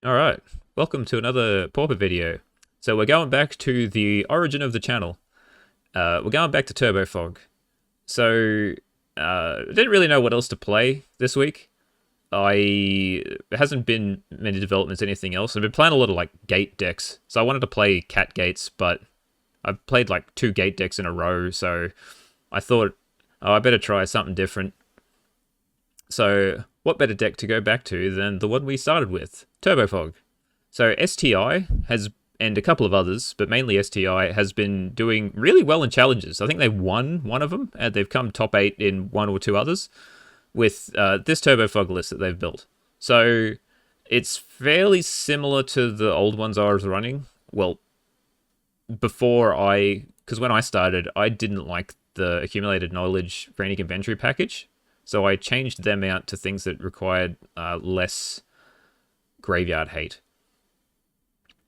Alright, welcome to another Pauper video. So we're going back to the origin of the channel. We're going back to TurboFog. So, didn't really know what else to play this week. There hasn't been many developments, anything else. I've been playing a lot of like gate decks. So I wanted to play cat gates, but I've played like two gate decks in a row, so I thought, oh, I better try something different. So, what better deck to go back to than the one we started with, TurboFog. So, STI has, and a couple of others, but mainly STI, has been doing really well in challenges. I think they've won one of them, and they've come top 8 in one or two others with this TurboFog list that they've built. So, it's fairly similar to the old ones I was running. Well, because when I started, I didn't like the accumulated knowledge Frantic Inventory package. So I changed them out to things that required less graveyard hate.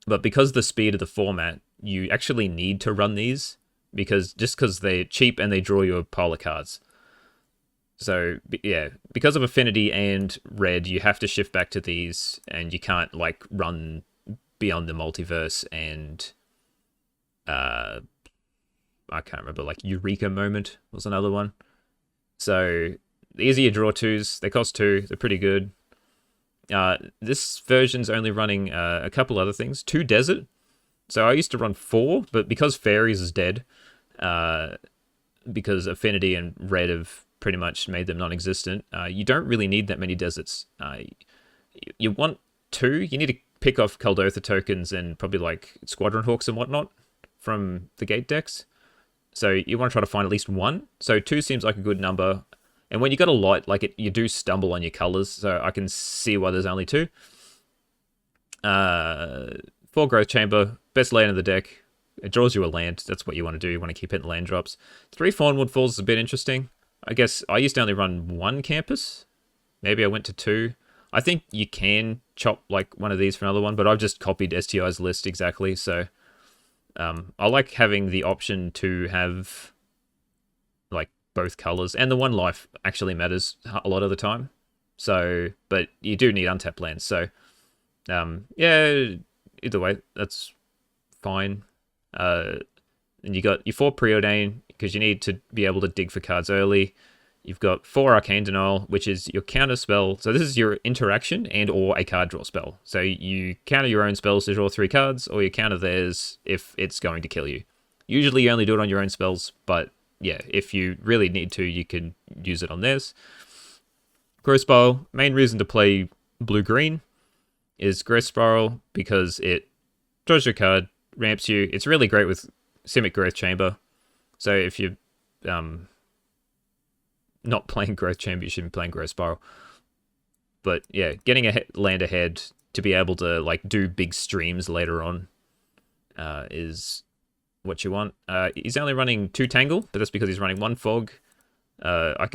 But because the speed of the format, you actually need to run these because they're cheap and they draw you a pile of cards. So yeah, because of affinity and red, you have to shift back to these, and you can't like run beyond the multiverse and I can't remember, like Eureka Moment was another one. So the easier draw twos, they cost two, they're pretty good. This version's only running a couple other things. 2 desert. So I used to run 4, but because Faeries is dead, because affinity and red have pretty much made them non-existent, you don't really need that many deserts. You want 2. You need to pick off Kuldotha tokens and probably like Squadron Hawks and whatnot from the gate decks. So you want to try to find at least 1. So 2 seems like a good number. And when you got a lot, like you do stumble on your colors, so I can see why there's only 2. 4 Growth Chamber, best land in the deck. It draws you a land. That's what you want to do. You want to keep hitting land drops. 3 Thornwood Falls is a bit interesting. I guess I used to only run 1 campus. Maybe I went to 2. I think you can chop like one of these for another one, but I've just copied STI's list exactly. So I like having the option to have like both colors, and the 1 life actually matters a lot of the time. So, but you do need untapped lands. So, yeah, either way, that's fine. And you got your 4 Preordain because you need to be able to dig for cards early. You've got 4 Arcane Denial, which is your counter spell. So this is your interaction and or a card draw spell. So you counter your own spells to draw 3 cards, or you counter theirs if it's going to kill you. Usually you only do it on your own spells, but yeah, if you really need to, you can use it on theirs. Growth Spiral, main reason to play blue-green is Growth Spiral because it draws your card, ramps you. It's really great with Simic Growth Chamber. So if you're not playing Growth Chamber, you shouldn't be playing Growth Spiral. But yeah, getting a land ahead to be able to like do big streams later on is what you want. He's only running 2 Tangle, but that's because he's running 1 Fog. I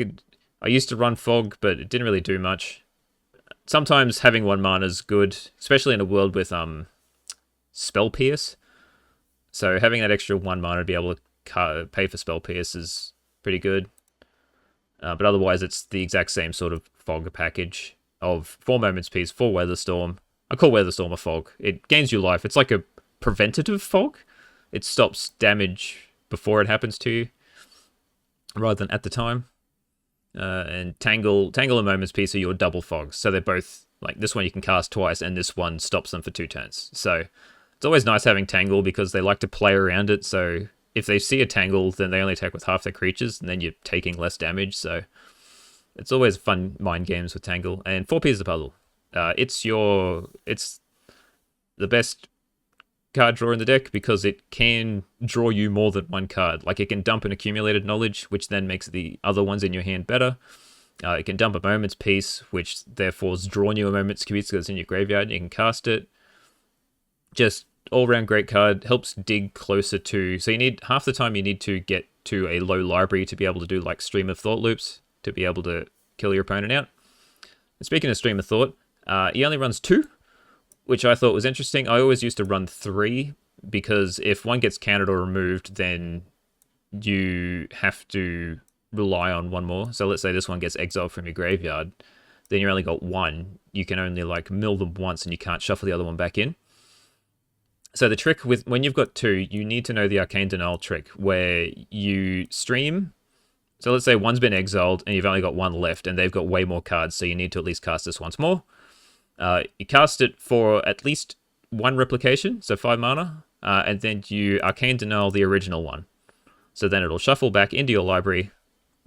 used to run Fog, but it didn't really do much. Sometimes having 1 mana is good, especially in a world with Spell Pierce. So having that extra 1 mana to be able to pay for Spell Pierce is pretty good. But otherwise, it's the exact same sort of Fog package of 4 Moments Peace, 4 Weatherstorm. I call Weatherstorm a Fog. It gains you life. It's like a preventative Fog. It stops damage before it happens to you, rather than at the time. And Tangle and Moments Peace are your double fogs. So they're both, like, this one you can cast twice, and this one stops them for 2 turns. So it's always nice having Tangle, because they like to play around it. So if they see a Tangle, then they only attack with half their creatures, and then you're taking less damage. So it's always fun mind games with Tangle. And 4 Pieces of Puzzle. It's the best card draw in the deck because it can draw you more than 1 card. Like, it can dump an accumulated knowledge, which then makes the other ones in your hand better. It can dump a Moment's Peace, which therefore is drawing you a Moment's Peace because it's in your graveyard. You can cast it. Just all-round great card. Helps dig closer to... So you need... Half the time you need to get to a low library to be able to do, like, Stream of Thought loops to be able to kill your opponent out. And speaking of Stream of Thought, he only runs 2, which I thought was interesting. I always used to run 3, because if one gets countered or removed, then you have to rely on 1 more. So let's say this one gets exiled from your graveyard, then you only got 1. you can only like mill them once and you can't shuffle the other one back in. So the trick with when you've got two, you need to know the Arcane Denial trick where you stream. So let's say one's been exiled and you've only got one left and they've got way more cards, so you need to at least cast this once more. You cast it for at least one replication, so 5 mana, and then you Arcane Denial the original one. So then it'll shuffle back into your library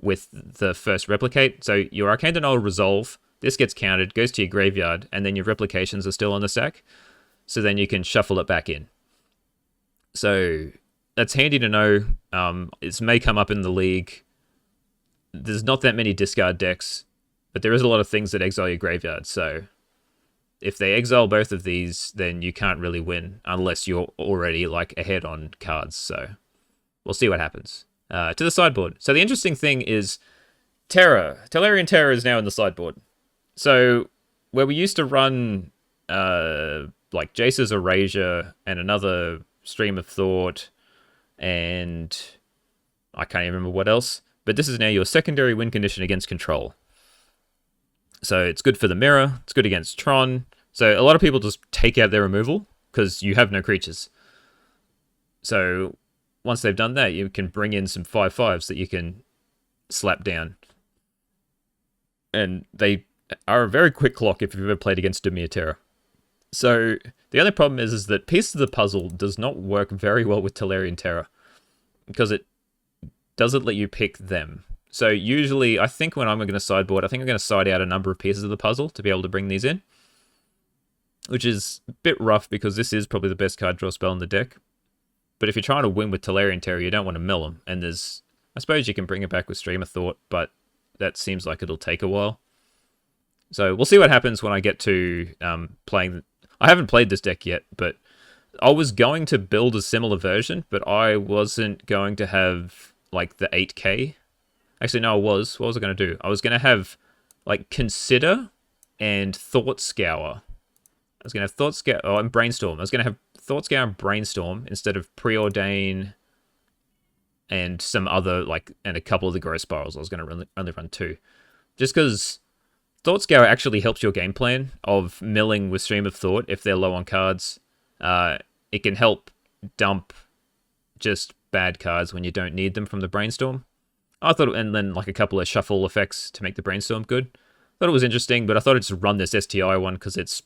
with the first replicate. So your Arcane Denial will resolve, this gets counted, goes to your graveyard, and then your replications are still on the stack. So then you can shuffle it back in. So that's handy to know. It may come up in the league. There's not that many discard decks, but there is a lot of things that exile your graveyard. So if they exile both of these, then you can't really win unless you're already like ahead on cards. So we'll see what happens. To the sideboard. So the interesting thing is Tellurian Terror is now in the sideboard. So where we used to run like Jace's Erasure and another Stream of Thought, and I can't even remember what else, but this is now your secondary win condition against control. So it's good for the mirror, it's good against Tron. So a lot of people just take out their removal because you have no creatures. So once they've done that, you can bring in some 5/5s that you can slap down. And they are a very quick clock if you've ever played against Dimir Terror. So the only problem is that Piece of the Puzzle does not work very well with Tellurian Terror because it doesn't let you pick them. So usually, I think when I'm going to sideboard, I think I'm going to side out a number of pieces of the puzzle to be able to bring these in, which is a bit rough because this is probably the best card draw spell in the deck. But if you're trying to win with Tellurian Terror, you don't want to mill them. And there's, I suppose you can bring it back with Stream of Thought, but that seems like it'll take a while. So we'll see what happens when I get to playing. I haven't played this deck yet, but I was going to build a similar version, but I wasn't going to have like the 8k. Actually, no, I was. What was I going to do? I was going to have like Consider and Thought Scour. I was going to have Thought Scour and Brainstorm. I was going to have Thought Scour and Brainstorm instead of Preordain and some other, like, and a couple of the Growth Spirals. I was going to only run 2. Just because Thought Scour actually helps your game plan of milling with Stream of Thought if they're low on cards. It can help dump just bad cards when you don't need them from the Brainstorm. I thought, and then like a couple of shuffle effects to make the Brainstorm good. Thought it was interesting, but I thought I'd just run this STI one because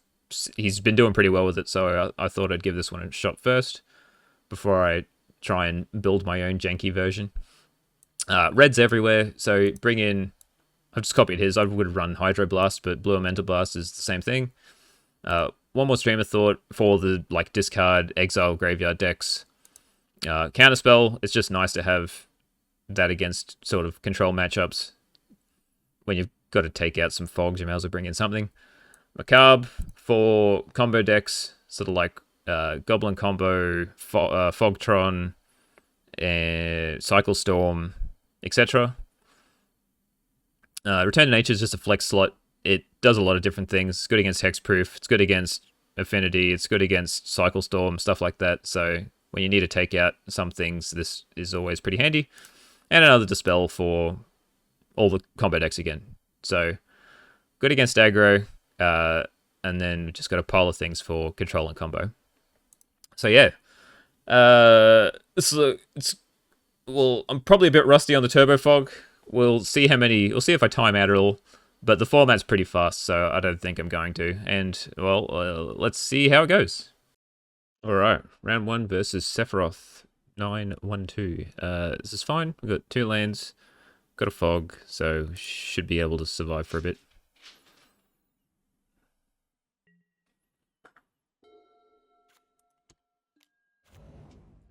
he's been doing pretty well with it, so I thought I'd give this one a shot first before I try and build my own janky version. Red's everywhere, so bring in. I've just copied his. I would run Hydro Blast, but Blue Elemental Blast is the same thing. One more Stream of Thought for the like discard exile graveyard decks. Counterspell. It's just nice to have that against sort of control matchups. When you've got to take out some fogs, you may as well bring in something. Macabre for combo decks, sort of like Goblin Combo, Fogtron, and Cycle Storm, etc. Return to Nature is just a flex slot. It does a lot of different things. It's good against Hexproof. It's good against Affinity. It's good against Cycle Storm, stuff like that. So when you need to take out some things, this is always pretty handy. And another Dispel for all the combo decks again. So good against aggro. And then we just got a pile of things for control and combo. So yeah. Well, I'm probably a bit rusty on the TurboFog. We'll see if I time out at all. But the format's pretty fast, so I don't think I'm going to. And, well, let's see how it goes. Alright, round 1 versus Sephiroth 912. This is fine. We've got 2 lands, got a fog, so should be able to survive for a bit.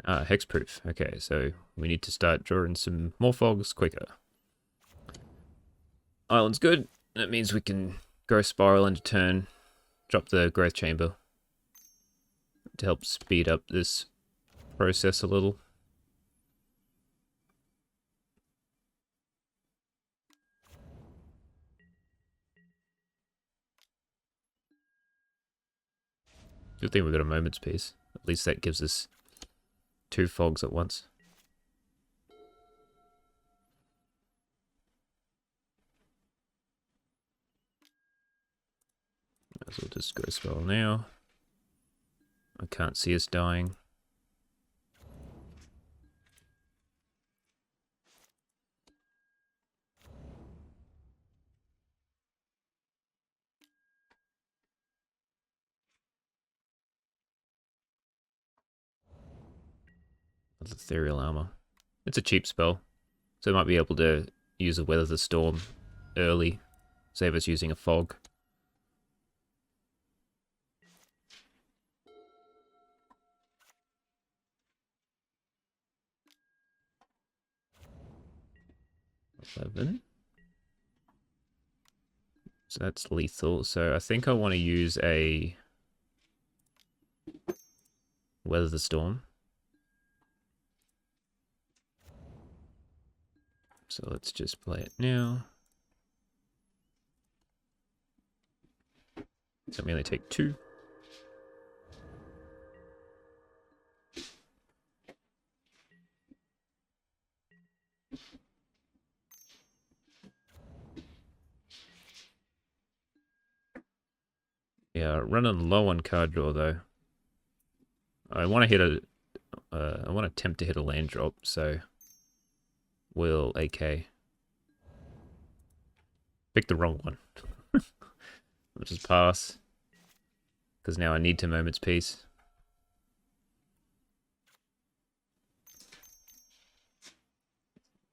Hexproof. Okay, so we need to start drawing some more fogs quicker. Island's good. That means we can Growth Spiral into turn, drop the Growth Chamber to help speed up this process a little. Good thing we've got a Moment's Peace. At least that gives us 2 fogs at once. So we'll just go spell now. I can't see us dying. That's Ethereal Armor. It's a cheap spell, so I might be able to use a Weather the Storm early, save us using a fog. $11. So that's lethal. So I think I want to use a Weather the Storm. So let's just play it now. So we only take 2. Yeah, running low on card draw though. I want to hit a. I want to attempt to hit a land drop, so we'll AK. Pick the wrong one. I'll just pass. Because now I need to Moment's Peace.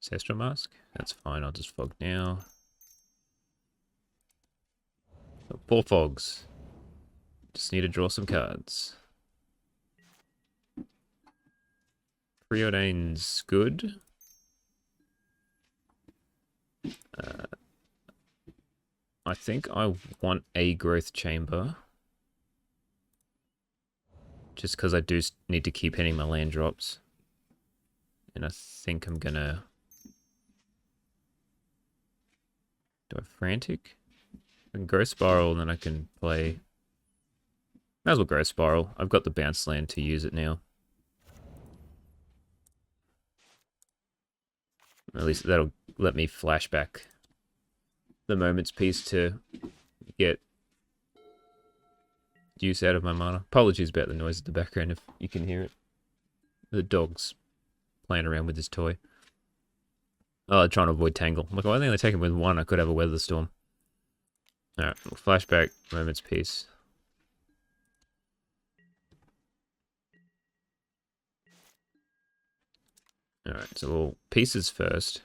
Ancestral Mask? That's fine, I'll just fog now. Oh, poor fogs. Just need to draw some cards. Preordain's good. I think I want a Growth Chamber. Just because I do need to keep hitting my land drops. And I think I'm gonna... Do I Frantic? I can Growth Spiral and then I can play... Might as well Growth Spiral. I've got the bounce land to use it now. At least that'll let me flash back the Moment's Peace to get use out of my mana. Apologies about the noise in the background if you can hear it. The dog's playing around with his toy. Oh, trying to avoid Tangle. I'm like, well, I think they take him with 1. I could have a Weather Storm. Alright, we'll flashback Moment's Peace. Alright, so we'll pieces first.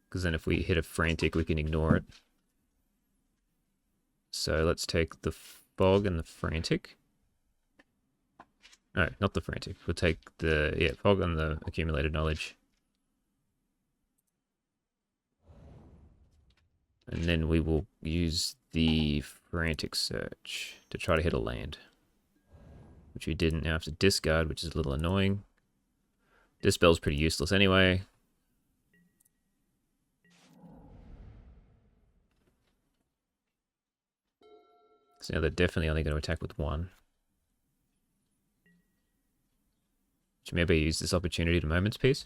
Because then if we hit a Frantic, we can ignore it. So let's take the Fog and the Frantic. No, not the Frantic. We'll take the, Fog and the Accumulated Knowledge. And then we will use the Frantic Search to try to hit a land. Which we didn't. Now have to discard, which is a little annoying. Dispel's pretty useless anyway. So now they're definitely only going to attack with 1. Should maybe use this opportunity to Moment's Peace.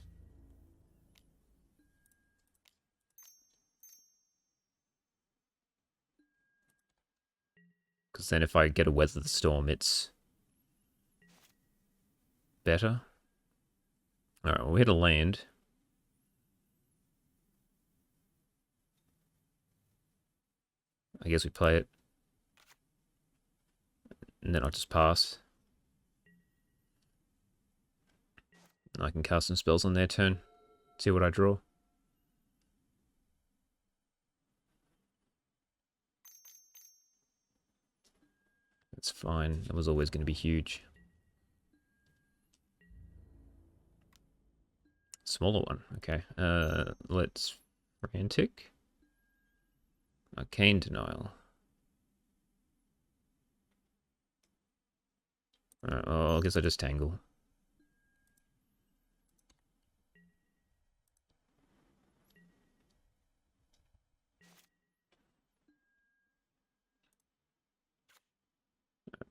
Because then if I get a Weather the Storm, it's better. Alright, we'll hit a land. I guess we play it. And then I'll just pass. And I can cast some spells on their turn. See what I draw. That's fine. That was always going to be huge. Smaller one. Okay. Let's Frantic. Arcane Denial. Alright, well, I guess I just Tangle.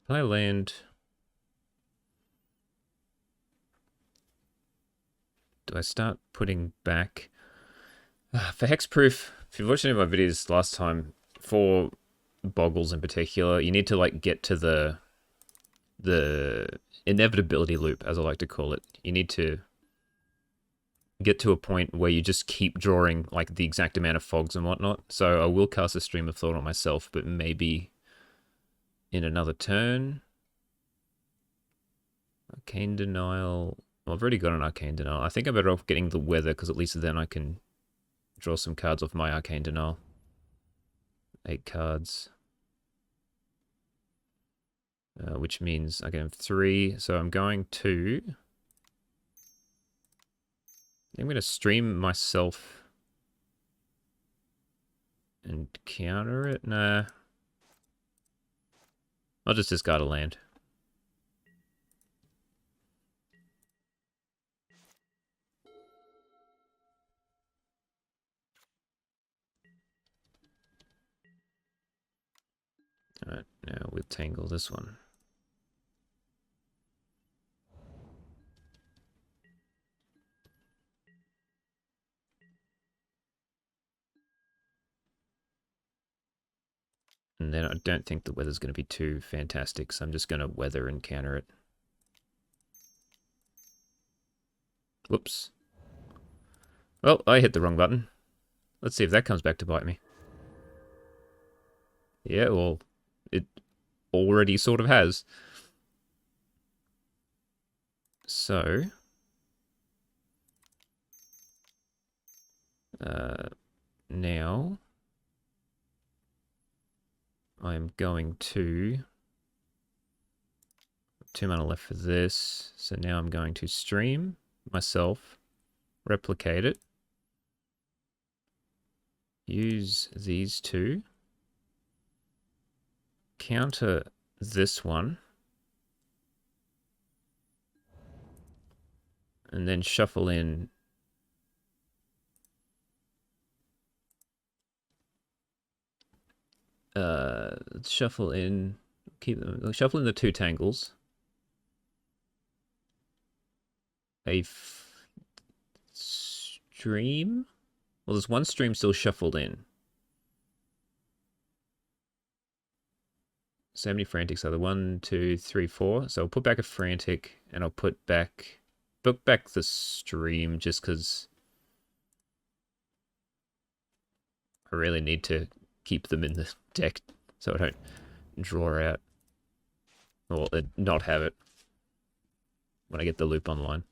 Play land. Do I start putting back... For Hexproof, if you've watched any of my videos last time, for boggles in particular. You need to like get to the inevitability loop, as I like to call it. You need to get to a point where you just keep drawing like the exact amount of fogs and whatnot. So I will cast a Stream of Thought on myself, but maybe in another turn. Arcane Denial. Well, I've already got an Arcane Denial. I think I'm better off getting the Weather, because at least then I can draw some cards off my Arcane Denial. 8 cards. Which means I can have 3. So I'm going to... I'm going to stream myself and counter it. Nah. I'll just discard a land. Alright, now we'll tangle this one. And then I don't think the weather's going to be too fantastic, so I'm just going to weather and counter it. Whoops. Well, I hit the wrong button. Let's see if that comes back to bite me. Yeah, well, it already sort of has. So... now... I'm going to... 2 mana left for this. So now I'm going to stream myself, replicate it, use these 2, counter this one, and then shuffle in shuffle in the 2 tangles. A stream? Well, there's 1 stream still shuffled in. So many frantics are there? 1, 2, 3, 4. So I'll put back a frantic, and I'll book back the stream, just because I really need to keep them in the deck so I don't draw out, or not have it when I get the loop online.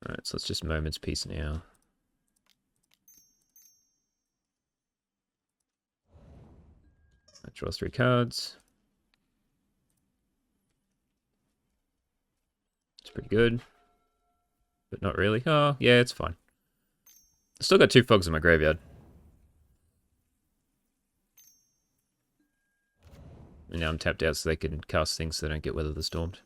Alright, so it's just Moment's Peace now. I draw 3 cards. It's pretty good, but not really. Oh, yeah, it's fine. Still got 2 fogs in my graveyard. And now I'm tapped out so they can cast things so they don't get Weather the Stormed.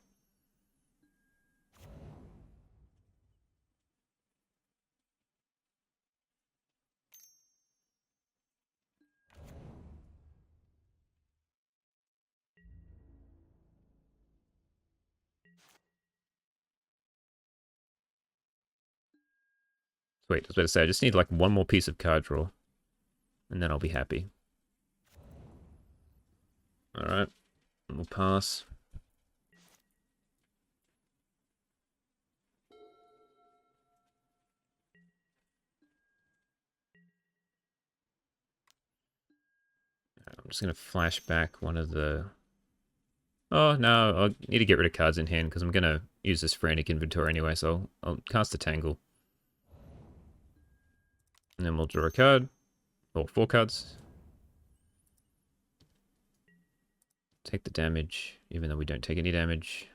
Wait, I was about to say, I just need like 1 more piece of card draw, and then I'll be happy. Alright, we'll pass. I'm just going to flash back one of the... Oh, no, I need to get rid of cards in hand, because I'm going to use this Frantic Inventory anyway, so I'll cast a Tangle. And then we'll draw a card. Or 4 cards. Take the damage, even though we don't take any damage.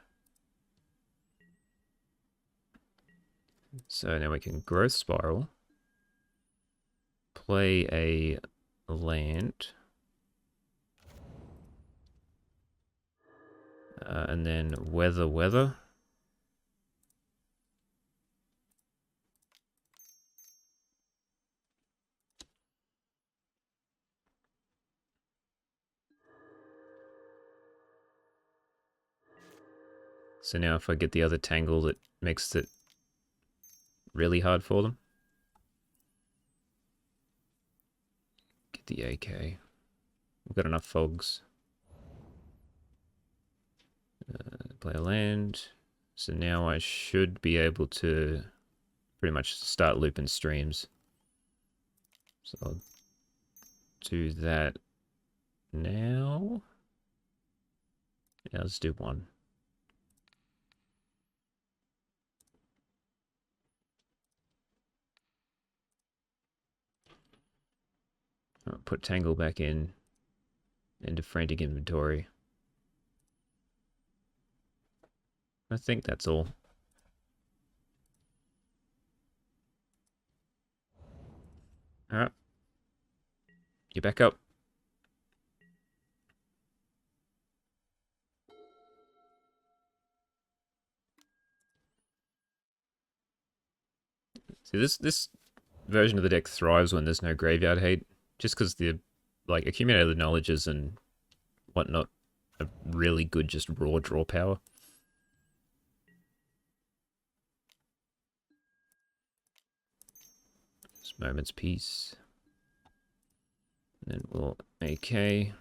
So now we can Growth Spiral. Play a land. And then Weather. So now if I get the other Tangle, it makes it really hard for them. Get the AK. We've got enough fogs. Play a land. So now I should be able to pretty much start looping streams. So I'll do that now. Yeah, let's do one. I'll put Tangle back in into frantic inventory. I think that's all. Alright. You're back up. See, this version of the deck thrives when there's no graveyard hate, just because the like accumulated knowledges and whatnot are really good, just raw draw power. Just moment's peace. And then we'll AK.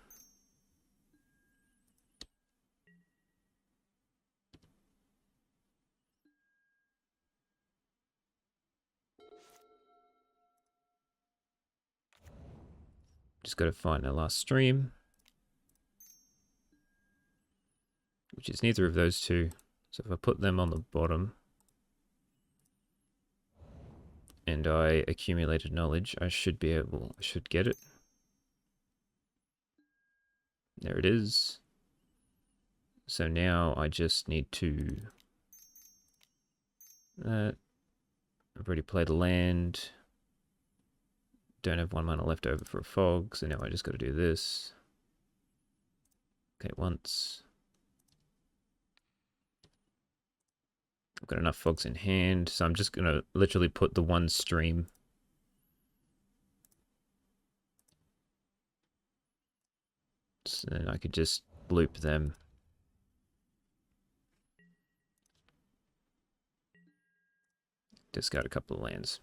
Just got to find our last stream, which is neither of those two. So if I put them on the bottom and I accumulated knowledge, I should get it. There it is. So now I just need to... I've already played a land. Don't have 1 mana left over for a fog, so now I just got to do this. Okay, once. I've got enough fogs in hand, so I'm just going to literally put the one stream. So then I could just loop them. Discard a couple of lands.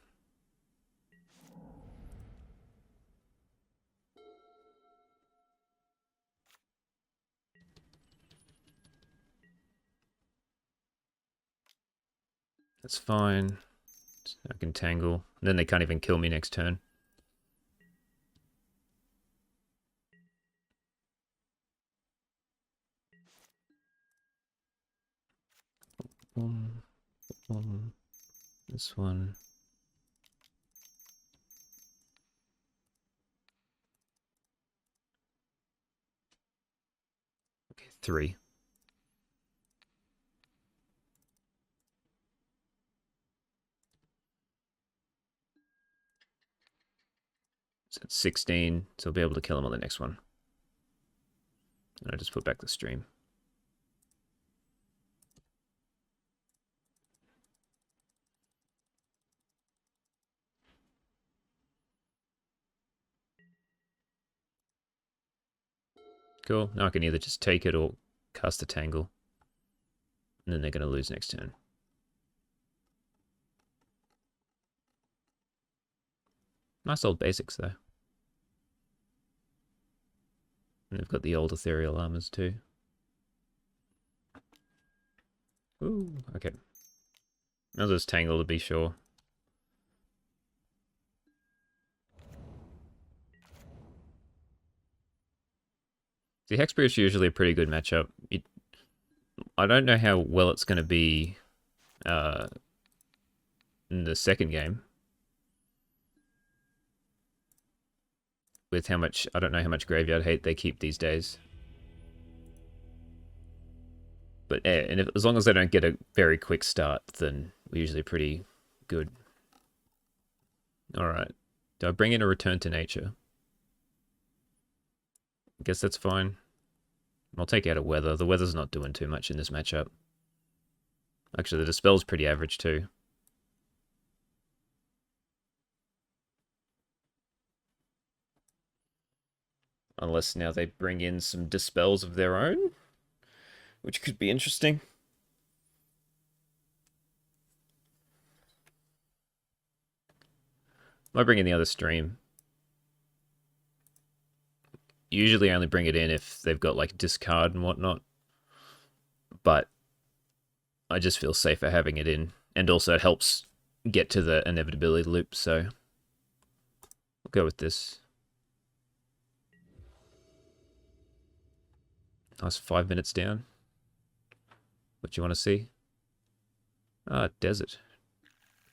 That's fine. I can tangle. And then they can't even kill me next turn. This one. Okay, 3. So it's 16, so I'll be able to kill him on the next one. And I just put back the stream. Cool. Now I can either just take it or cast a Tangle. And then they're going to lose next turn. Nice old basics, though. And they've got the old ethereal armors, too. Ooh, okay. I'll just Tangle to be sure. The Hexproof is usually a pretty good matchup. I don't know how well it's going to be in the second game. With how much, I don't know how much graveyard hate they keep these days. But yeah, and as long as they don't get a very quick start, then we're usually pretty good. Alright. Do I bring in a Return to Nature? I guess that's fine. I'll take out a Weather. The Weather's not doing too much in this matchup. Actually, the Dispel's pretty average too. Unless now they bring in some Dispels of their own, which could be interesting. Might bring in the other stream. usually only bring it in if they've got like discard and whatnot. But I just feel safer having it in. And also it helps get to the inevitability loop, so we'll go with this. Nice 5 minutes down. What you want to see? Ah, desert.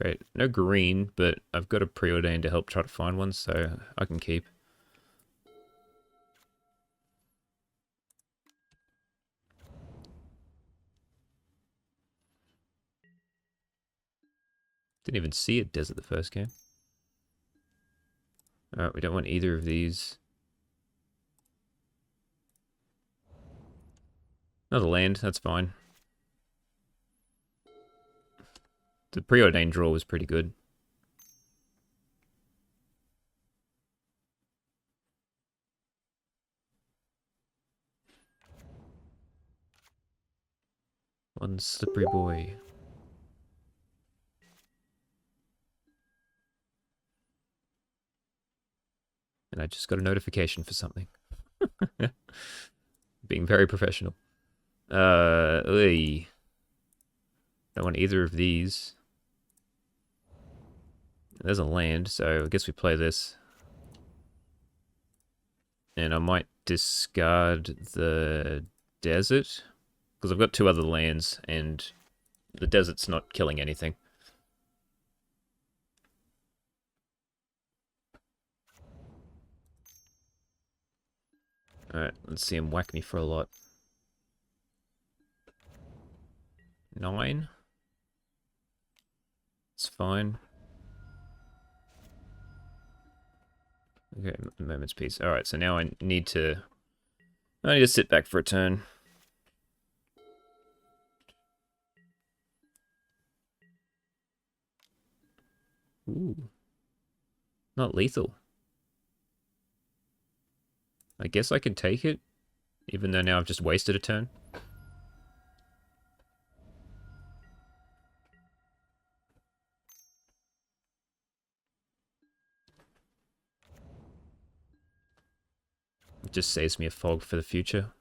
Great. No green, but I've got a preordained to help try to find one, so I can keep. Didn't even see a desert the first game. Alright, we don't want either of these. Another land, that's fine. The preordained draw was pretty good. One slippery boy. And I just got a notification for something. Being very professional. Don't want either of these. There's a land, so I guess we play this. And I might discard the desert, because I've got two other lands, and the desert's not killing anything. Alright, let's see him whack me for a lot. 9. It's fine. Okay, moment's peace. Alright, so now I need to sit back for a turn. Ooh. Not lethal. I guess I can take it, even though now I've just wasted a turn. It just saves me a fog for the future.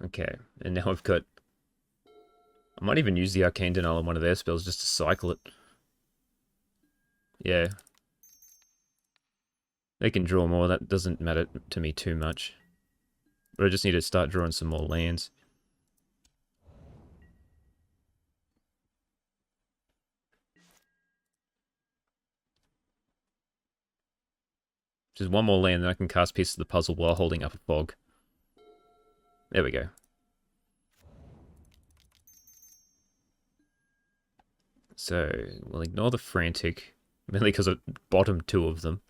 Okay, and now I've got... I might even use the Arcane Denial on one of their spells just to cycle it. Yeah. They can draw more, that doesn't matter to me too much. But I just need to start drawing some more lands. Just one more land, then I can cast Piece of the Puzzle while holding up a fog. There we go. So, we'll ignore the Frantic, mainly because I bottomed 2 of them.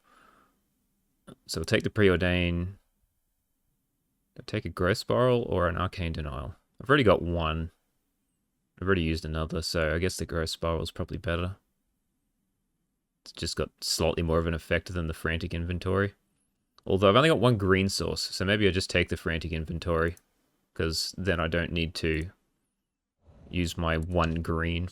So we'll take the Preordain. I'll take a Growth Spiral or an Arcane Denial. I've already got one. I've already used another, so I guess the Growth Spiral is probably better. It's just got slightly more of an effect than the Frantic Inventory. Although I've only got one green source, so maybe I just take the Frantic Inventory, because then I don't need to use my one green.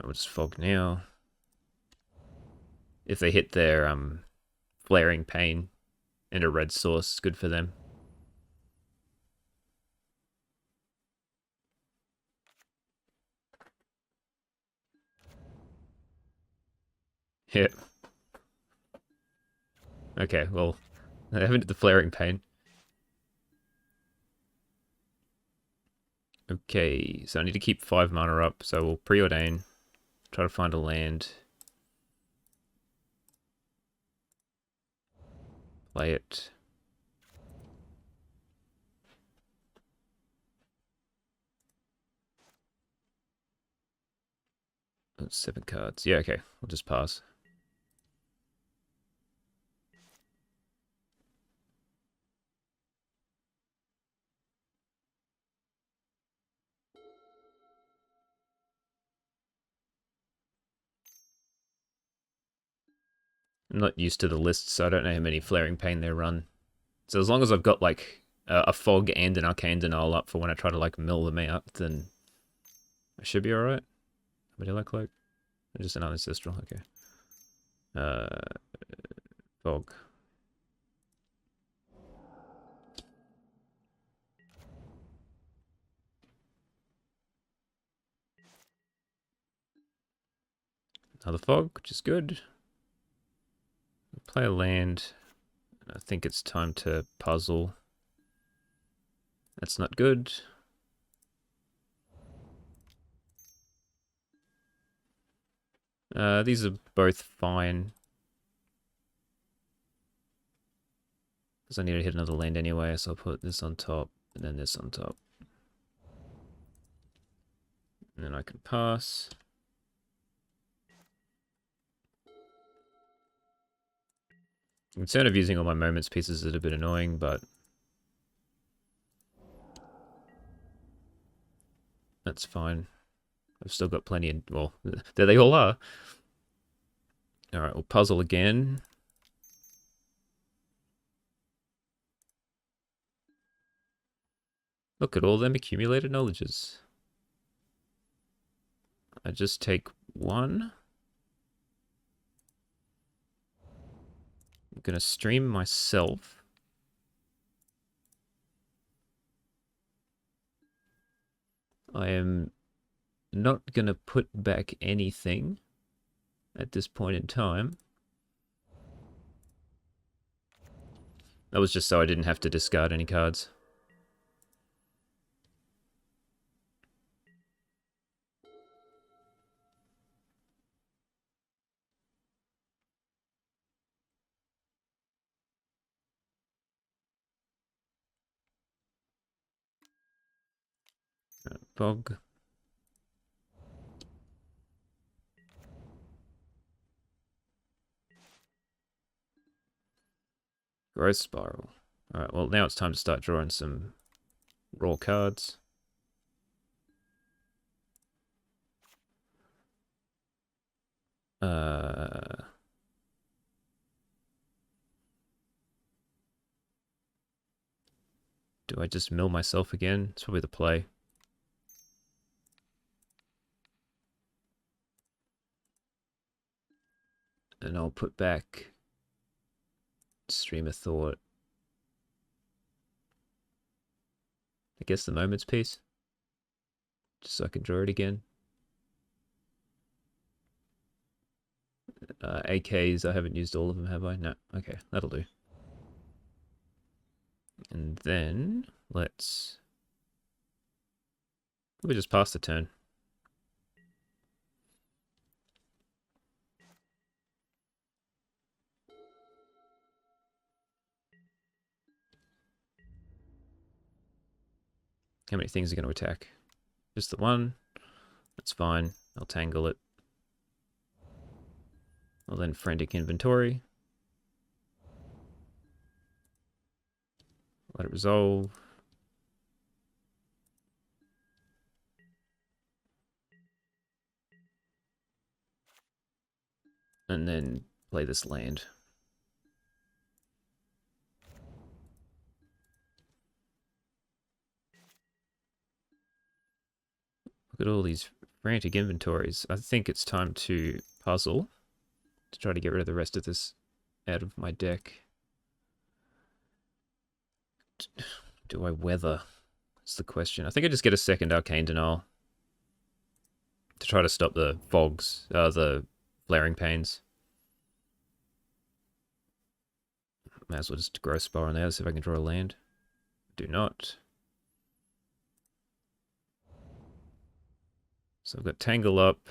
We'll just fog now. If they hit their Flaring Pain and a red source, it's good for them. Yeah. Okay, well, I haven't hit the Flaring Pain. Okay, so I need to keep 5 mana up, so we'll preordain. Try to find a land. Play it. That's 7 cards. Yeah, okay. We'll just pass. I'm not used to the lists, so I don't know how many Flaring Pain they run. So as long as I've got like a fog and an arcane denial up for when I try to like mill them out, then I should be alright. What do you like? Just an ancestral, okay. Fog. Another fog, which is good. Play a land. I think it's time to puzzle. That's not good. These are both fine. Because I need to hit another land anyway, so I'll put this on top, and then this on top. And then I can pass. The concern of using all my moments pieces is a bit annoying, but that's fine. I've still got plenty of, well, there they all are. Alright, we'll puzzle again. Look at all them accumulated knowledges. I just take one. I'm going to stream myself. I am not going to put back anything at this point in time. That was just so I didn't have to discard any cards. Fog. Growth Spiral. Alright, well now it's time to start drawing some raw cards. Do I just mill myself again? It's probably the play. And I'll put back Stream of Thought. I guess the Moments piece. Just so I can draw it again. AKs, I haven't used all of them, have I? No. Okay, that'll do. And then, let's... we just pass the turn. How many things are going to attack? Just the one. That's fine. I'll tangle it. I'll then Frantic Inventory. Let it resolve. And then play this land. Look at all these frantic inventories. I think it's time to puzzle to try to get rid of the rest of this out of my deck. Do I weather? That's the question. I think I just get a second Arcane Denial to try to stop the fogs, the flaring pains. Might as well just Growth Spiral on there, see if I can draw a land. Do not. So I've got Tangle up.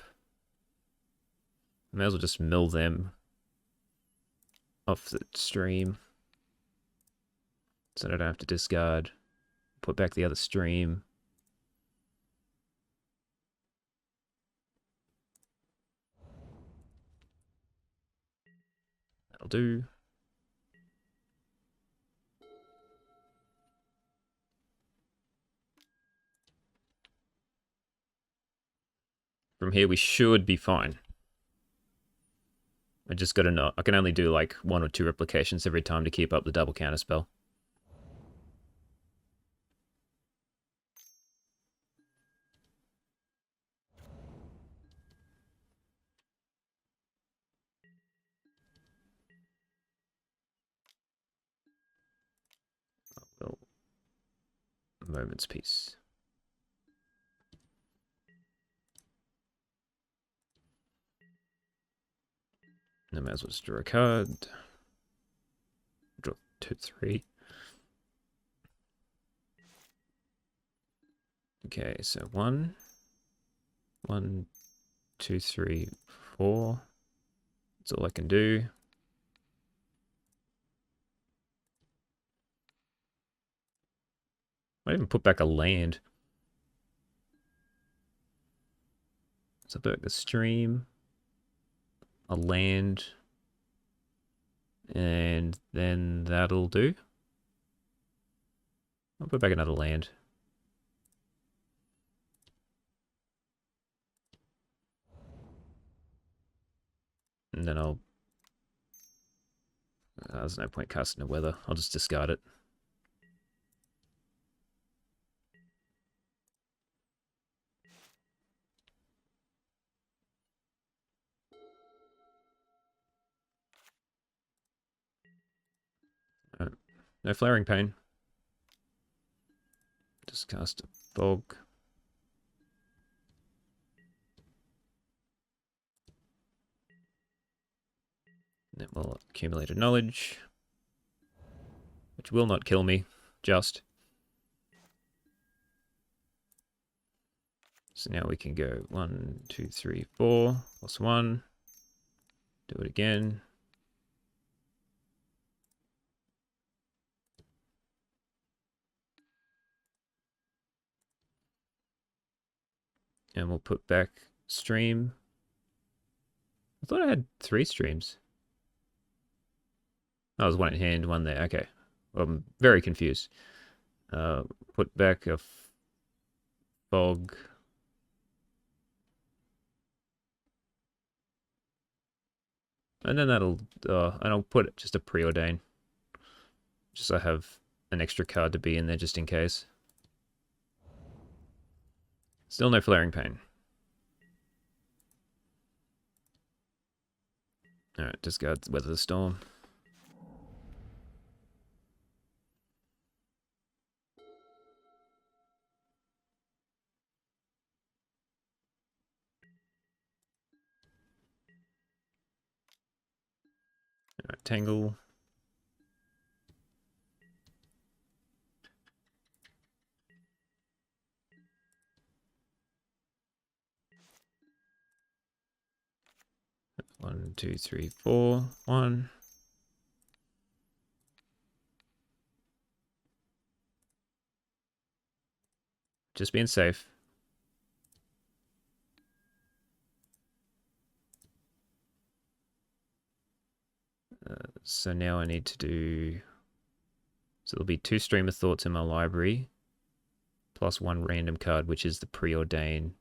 May as well just mill them off the stream. So that I don't have to discard. Put back the other stream. That'll do. From here we should be fine. I just gotta know. I can only do like 1 or 2 replications every time to keep up the double counter spell. A moment's peace. I might as well just draw a card. Draw 2, 3. Okay, so 1, 1, 2, 3, 4. That's all I can do. Might even put back a land. So back the stream, a land, and then that'll do. I'll put back another land. And then I'll... there's no point casting the weather. I'll just discard it. No Flaring Pain. Just cast a Fog. Then we'll accumulate a knowledge, which will not kill me, just. So now we can go 1, 2, 3, 4, plus 1. Do it again. And we'll put back stream. I thought I had 3 streams. Oh, there's one in hand, one there. Okay. Well, I'm very confused. Put back a Fog. And then that'll... and I'll put just a Preordain. Just so I have an extra card to be in there just in case. Still no Flaring Pain. Alright, discard Weather the Storm. Alright, Tangle. One, two, three, four. 1. Just being safe. So now I need to do... So there'll be 2 Stream of Thoughts in my library, plus 1 random card, which is the Preordain.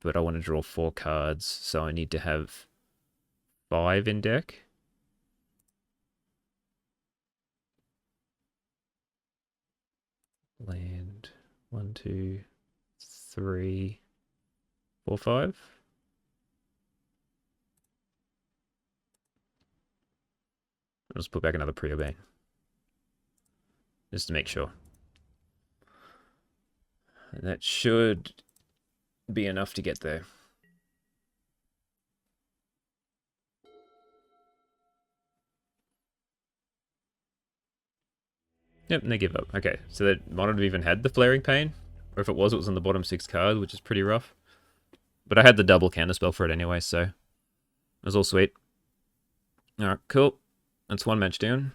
But I want to draw 4 cards, so I need to have 5 in deck. Land. 1, 2, 3, 4, 5. I'll just put back another Preordain. Just to make sure. And that should be enough to get there. Yep, and they give up. Okay, so that might have even had the Flaring Pain. Or if it was on the bottom 6 cards, which is pretty rough. But I had the double counterspell for it anyway, so it was all sweet. Alright, cool. That's 1 match down.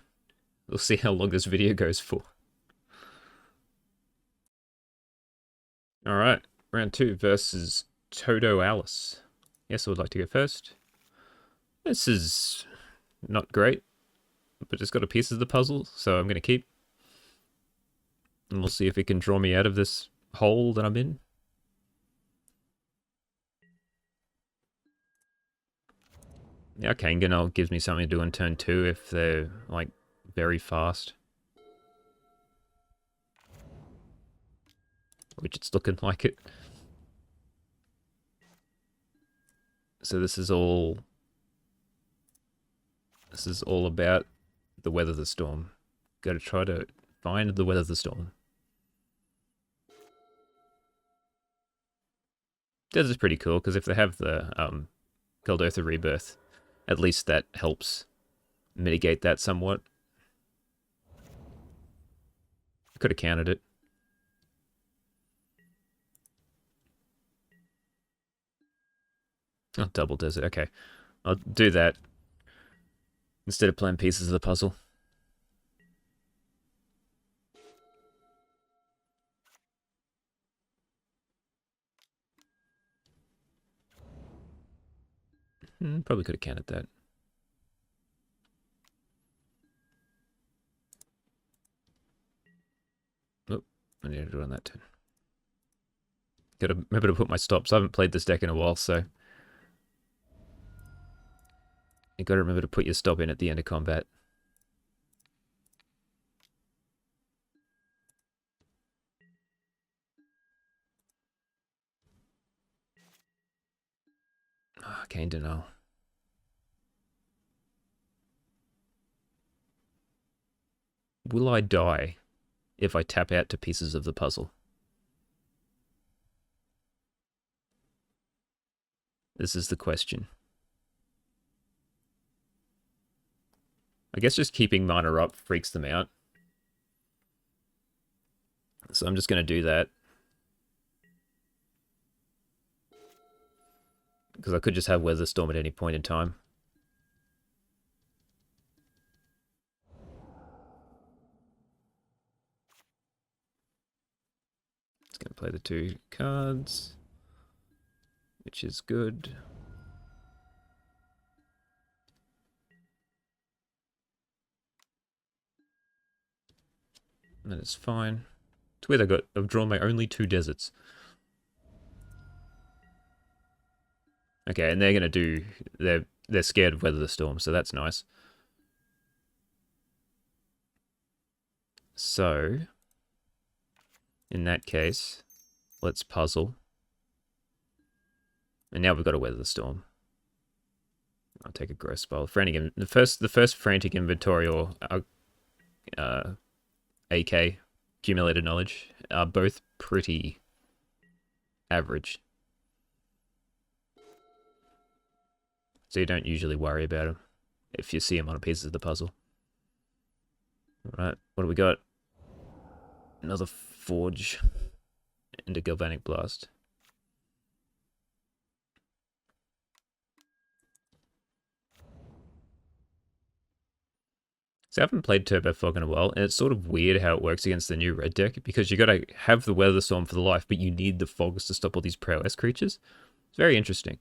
We'll see how long this video goes for. Alright, round 2 versus Toto Alice. Yes, I would like to go first. This is not great, but it's got a piece of the puzzle, so I'm going to keep. And we'll see if it can draw me out of this hole that I'm in. Yeah, Kanganol gives me something to do on turn 2 if they're, like, very fast. Which it's looking like it. So this is all about the Weather the Storm. Got to try to find the Weather the Storm. Desert's pretty cool, because if they have the Kuldotha Rebirth, at least that helps mitigate that somewhat. I could have countered it. Oh, double desert, okay. I'll do that instead of playing pieces of the puzzle. Probably could have counted that. Oh, I need to do it on that turn. Gotta remember to put my stops. I haven't played this deck in a while, so you gotta remember to put your stop in at the end of combat. Arcane Denial. Will I die if I tap out to pieces of the puzzle? This is the question. I guess just keeping mana up freaks them out. So I'm just going to do that. Because I could just have Weather Storm at any point in time. It's going to play the 2 cards, which is good. That is fine. It's weird I've drawn my only 2 deserts. Okay, and they're gonna do they're scared of Weather the Storm, so that's nice. So in that case, let's puzzle. And now we've got to Weather the Storm. I'll take a gross spell. Frantic, the first Frantic Inventory or AK, Accumulated Knowledge, are both pretty average. So you don't usually worry about them if you see them on a piece of the puzzle. Alright, what do we got? Another Forge and a Galvanic Blast. So I haven't played TurboFog in a while, and it's sort of weird how it works against the new red deck, because you got to have the Weather Storm for the life, but you need the fogs to stop all these prowess creatures. It's very interesting.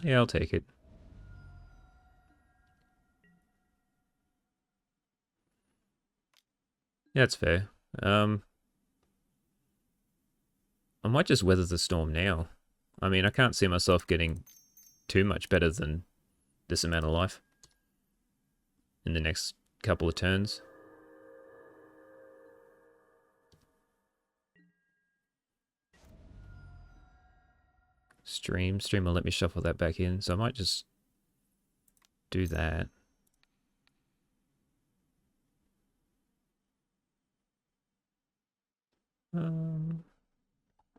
Yeah, I'll take it. Yeah, that's fair. I might just Weather the Storm now. I mean, I can't see myself getting too much better than this amount of life in the next couple of turns. Stream will let me shuffle that back in, so I might just do that.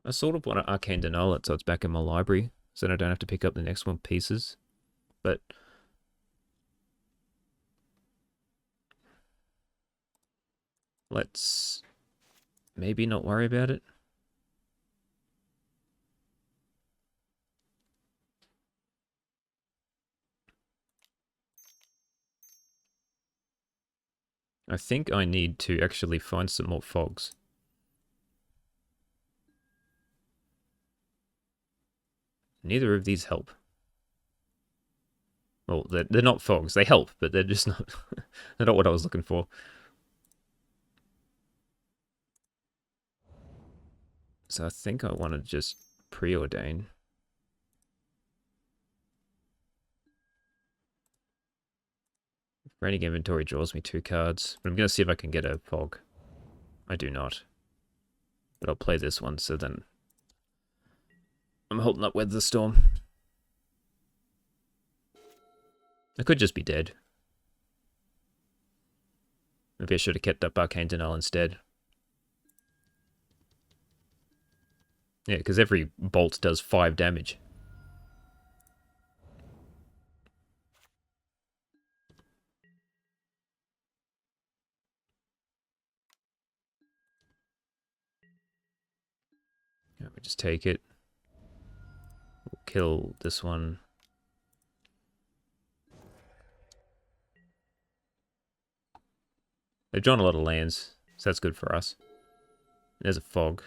I sort of want to Arcane Denial it so it's back in my library, so I don't have to pick up the next one pieces. But let's maybe not worry about it. I think I need to actually find some more fogs. Neither of these help. Well, they're not fogs. They help, but they're just not... they're not what I was looking for. So I think I want to just preordain. Raining Inventory draws me 2 cards, but I'm going to see if I can get a fog. I do not. But I'll play this one, so then I'm holding up Weather the Storm. I could just be dead. Maybe I should have kept up Arcane Denial instead. Yeah, because every bolt does 5 damage. Yeah, we just take it. We'll kill this one. They've drawn a lot of lands, so that's good for us. There's a fog,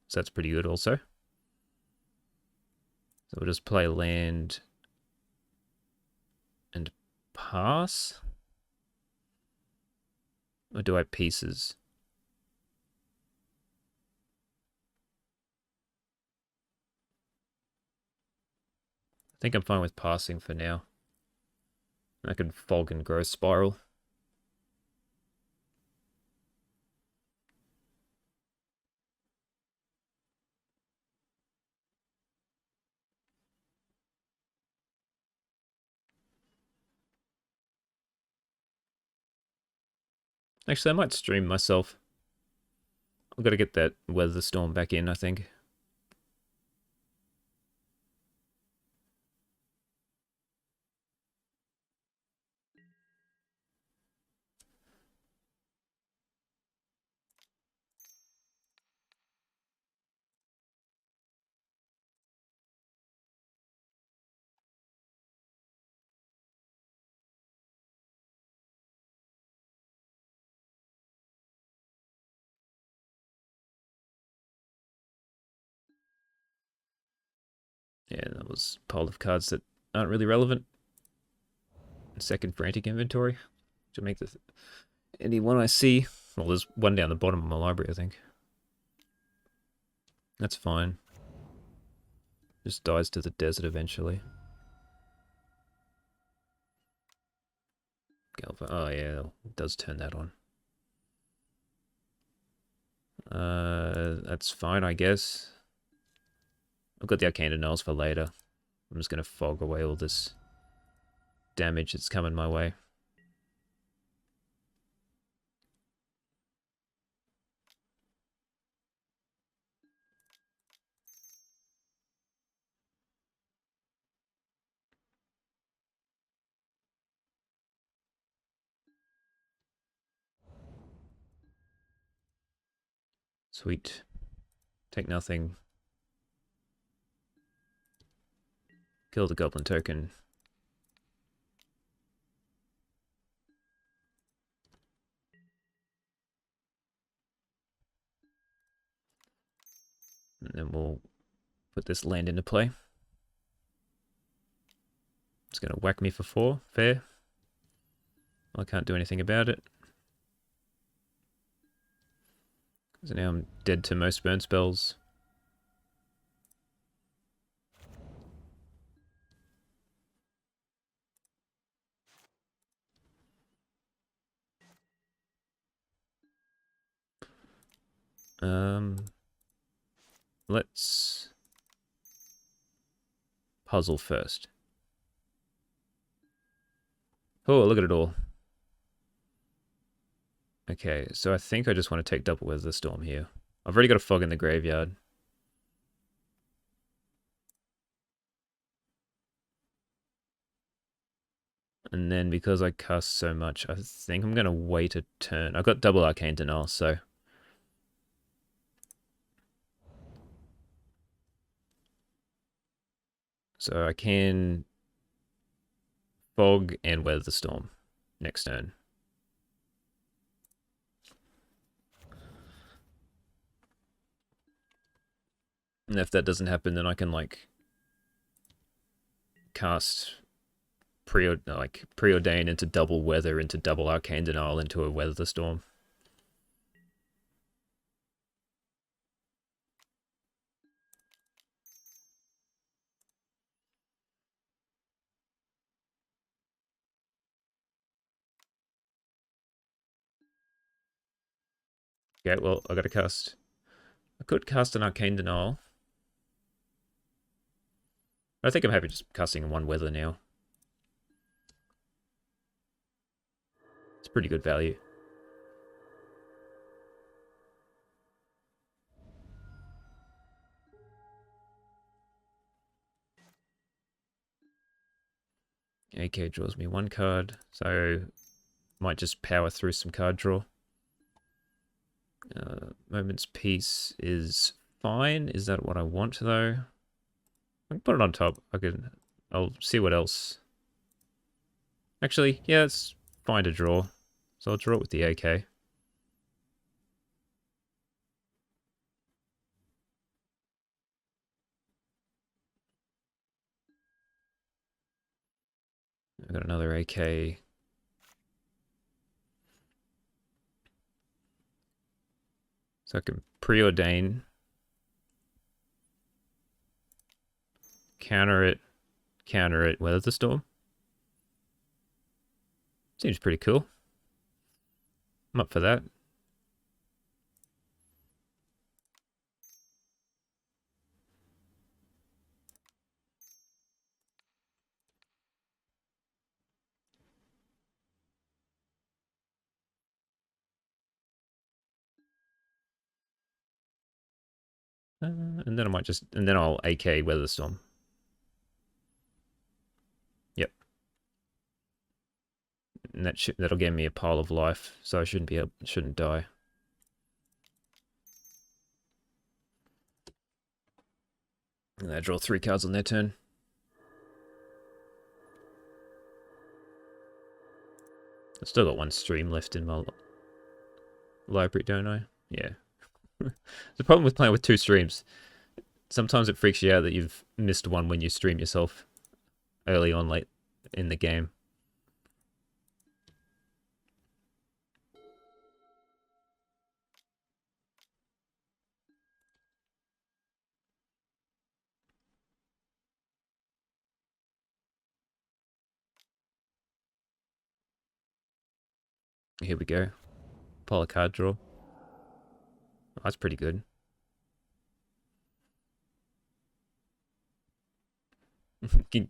so that's pretty good also. So we'll just play land and pass. Or do I pieces? I think I'm fine with passing for now. I can fog and growth spiral. Actually, I might stream myself. I've got to get that Weather Storm back in, I think. Yeah, that was a pile of cards that aren't really relevant. Second frantic inventory to make this any one I see. Well, there's one down the bottom of my library, I think. That's fine. Just dies to the desert eventually. Galva. Oh yeah, it does turn that on. That's fine, I guess. I've got the Arcane Denials for later. I'm just gonna fog away all this damage that's coming my way. Sweet. Take nothing. Kill the goblin token. And then we'll put this land into play. It's going to whack me for 4. Fair. I can't do anything about it. So now I'm dead to most burn spells. Let's puzzle first. Oh, look at it all. Okay, so I think I just want to take double Weather Storm here. I've already got a fog in the graveyard. And then because I cast so much, I think I'm going to wait a turn. I've got double Arcane Denial, so... So I can fog and Weather the Storm next turn. And if that doesn't happen, then I can like cast preordain into double weather into double Arcane Denial into a Weather the Storm. Okay, well, I gotta cast. I could cast an Arcane Denial. I think I'm happy just casting one weather now. It's pretty good value. AK draws me 1 card, so might just power through some card draw. Moment's Peace is fine. Is that what I want, though? I can put it on top. I'll see what else. Actually, yeah, it's fine to draw. So I'll draw it with the AK. I've got another AK. So I can preordain. Counter it, weather the storm. Seems pretty cool. I'm up for that. And then I might just, and then I'll AK weather the storm. Yep. And that'll give me a pile of life, so I shouldn't die. And I draw 3 cards on their turn. I've still got 1 stream left in my library, don't I? Yeah. The problem with playing with 2 streams, sometimes it freaks you out that you've missed one when you stream yourself early on late in the game. Here we go. Pull a card draw. Oh, that's pretty good. You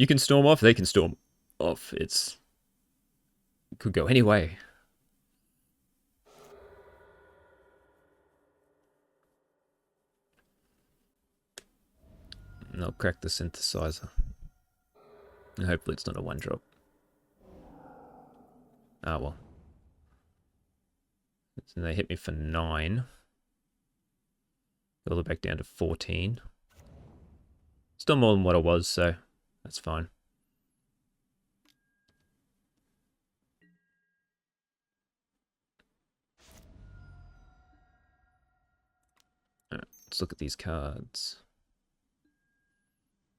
can storm off, they can storm off. It could go any way. And I'll crack the synthesizer. And hopefully it's not a 1-drop. Ah, well. So they hit me for 9. Build it back down to 14. Still more than what I was, so that's fine. Alright, let's look at these cards.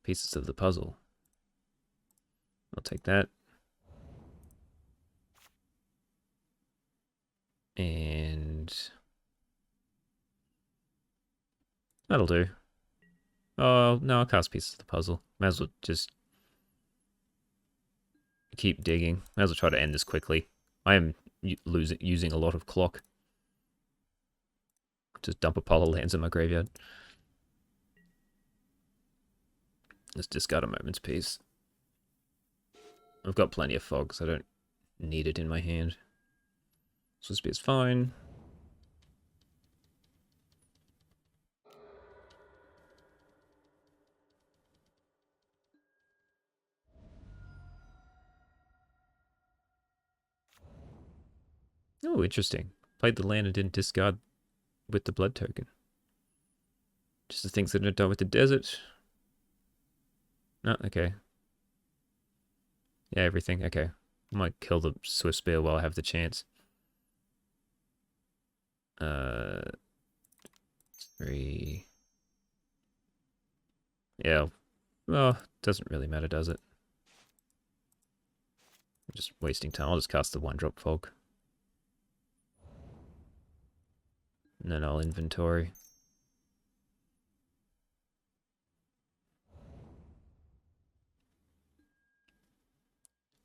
Pieces of the puzzle. I'll take that. And that'll do. Oh, no, I'll cast pieces of the puzzle. Might as well just keep digging. Might as well try to end this quickly. I am using a lot of clock. Just dump a pile of lands in my graveyard. Let's discard a Moment's Peace. I've got plenty of fog, so I don't need it in my hand. Swiss Spear's fine. Oh, interesting. Played the land and didn't discard with the blood token. Just the things that don't die with the desert. No, okay. Yeah, everything. Okay. I might kill the Swift Spear while I have the chance. 3. Yeah. Well, doesn't really matter, does it? I'm just wasting time. I'll just cast the 1-drop fog. And then I'll inventory.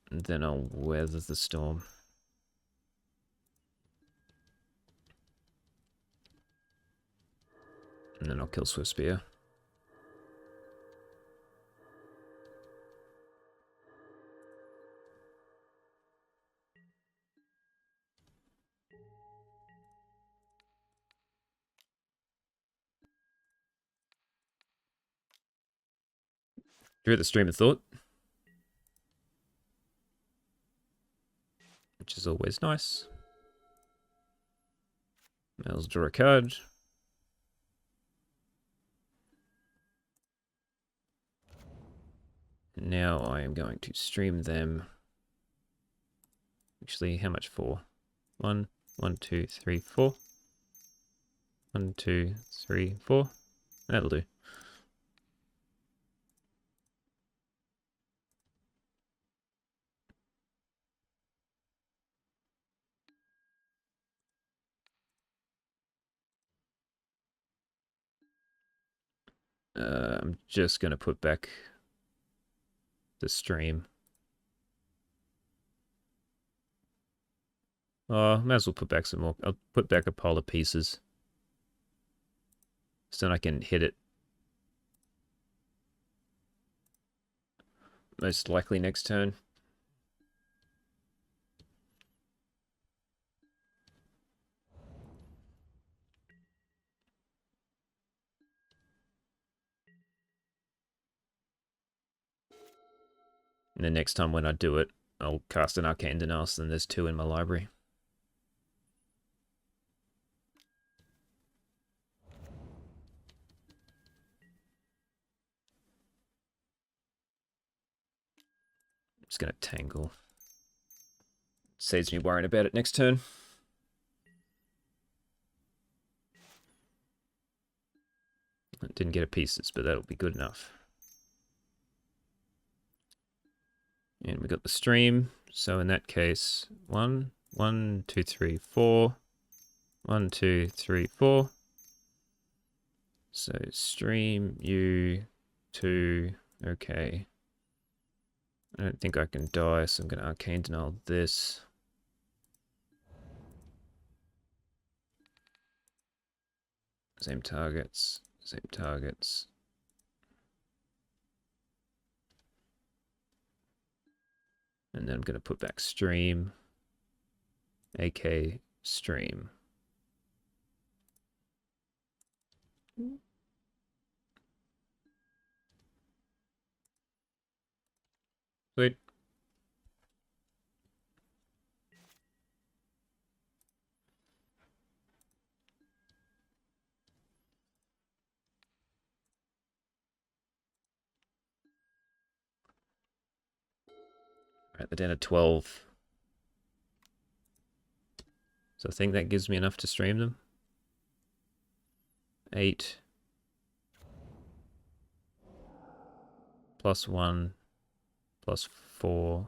And then I'll weather the storm. And then I'll kill Swift Spear. You're at the stream of thought. which is always nice. Now let's draw a card. Now I am going to stream them. Actually, how much for? 1, 1, 2, 3, 4. 1, 2, 3, 4. That'll do. I'm just going to put back the stream. Oh, might as well put back some more. I'll put back a pile of pieces. So then I can hit it. Most likely next turn. And then next time when I do it, I'll cast an Arcane Denials, and there's 2 in my library. I'm just going to Tangle. Saves me worrying about it next turn. I didn't get a pieces, but that'll be good enough. And we got the stream. So in that case, 1, 1, 2, 3, 4. 1, 2, 3, 4. So stream you 2. Okay. I don't think I can die, so I'm going to Arcane Denial this. Same targets. Same targets. And then I'm going to put back stream. AK stream. Sweet. Right, they're down to 12. So I think that gives me enough to stream them. 8. Plus 1. Plus 4.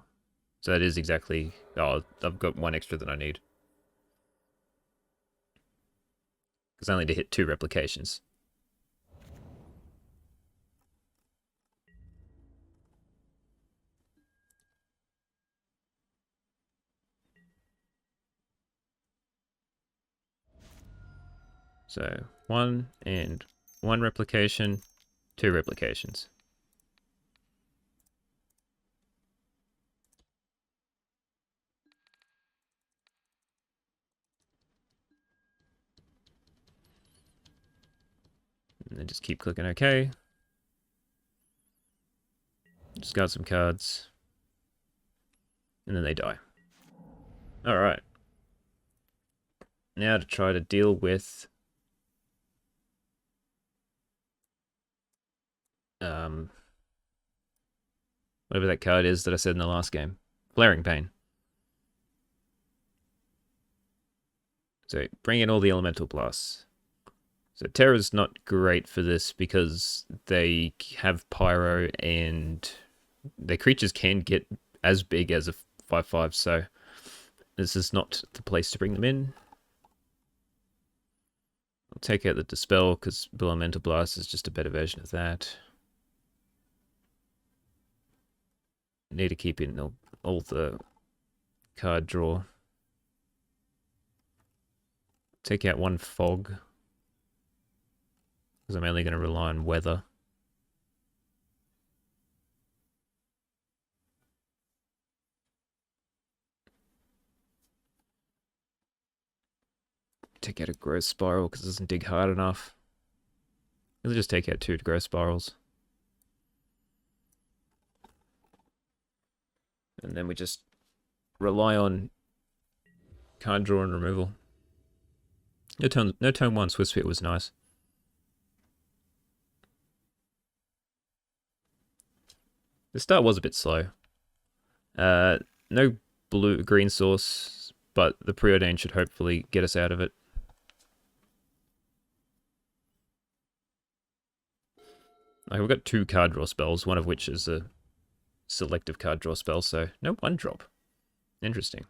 So that is exactly... Oh, I've got 1 extra than I need. Because I only need to hit 2 replications. So 1 and 1 replication, 2 replications. And then just keep clicking OK. Discard some cards. And then they die. Alright. Now to try to deal with whatever that card is that I said in the last game. Flaring Pain. So bring in all the elemental blasts. So Terra's not great for this because they have Pyro and their creatures can get as big as a 5/5, so this is not the place to bring them in. I'll take out the Dispel because Elemental Blast is just a better version of that. Need to keep in all the card draw. Take out 1 Fog because I'm only going to rely on weather. Take out a Growth Spiral because it doesn't dig hard enough. I'll just take out 2 Growth Spirals. And then we just rely on card draw and removal. No turn 1 Swiss Fit was nice. The start was a bit slow. No green source, but the Preordain should hopefully get us out of it. Like, we've got 2 card draw spells, one of which is a selective card draw spell, so no 1-drop. Interesting.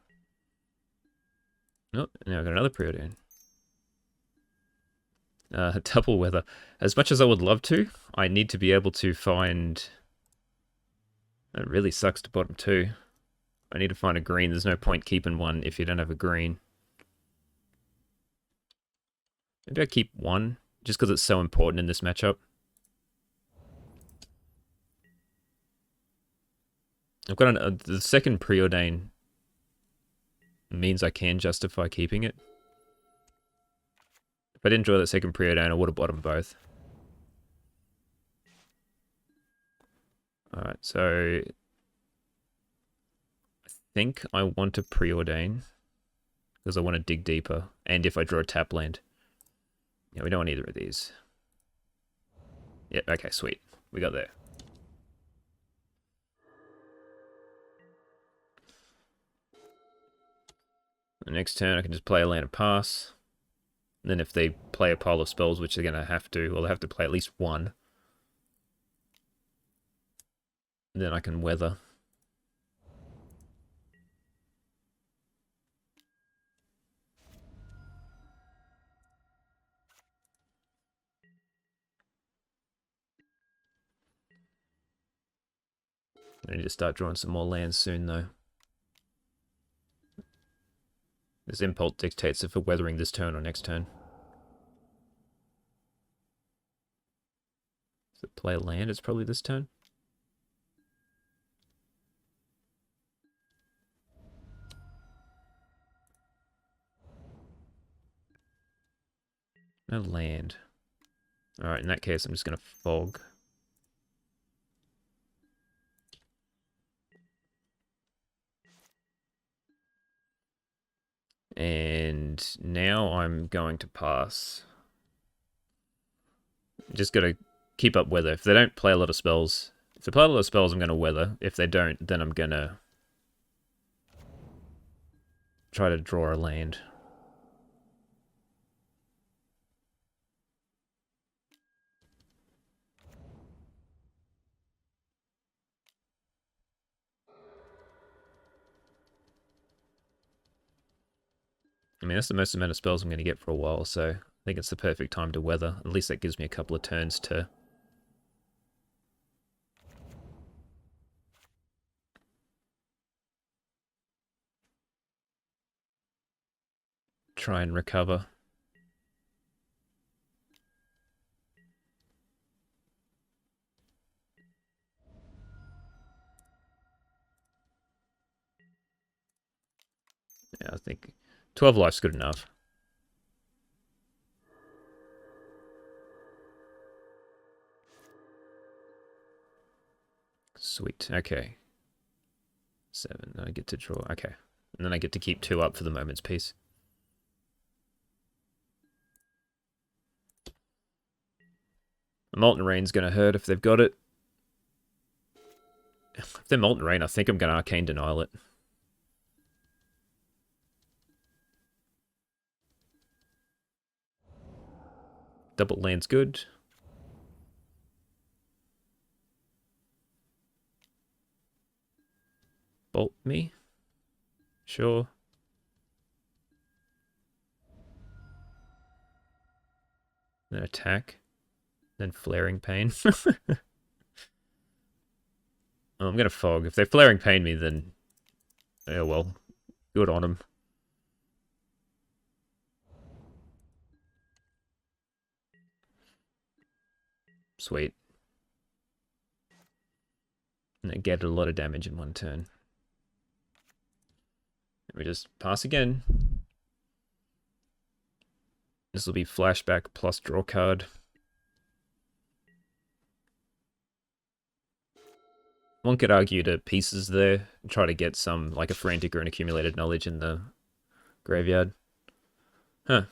Oh, now I've got another Preordain. Double weather. As much as I would love to, I need to be able to find... That really sucks to bottom 2. I need to find a green. There's no point keeping one if you don't have a green. Maybe I keep 1, just because it's so important in this matchup. I've got the second Preordain means I can justify keeping it. If I didn't draw that second Preordain, I would have bottomed both. Alright, so I think I want to Preordain because I want to dig deeper, and if I draw a tap land. Yeah, we don't want either of these. Yeah, okay, sweet. We got there. The next turn I can just play a land and pass. And then if they play a pile of spells, which they're going to have to, well, they have to play at least 1. Then I can weather. I need to start drawing some more lands soon, though. This impulse dictates if we're weathering this turn or next turn. Does it play a land? It's probably this turn. No land. Alright, in that case, I'm just going to fog. And now I'm going to pass. Just got to keep up weather. If they don't play a lot of spells, if they play a lot of spells, I'm going to weather. If they don't, then I'm going to try to draw a land. I mean, that's the most amount of spells I'm going to get for a while, so I think it's the perfect time to weather. At least that gives me a couple of turns to try and recover. Yeah, I think 12 life's good enough. Sweet, okay. 7, I get to draw, okay. And then I get to keep 2 up for the moment's peace. The Molten Rain's going to hurt if they've got it. If they're Molten Rain, I think I'm going to Arcane Denial it. Double land's good. Bolt me. Sure. Then attack. Then Flaring Pain. Oh, I'm going to fog. If they're Flaring Pain me, then... Oh well. Good on them. Sweet. And they get a lot of damage in one turn. We just pass again. This will be flashback plus draw card. One could argue to pieces there, and try to get some, like a frantic or an accumulated knowledge in the graveyard. Huh.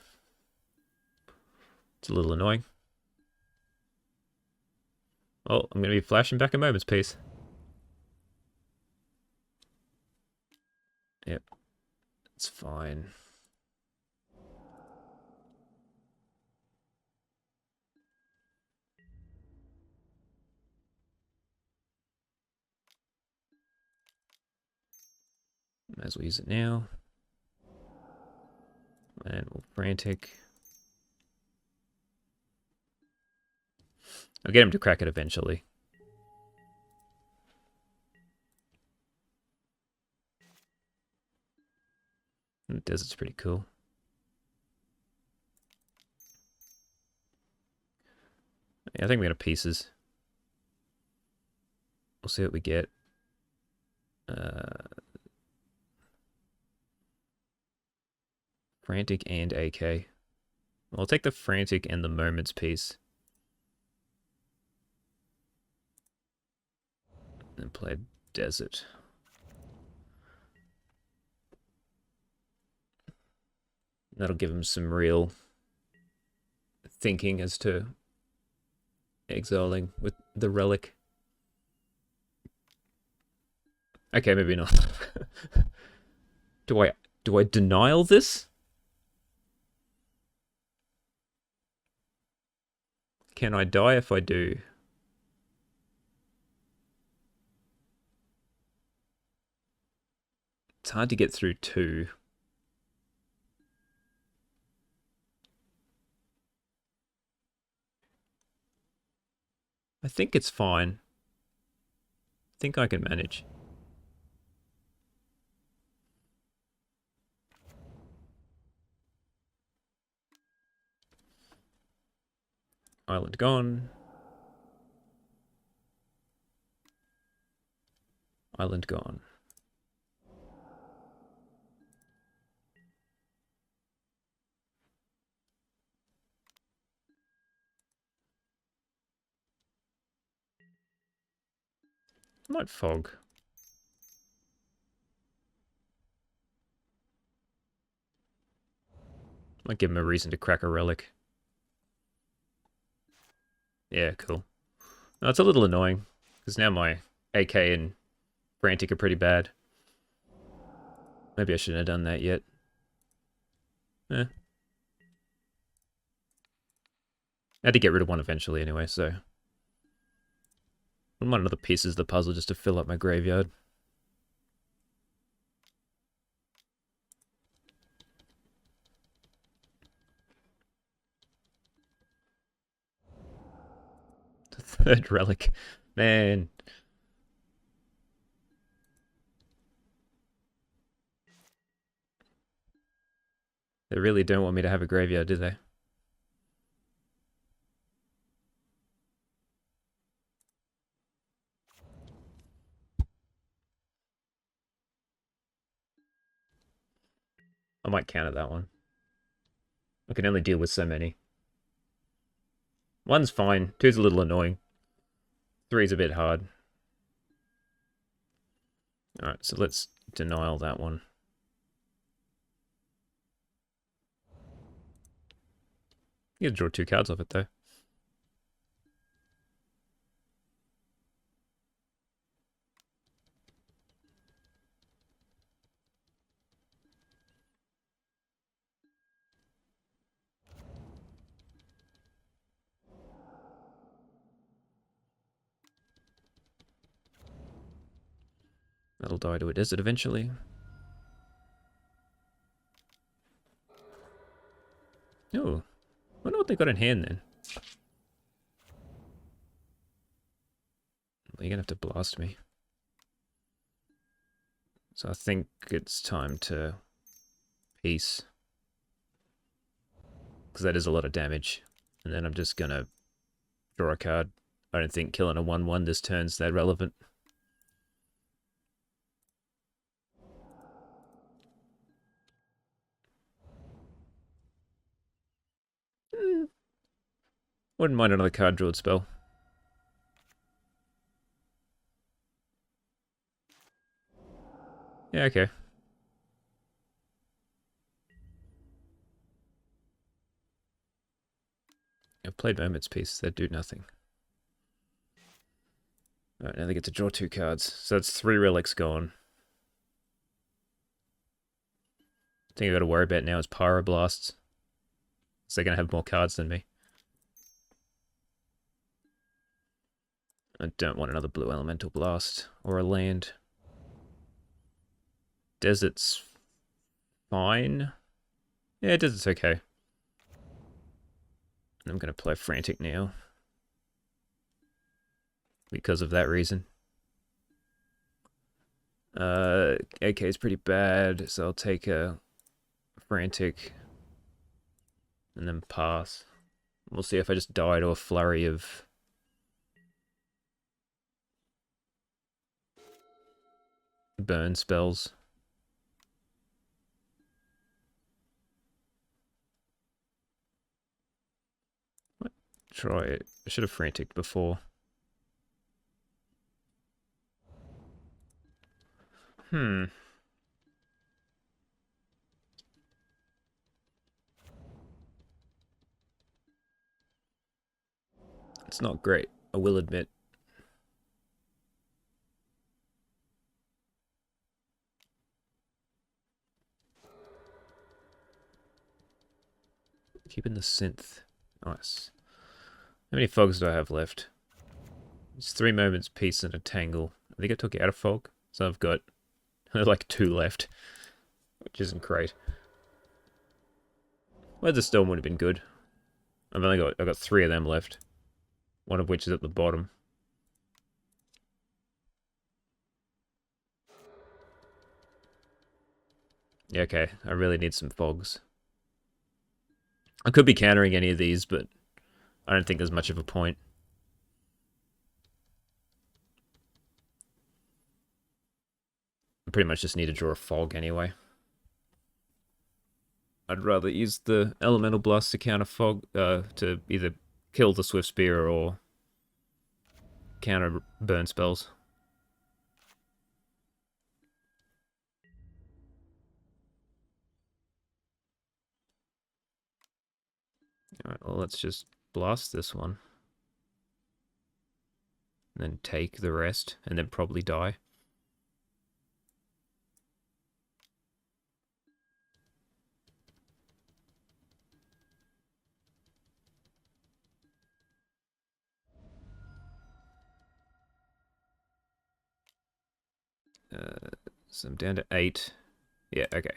It's a little annoying. Oh, I'm going to be flashing back a moment's piece. Yep. It's fine. Might as well use it now. And we'll frantic. I'll get him to crack it eventually. And the desert's pretty cool. Yeah, I think we're going to pieces. We'll see what we get. Frantic and AK. I'll take the frantic and the moments piece. And play desert. That'll give him some real thinking as to exiling with the relic. Okay, maybe not. Do I denial this? Can I die if I do? It's hard to get through 2. I think it's fine. I think I can manage. Island gone. Island gone. I might fog. Might give him a reason to crack a relic. Yeah, cool. No, it's a little annoying, because now my AK and Frantic are pretty bad. Maybe I shouldn't have done that yet. Eh. I had to get rid of one eventually anyway, so... I wouldn't mind another pieces of the puzzle just to fill up my graveyard. The third relic. Man. They really don't want me to have a graveyard, do they? I might counter that one. I can only deal with so many. 1's fine. 2's a little annoying. 3's a bit hard. Alright, so let's denial that one. You can draw 2 cards off it, though. That'll die to a desert eventually. Oh, I wonder what they got in hand then. Well, you're gonna have to blast me. So I think it's time to peace. Because that is a lot of damage. And then I'm just gonna draw a card. I don't think killing a 1/1 this turn's that relevant. Wouldn't mind another card drawed spell. Yeah, okay. I've played Moment's Peace. They do nothing. Alright, now they get to draw 2 cards. So that's 3 relics gone. The thing I gotta worry about now is Pyroblasts. So they're gonna have more cards than me. I don't want another blue elemental blast or a land. Desert's fine. Yeah, desert's okay. I'm gonna play Frantic now. Because of that reason. AK is pretty bad, so I'll take a Frantic and then pass. We'll see if I just die to a flurry of burn spells. What? Try it. I should have Frantic before. It's not great, I will admit. Keeping the synth. Nice. How many fogs do I have left? It's 3 Moments Peace and a Tangle. I think I took out a fog, so I've got like 2 left, which isn't great. Weather Storm would have been good. I've got 3 of them left, one of which is at the bottom. Yeah, okay, I really need some fogs. I could be countering any of these, but I don't think there's much of a point. I pretty much just need to draw a fog anyway. I'd rather use the Elemental Blast to counter fog, to either kill the Swift Spear or counter burn spells. Alright, well, let's just blast this one. And then take the rest, and then probably die. So I'm down to 8. Yeah, okay.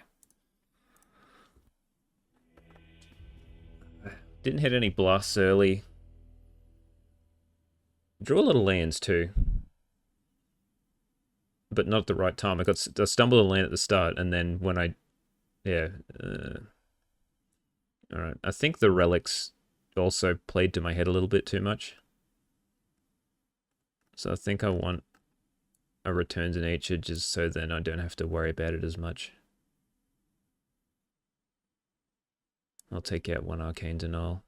Didn't hit any blasts early. Draw a lot of lands too. But not at the right time. I stumbled a land at the start, and then when I... Yeah. Alright, I think the relics also played to my head a little bit too much. So I think I want a Return to Nature just so then I don't have to worry about it as much. I'll take out 1 Arcane Denial.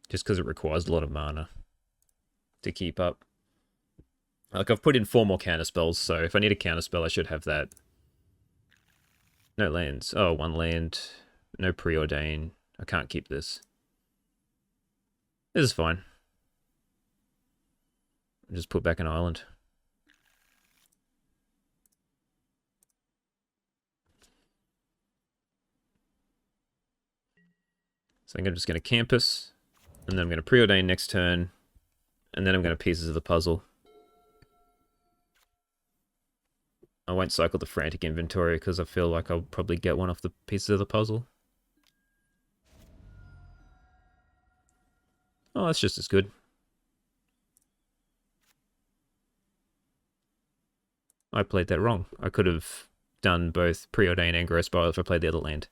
Just because it requires a lot of mana to keep up. Like, I've put in 4 more counter spells, so if I need a counter spell, I should have that. No lands. Oh, 1 land. No Preordain. I can't keep this. This is fine. I'll just put back an island. So I'm just going to Campus, and then I'm going to Preordain next turn, and then I'm going to Pieces of the Puzzle. I won't cycle the Frantic Inventory because I feel like I'll probably get one off the Pieces of the Puzzle. Oh, that's just as good. I played that wrong. I could have done both Preordain and Growth Spiral if I played the other land.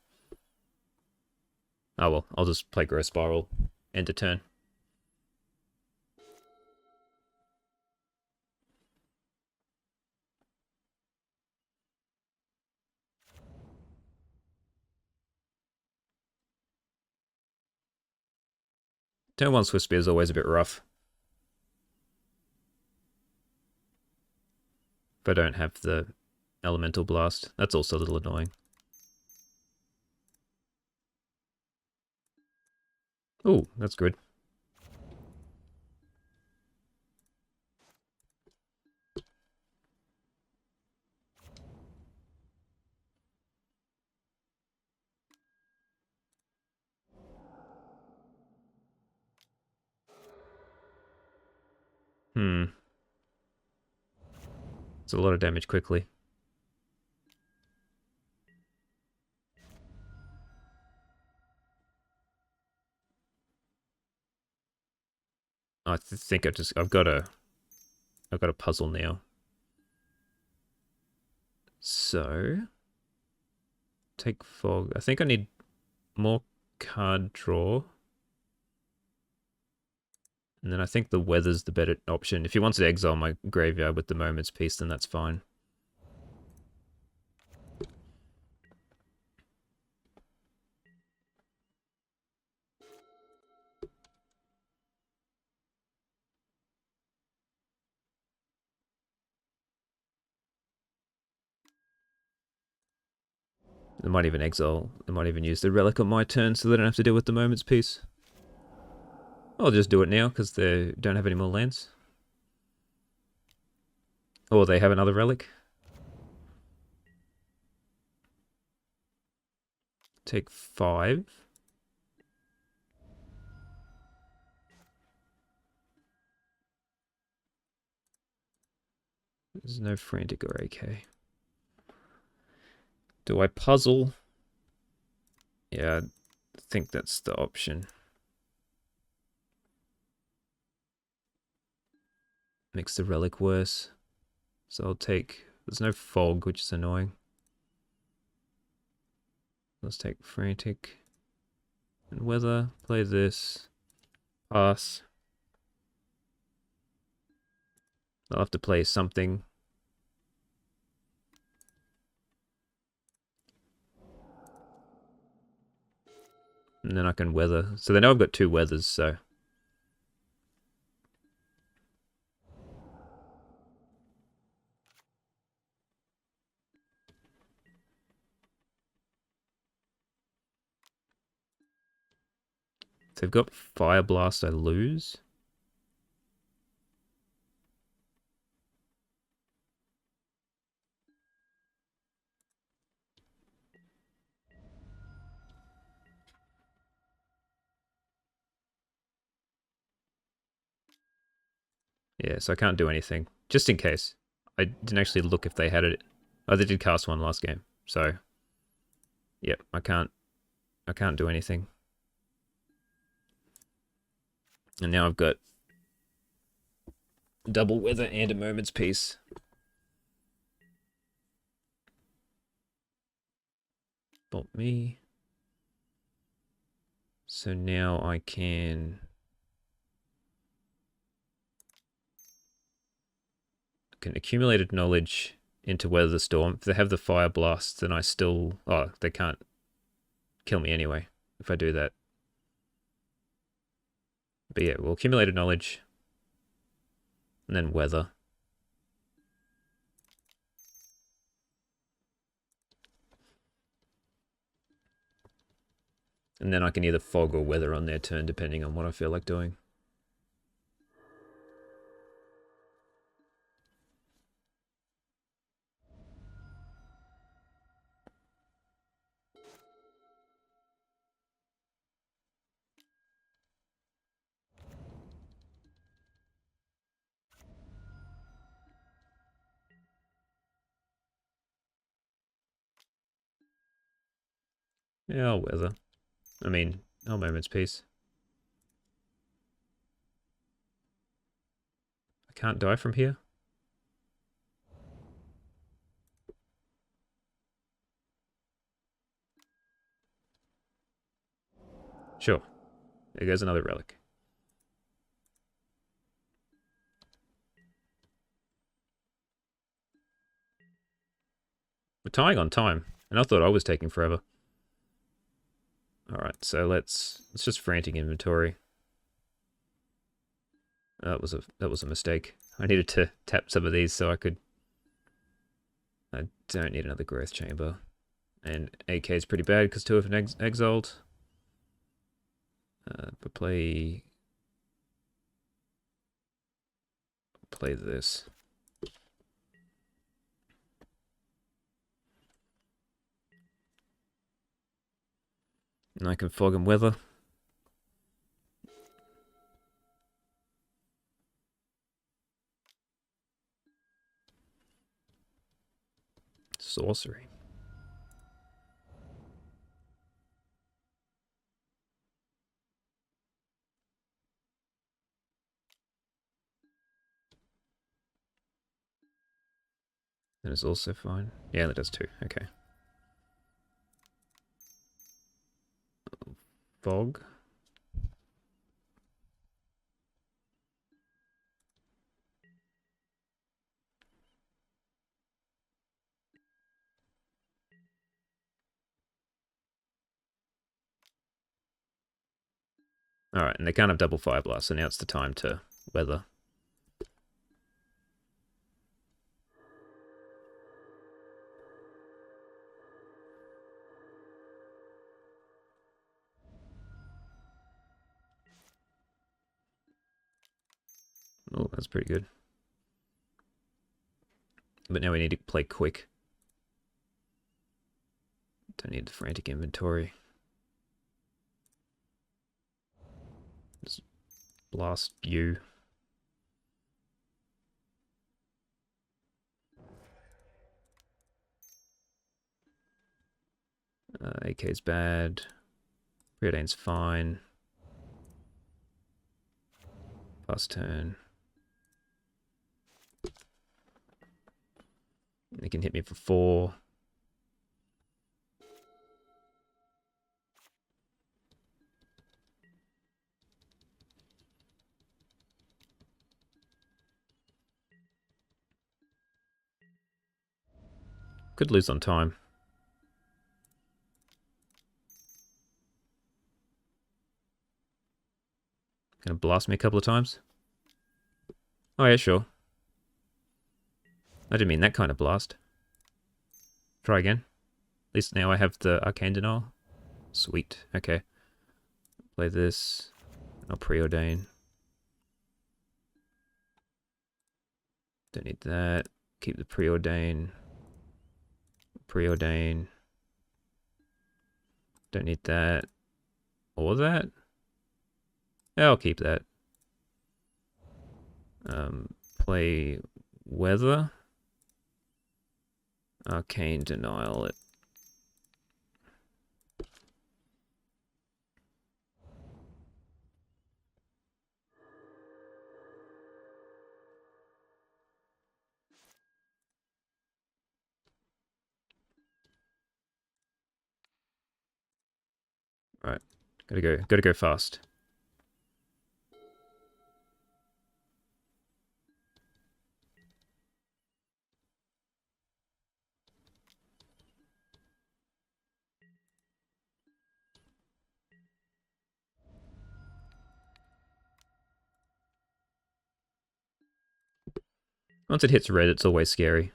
Oh well, I'll just play Growth Spiral, end of turn. Turn 1 Swift Spear is always a bit rough. if I don't have the elemental blast. That's also a little annoying. Oh, that's good. It's a lot of damage quickly. I think I've got a puzzle now. So take fog. I think I need more card draw. And then I think the weather's the better option. If he wants to exile my graveyard with the Moment's Peace, then that's fine. They might even exile. They might even use the relic on my turn so they don't have to deal with the Moment's Peace. I'll just do it now because they don't have any more lands. Or they have another relic. Take 5. There's no Frantic or AK. Do I puzzle? Yeah, I think that's the option. Makes the relic worse. So I'll take... There's no fog, which is annoying. Let's take Frantic. And weather. Play this. Pass. I'll have to play something. And then I can weather. So they know I've got 2 weathers, so... If they've got Fire Blast, I lose. Yeah, so I can't do anything. Just in case. I didn't actually look if they had it. Oh, they did cast 1 last game. So, yep, I can't do anything. And now I've got double weather and a Moment's Peace. Bolt me. So now I can accumulated knowledge into Weather the Storm. If they have the Fire Blast, then I still... Oh, they can't kill me anyway if I do that. But yeah, we'll accumulated knowledge. And then weather. And then I can either fog or weather on their turn, depending on what I feel like doing. Yeah, I'll weather. I mean, I'll Moment's Peace. I can't die from here? Sure. There goes another relic. We're tying on time, and I thought I was taking forever. Alright, so let's just frantic inventory. That was a mistake. I needed to tap some of these so I could I don't need another growth chamber. And AK is pretty bad because 2 of an exiled. But play this. And I can fog and weather. Sorcery. That is also fine. Yeah, that does too. Okay. Fog. Alright, and they can't have double fire blast, so now it's the time to weather. Oh, that's pretty good. But now we need to play quick. Don't need the frantic inventory. Just blast you. AK's bad. Preordain's fine. Fast turn. They can hit me for 4. Could lose on time. Gonna blast me a couple of times? Oh yeah, sure. I didn't mean that kind of blast. Try again. At least now I have the Arcane Denial. Sweet. Okay. Play this. I'll preordain. Don't need that. Keep the preordain. Preordain. Don't need that. Or that. Yeah, I'll keep that. Play weather. Arcane Denial it. Right. Gotta go fast. Once it hits red, it's always scary.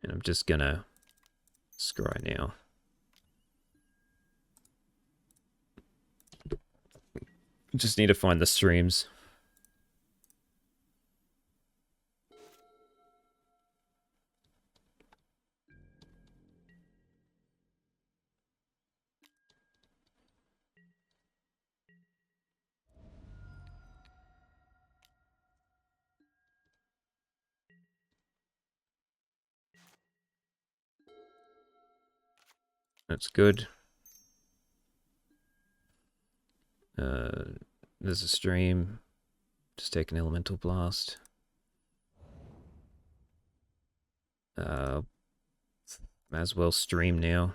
And I'm just gonna scry now. Just need to find the streams. That's good. There's a stream. Just take an elemental blast. Might as well stream now.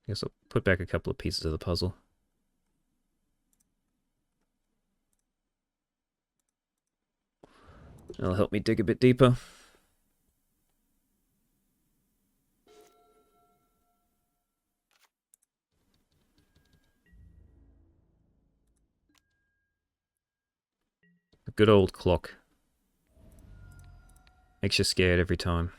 Guess I'll put back a couple of pieces of the puzzle. That'll help me dig a bit deeper. A good old clock. Makes you scared every time.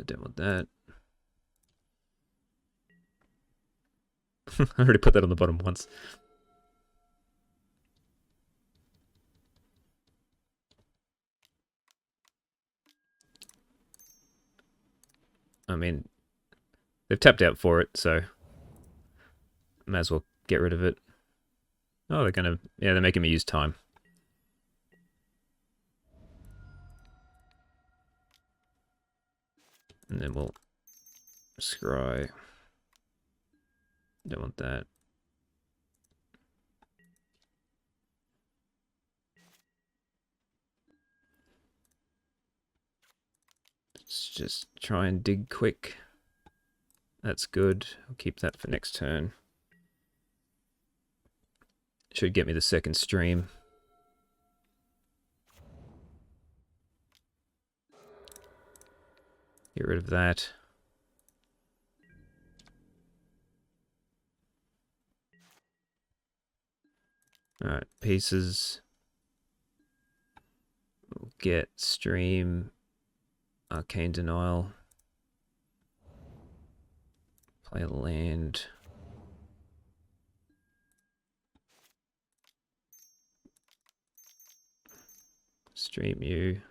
Don't want that. I already put that on the bottom once. I mean, they've tapped out for it, so might as well get rid of it. Oh, they're gonna... Yeah, they're making me use time. And then we'll scry. Don't want that. Let's just try and dig quick. That's good. I'll keep that for next turn. Should get me the second stream. Get rid of that. Alright, pieces. We'll get stream. Arcane Denial. Play a land. Stream you.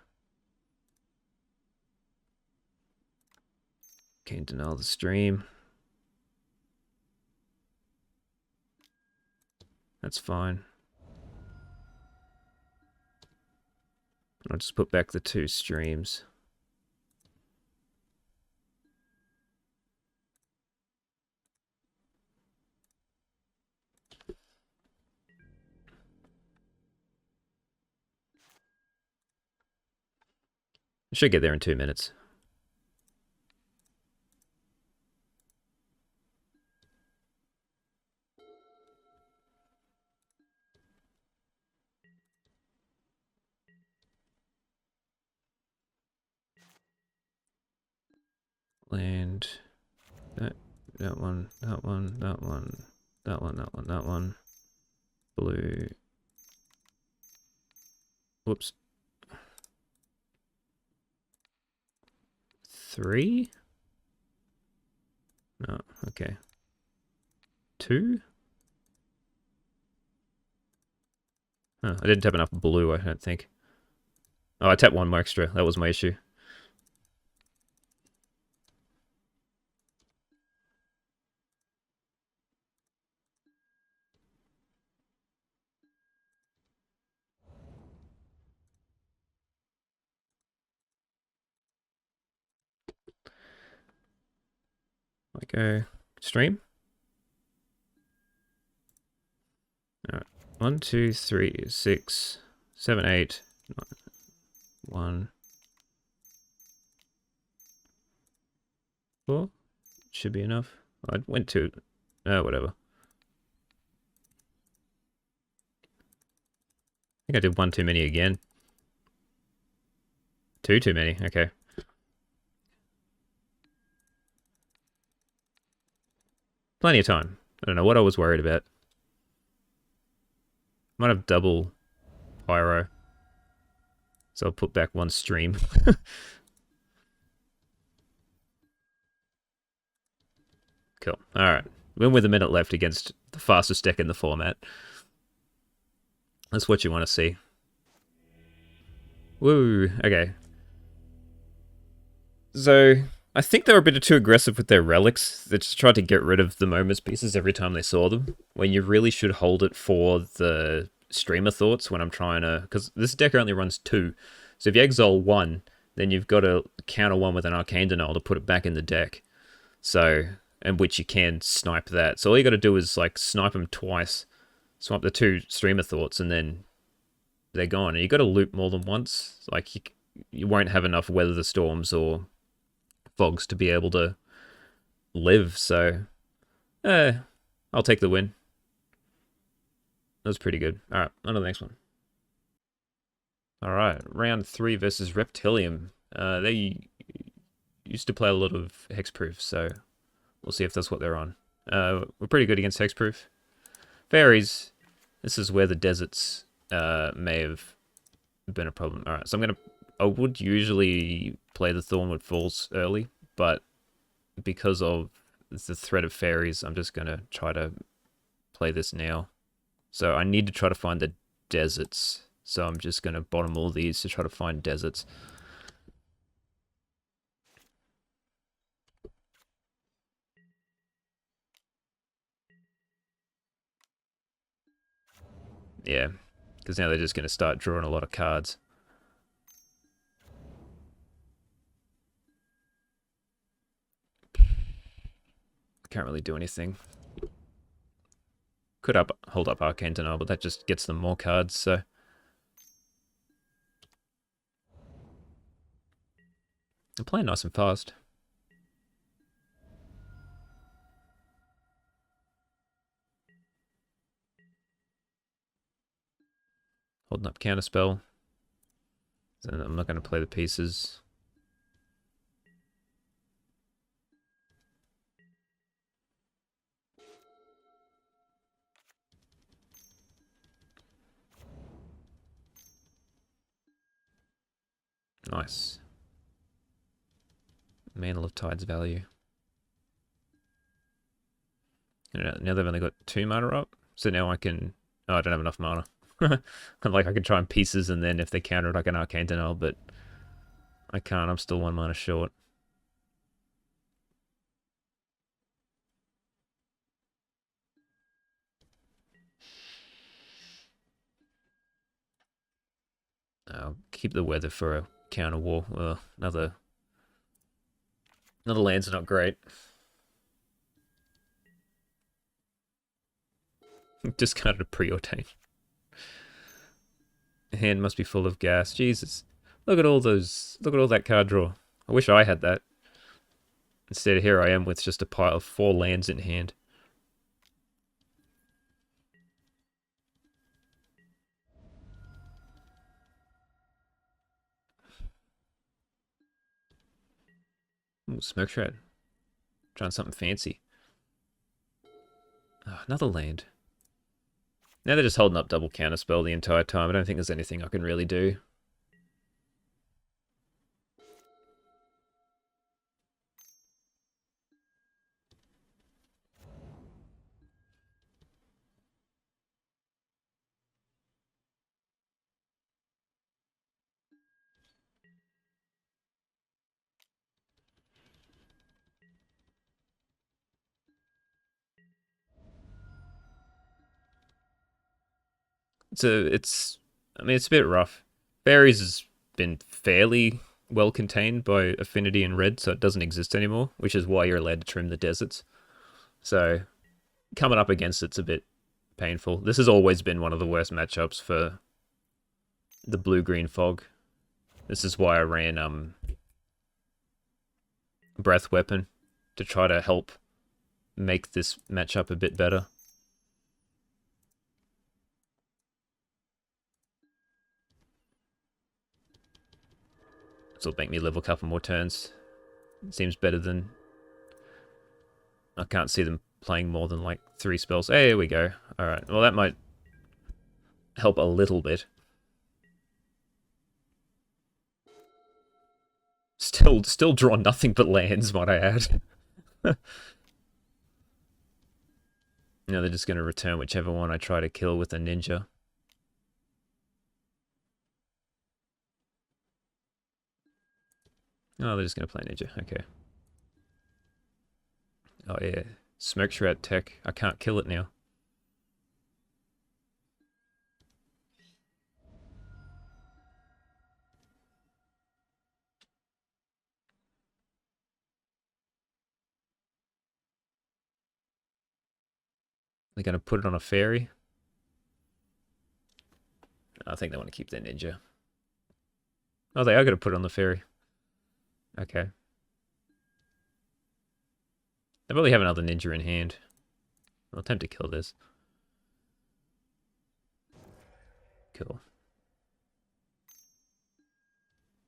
Arcane Denial the stream. That's fine. I'll just put back the 2 streams. I should get there in 2 minutes. Land. That one, that one, that one, that one, that one, that one. Blue. Whoops. 3? No, okay. 2? Oh, I didn't tap enough blue, I don't think. Oh, I tapped 1 more extra. That was my issue. I go stream. Alright. 1, 2, 3, 6, 7, 8, 9, 1, 4. Should be enough. I went to... whatever. I think I did 1 too many again. 2 too many, okay. Plenty of time. I don't know what I was worried about. Might have double pyro. So I'll put back 1 stream. Cool. Alright. Win with a minute left against the fastest deck in the format. That's what you want to see. Woo. Okay. So, I think they were a bit too aggressive with their relics. They just tried to get rid of the Momus pieces every time they saw them. When you really should hold it for the streamer thoughts when I'm trying to... Because this deck only runs 2. So if you exile 1, then you've got to counter 1 with an Arcane Denial to put it back in the deck. So, and which you can snipe that. So all you got to do is like snipe them twice. Swipe the 2 streamer thoughts and then they're gone. And you got to loop more than once. Like you won't have enough Weather the Storms or Fogs to be able to live, so I'll take the win. That was pretty good. Alright, on to the next one. Alright, round 3 versus Reptilium. They used to play a lot of Hexproof, so we'll see if that's what they're on. We're pretty good against Hexproof. Faeries, this is where the deserts may have been a problem. Alright, so I would usually play the Thornwood Falls early, but because of the threat of Faeries, I'm just going to try to play this now. So I need to try to find the deserts. So I'm just going to bottom all these to try to find deserts. Yeah, because now they're just going to start drawing a lot of cards. Can't really do anything. Could hold up Arcane Denial, but that just gets them more cards, so... I'm playing nice and fast. Holding up Counterspell. So I'm not going to play the pieces. Nice. Mantle of Tide's value. And now they've only got 2 mana up, so now I can... Oh, I don't have enough mana. Like, I can try and pieces, and then if they counter it, I can Arcane Denial, but I can't. I'm still 1 mana short. I'll keep the weather for a counter war. Another land's not great. Discarded a preordain. Hand must be full of gas. Jesus. Look at all that card draw. I wish I had that. Instead, here I am with just a pile of 4 lands in hand. Ooh, Smoke Shroud. Trying something fancy. Oh, another land. Now they're just holding up double Counterspell the entire time. I don't think there's anything I can really do. I mean, it's a bit rough. Faeries has been fairly well contained by Affinity and Red, so it doesn't exist anymore, which is why you're allowed to trim the deserts. So, coming up against it's a bit painful. This has always been one of the worst matchups for the blue-green fog. This is why I ran Breath Weapon, to try to help make this matchup a bit better. This will make me live a couple more turns. It seems better than... I can't see them playing more than like 3 spells. Hey, here we go. Alright, well that might help a little bit. Still draw nothing but lands, might I add. Now they're just going to return whichever one I try to kill with a ninja. Oh, they're just going to play ninja. Okay. Oh, yeah. Smoke Shroud tech. I can't kill it now. They're going to put it on a fairy. I think they want to keep their ninja. Oh, they are going to put it on the fairy. Okay. They probably have another ninja in hand. I'll attempt to kill this. Cool.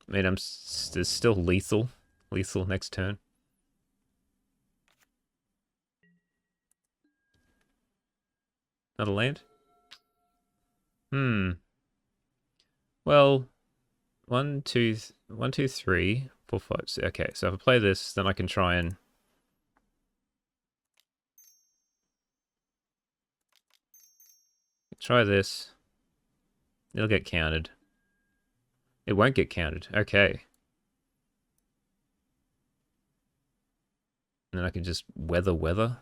I mean, it's still lethal. Lethal next turn. Another land? Well, 1, 2, 1, 2, 3, 4, 5. Okay, so if I play this, then I can try and... Try this. It'll get counted. It won't get counted. Okay. And then I can just weather.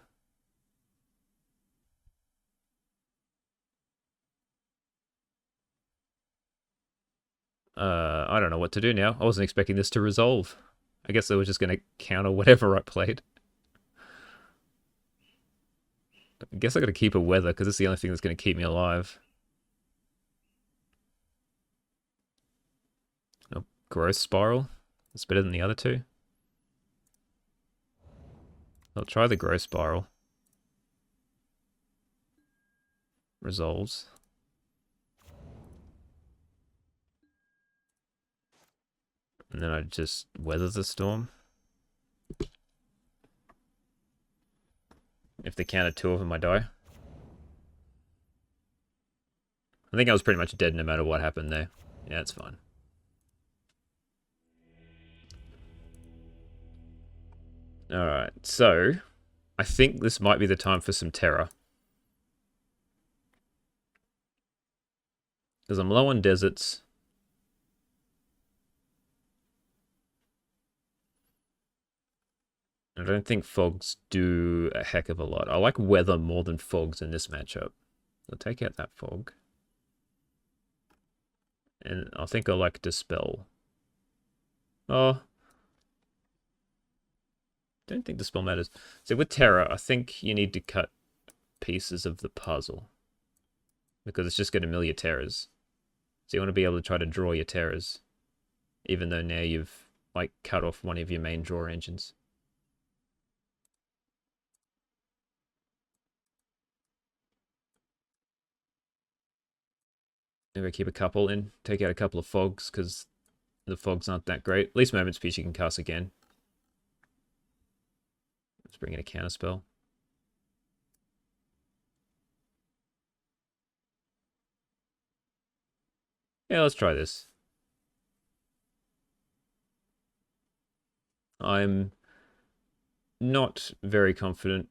I don't know what to do now. I wasn't expecting this to resolve. I guess they were just going to counter whatever I played. I guess I got to keep a weather because it's the only thing that's going to keep me alive. Oh, growth spiral. It's better than the other two. I'll try the growth spiral. Resolves. And then I just weather the storm. If they counter 2 of them, I die. I think I was pretty much dead no matter what happened there. Yeah, it's fine. Alright, so I think this might be the time for some terror. Because I'm low on deserts. I don't think fogs do a heck of a lot. I like weather more than fogs in this matchup. I'll take out that fog. And I think I like dispel. Oh. Don't think dispel matters. So with terror, I think you need to cut pieces of the puzzle. Because it's just going to mill your terrors. So you want to be able to try to draw your terrors. Even though now you've like cut off one of your main draw engines. Maybe keep a couple in, take out a couple of fogs, because the fogs aren't that great. At least Moment's Peace you can cast again. Let's bring in a counter spell. Yeah, let's try this. I'm not very confident.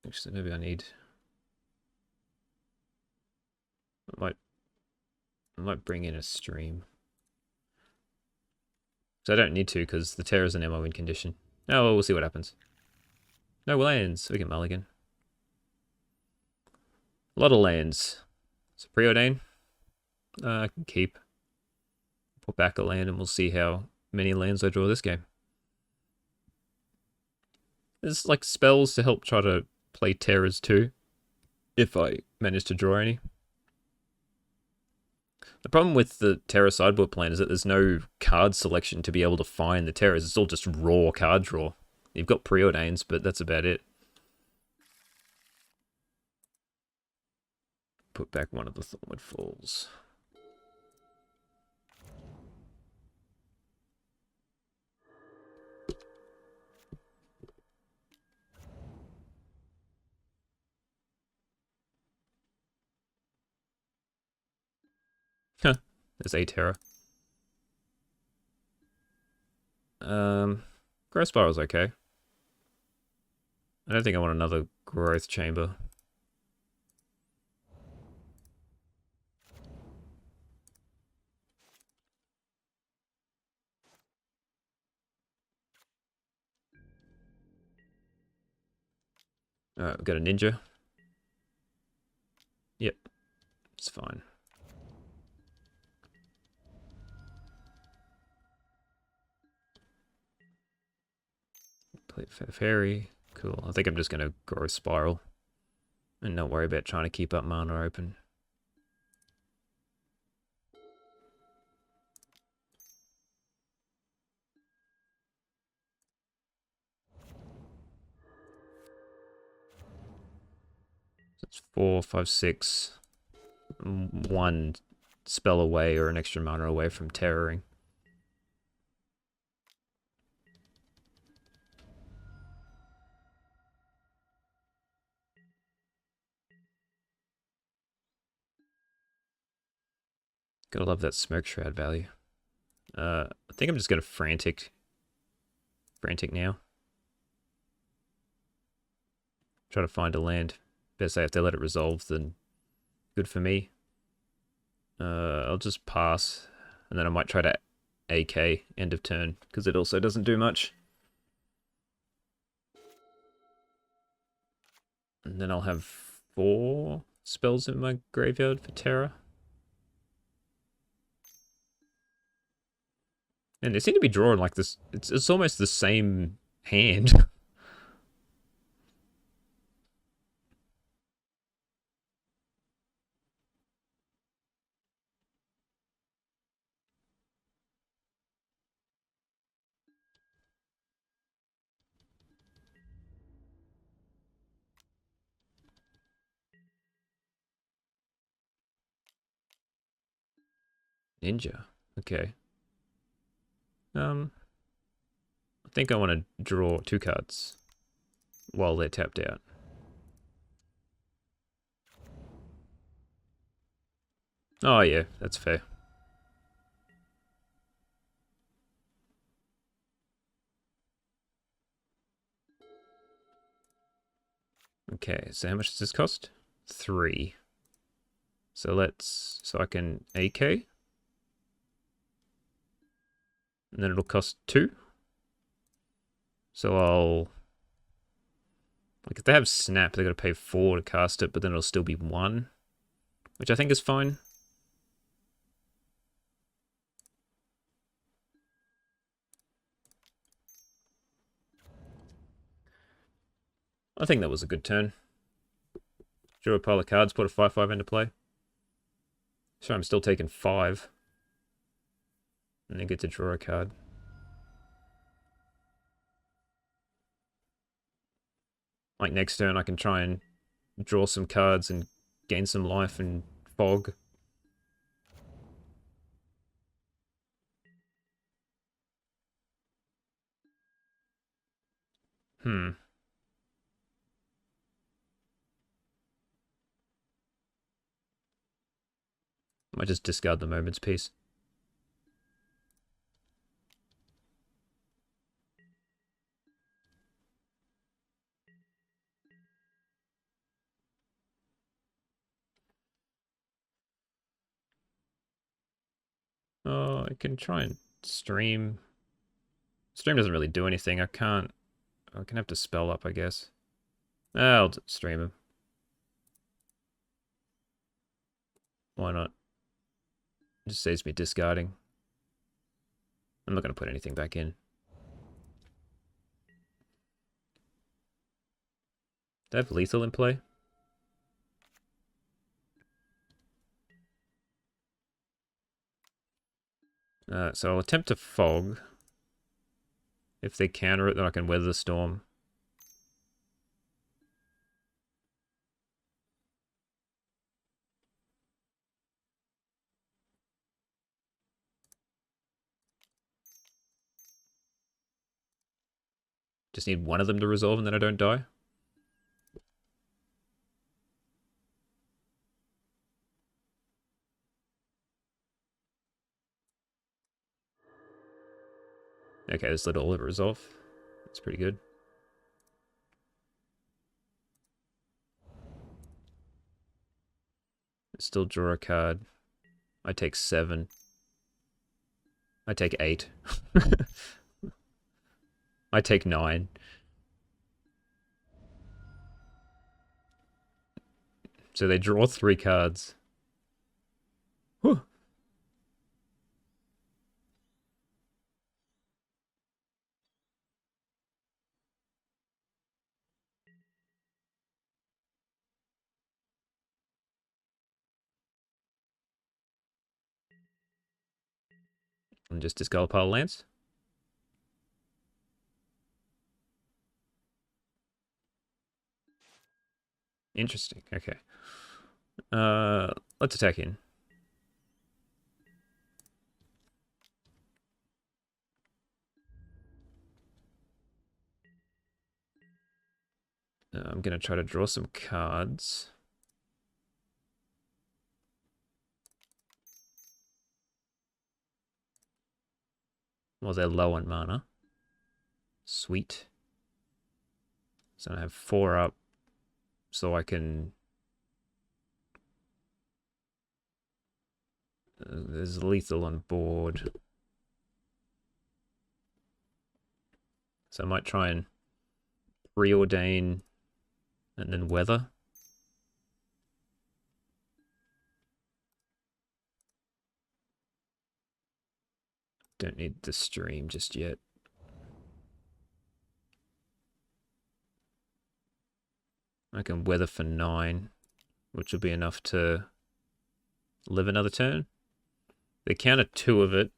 Actually, maybe I need... I might bring in a stream. So I don't need to, because the Terror's an ammo win condition. Oh, well, we'll see what happens. No lands. We can mulligan. A lot of lands. So preordain. I can keep. Put back a land and we'll see how many lands I draw this game. There's like spells to help try to play terrors too, if I manage to draw any. The problem with the terror sideboard plan is that there's no card selection to be able to find the terrors. It's all just raw card draw. You've got preordains, but that's about it. Put back one of the Thornwood Falls. Huh. There's a terror. Growth Spiral's okay. I don't think I want another Growth Chamber. Alright, we've got a ninja. Yep, it's fine. Play Fairy. Cool. I think I'm just going to Growth Spiral. And not worry about trying to keep up mana open. It's 4, 5, 6. One spell away or an extra mana away from terroring. Gotta love that Smoke Shroud value. I think I'm just gonna frantic now. Try to find a land. Best say if they let it resolve, then good for me. I'll just pass, and then I might try to AK end of turn, because it also doesn't do much. And then I'll have 4 spells in my graveyard for Terra. And they seem to be drawing like this. It's almost the same hand. Ninja. Okay. I think I want to draw 2 cards while they're tapped out. Oh yeah, that's fair. Okay, so how much does this cost? 3. So I can AK. And then it'll cost 2. So I'll... Like, if they have Snap, they're going to pay 4 to cast it, but then it'll still be 1. Which I think is fine. I think that was a good turn. Drew a pile of cards, put a 5/5 into play. So I'm still taking 5. And then get to draw a card. Like next turn I can try and draw some cards and gain some life and fog. Might just discard the Moment's Peace. Oh, I can try and stream. Stream doesn't really do anything. I can have to spell up, I guess. I'll stream him. Why not? It just saves me discarding. I'm not going to put anything back in. Do I have lethal in play? So I'll attempt to fog. If they counter it, then I can weather the storm. Just need one of them to resolve and then I don't die. Okay, this let all of it resolve. That's pretty good. Still draw a card. I take 7. I take 8. I take 9. So they draw 3 cards. Whew. And just discard a pile of lands. Interesting. Okay. Let's attack in. I'm gonna try to draw some cards. Well, they're low on mana. Sweet. So I have 4 up, so I can... there's lethal on board. So I might try and preordain and then weather. Don't need the stream just yet. I can weather for 9, which will be enough to live another turn. They counter 2 of it,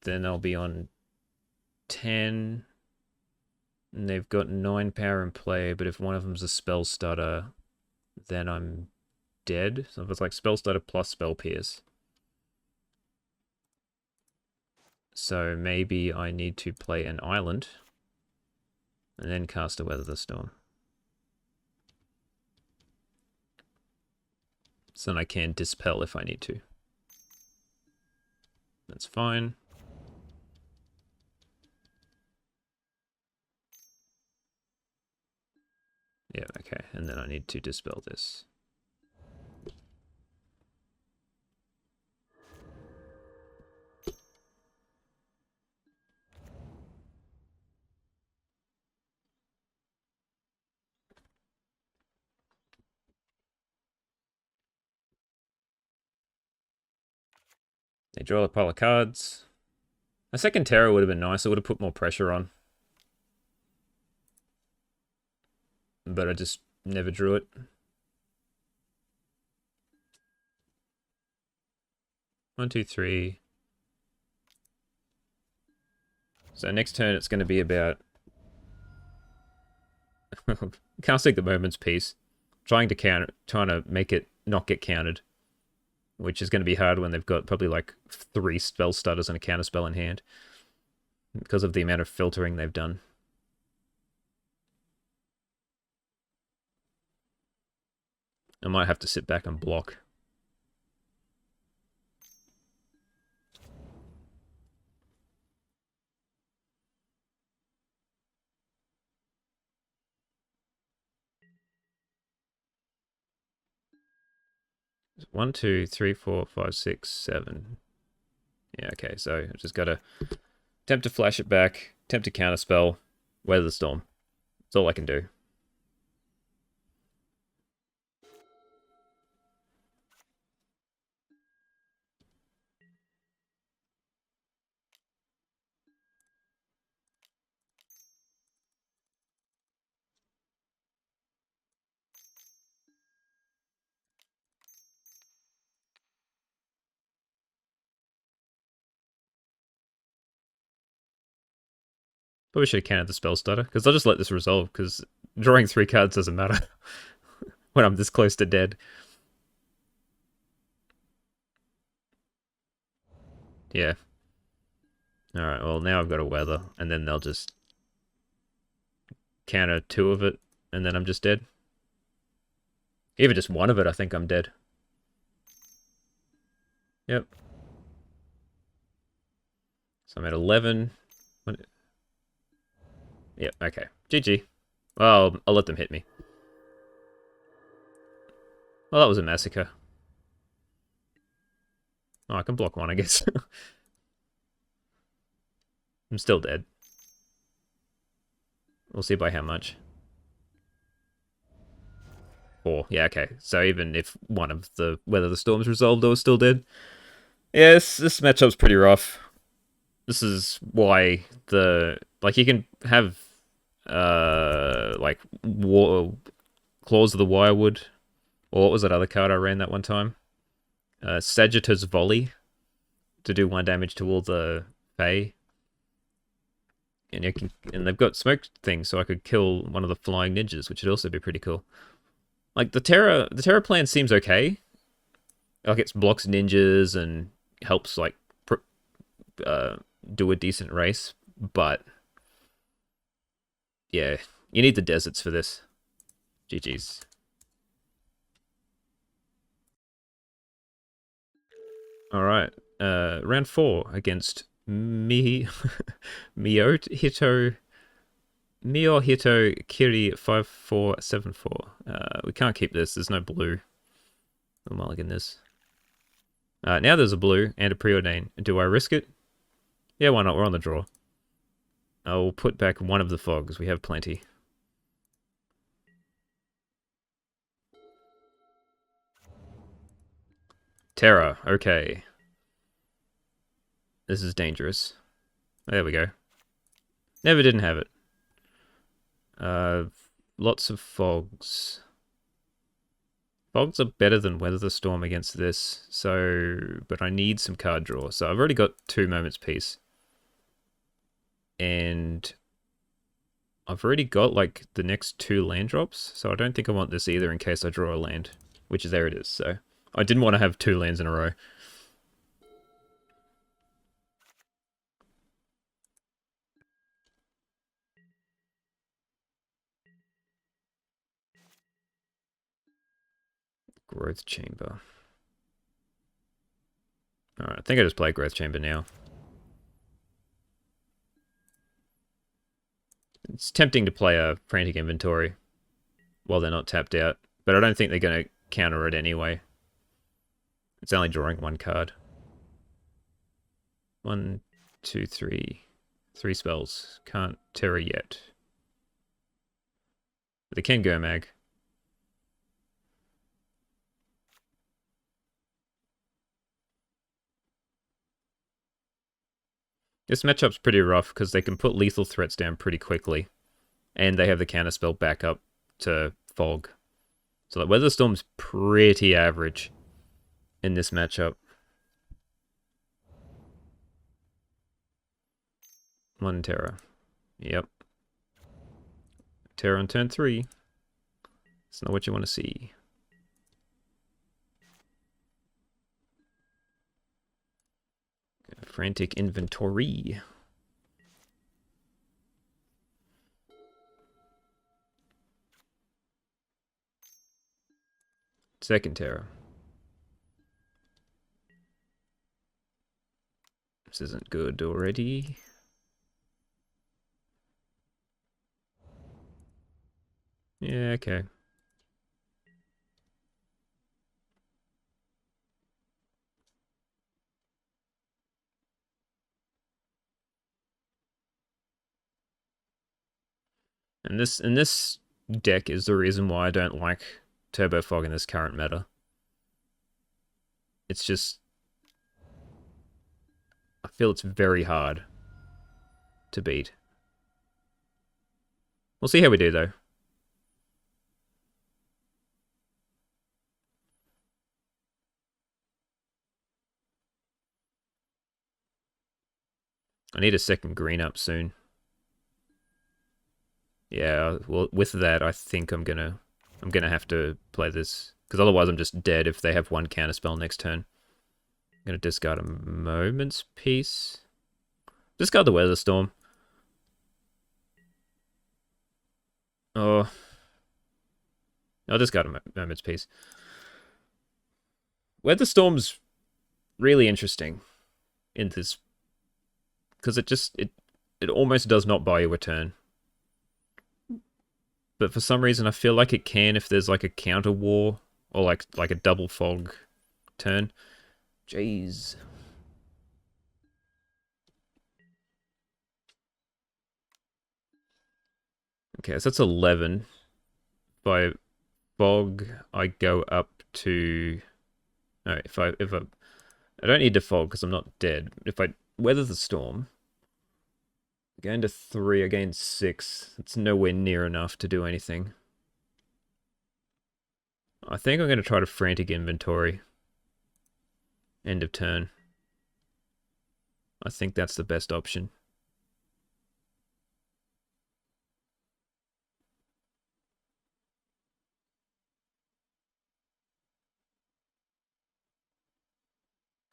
then I'll be on 10. And they've got 9 power in play, but if one of them's a spell stutter, then I'm dead. So if it's like spell stutter plus spell pierce. So maybe I need to play an island and then cast a Weather the Storm. So then I can dispel if I need to. That's fine. Yeah, okay. And then I need to dispel this. They draw a pile of cards. A second Terror would have been nice. It would have put more pressure on. But I just never drew it. One, two, three. So next turn it's going to be about... Can't take the moment's peace. Trying to make it not get countered. Which is going to be hard when they've got probably like 3 spell stutters and a counter spell in hand. Because of the amount of filtering they've done. I might have to sit back and block. One, two, three, four, five, six, 7. Yeah, okay, so I just gotta attempt to flash it back, attempt to counterspell, weather the storm. That's all I can do. Probably should have countered the spell stutter, because I'll just let this resolve, because drawing 3 cards doesn't matter when I'm this close to dead. Yeah. Alright, well now I've got a weather, and then they'll just counter 2 of it, and then I'm just dead. Even just 1 of it, I think I'm dead. Yep. So I'm at 11. Yep, okay. GG. Well, I'll let them hit me. Well, that was a massacre. Oh, I can block 1, I guess. I'm still dead. We'll see by how much. 4. Yeah, okay. So even if one of the Weather the Storm's resolved, I was still dead. Yes, this matchup's pretty rough. This is why the... Like, you can have... like, Claws of the Wirewood. Or what was that other card I ran that one time? Sagittarius Volley. To do 1 damage to all the Fae. And they've got smoke things, so I could kill one of the flying ninjas, which would also be pretty cool. Like the Terra plan seems okay. Like it blocks ninjas and helps like uh, do a decent race, but yeah, you need the deserts for this. GG's. All right, round 4 against Miyohito Kiri 5474. We can't keep this. There's no blue. We'll mulligan this. Now there's a blue and a preordain. Do I risk it? Yeah, why not? We're on the draw. I'll put back one of the fogs. We have plenty. Terra. Okay. This is dangerous. There we go. Never didn't have it. Lots of fogs. Fogs are better than Weather the Storm against this, but I need some card draw. So I've already got 2 moments piece. And I've already got like the next 2 land drops, so I don't think I want this either in case I draw a land, which is there it is. So I didn't want to have 2 lands in a row. Growth Chamber. Alright, I think I just play Growth Chamber now. It's tempting to play a Frantic Inventory while they're not tapped out, but I don't think they're going to counter it anyway. It's only drawing 1 card. 1, 2, 3. 3 spells. Can't Terra yet. But they can go mag. This matchup's pretty rough because they can put lethal threats down pretty quickly. And they have the counterspell back up to Fog. So like Weather Storm's pretty average in this matchup. 1 Terra. Yep. Terra on turn 3. It's not what you want to see. Frantic Inventory. Second Terra. This isn't good already. Yeah, okay. And this deck is the reason why I don't like TurboFog in this current meta. It's just... I feel it's very hard to beat. We'll see how we do, though. I need a second green up soon. Yeah, well, with that, I think I'm gonna have to play this, because otherwise I'm just dead if they have 1 counterspell next turn. I'm gonna discard a Moment's Piece. Discard the Weather Storm. Oh, I'll discard a Moment's Piece. Weather Storm's really interesting in this, because it almost does not buy you a turn. But for some reason, I feel like it can if there's like a counter war or like a double fog turn. Jeez. Okay, so that's 11. By fog, I go up to... No, if I don't need to fog because I'm not dead. If I weather the storm, going to 3, I gain 6. It's nowhere near enough to do anything. I think I'm going to try to Frantic Inventory. End of turn. I think that's the best option.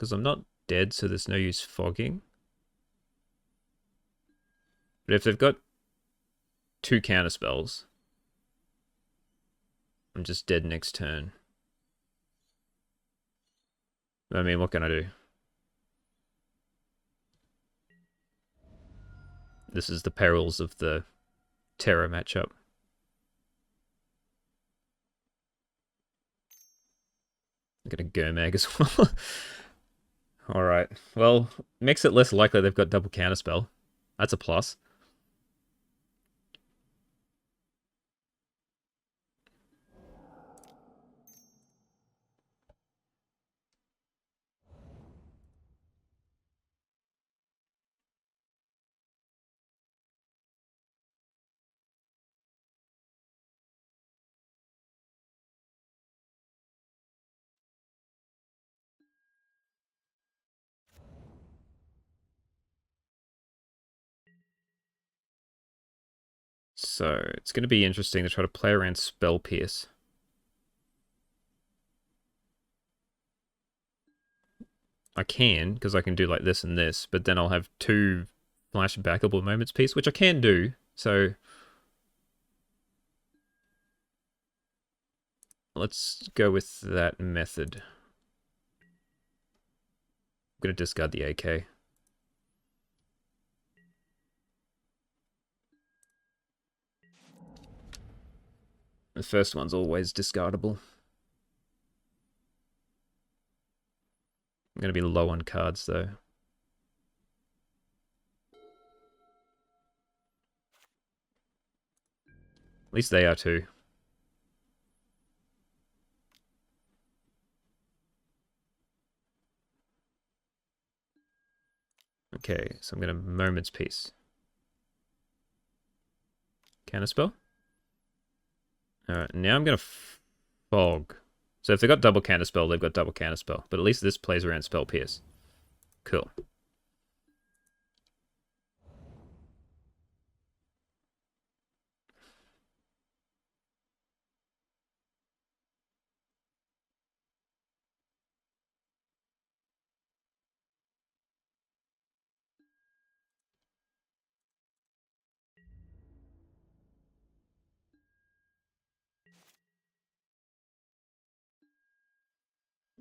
Because I'm not dead, so there's no use fogging. But if they've got 2 counter spells, I'm just dead next turn. I mean, what can I do? This is the perils of the Terra matchup. I'm gonna go mag as well. Alright, well, makes it less likely they've got double counterspell. That's a plus. So, it's going to be interesting to try to play around Spell Pierce. I can, because I can do like this and this, but then I'll have 2 flash backable moments piece, which I can do, so... Let's go with that method. I'm going to discard the AK. The first one's always discardable. I'm going to be low on cards, though. At least they are too. Okay, so I'm going to Moment's Peace. Counterspell. Alright, now I'm going to Fog. So if they've got double Counterspell, they've got double Counterspell. But at least this plays around Spell Pierce. Cool.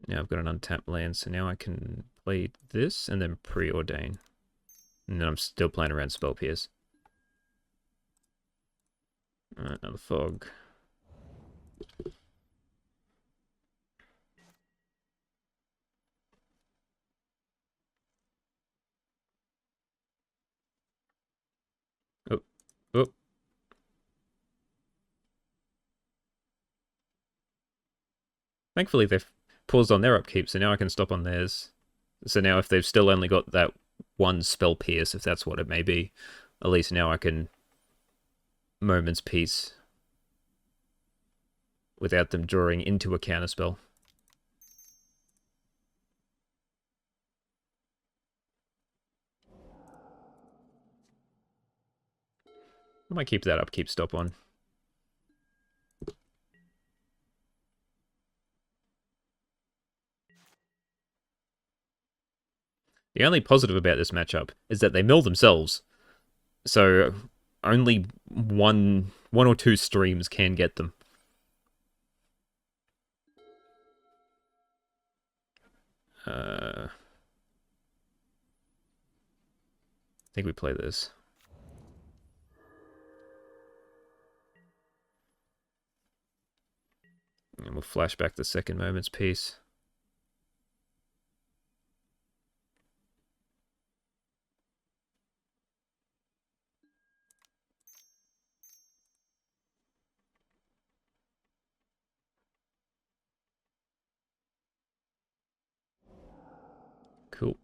Now I've got an untapped land, so now I can play this and then preordain. And then I'm still playing around Spell Pierce. Alright, another Fog. Oh, oh. Thankfully they've paused on their upkeep, so now I can stop on theirs. So now if they've still only got that 1 Spell Pierce, if that's what it may be, at least now I can Moment's Peace without them drawing into a counterspell. I might keep that upkeep stop on. The only positive about this matchup is that they mill themselves. So only one or two streams can get them. I think we play this. And we'll flash back the second Moment's Peace. Cool.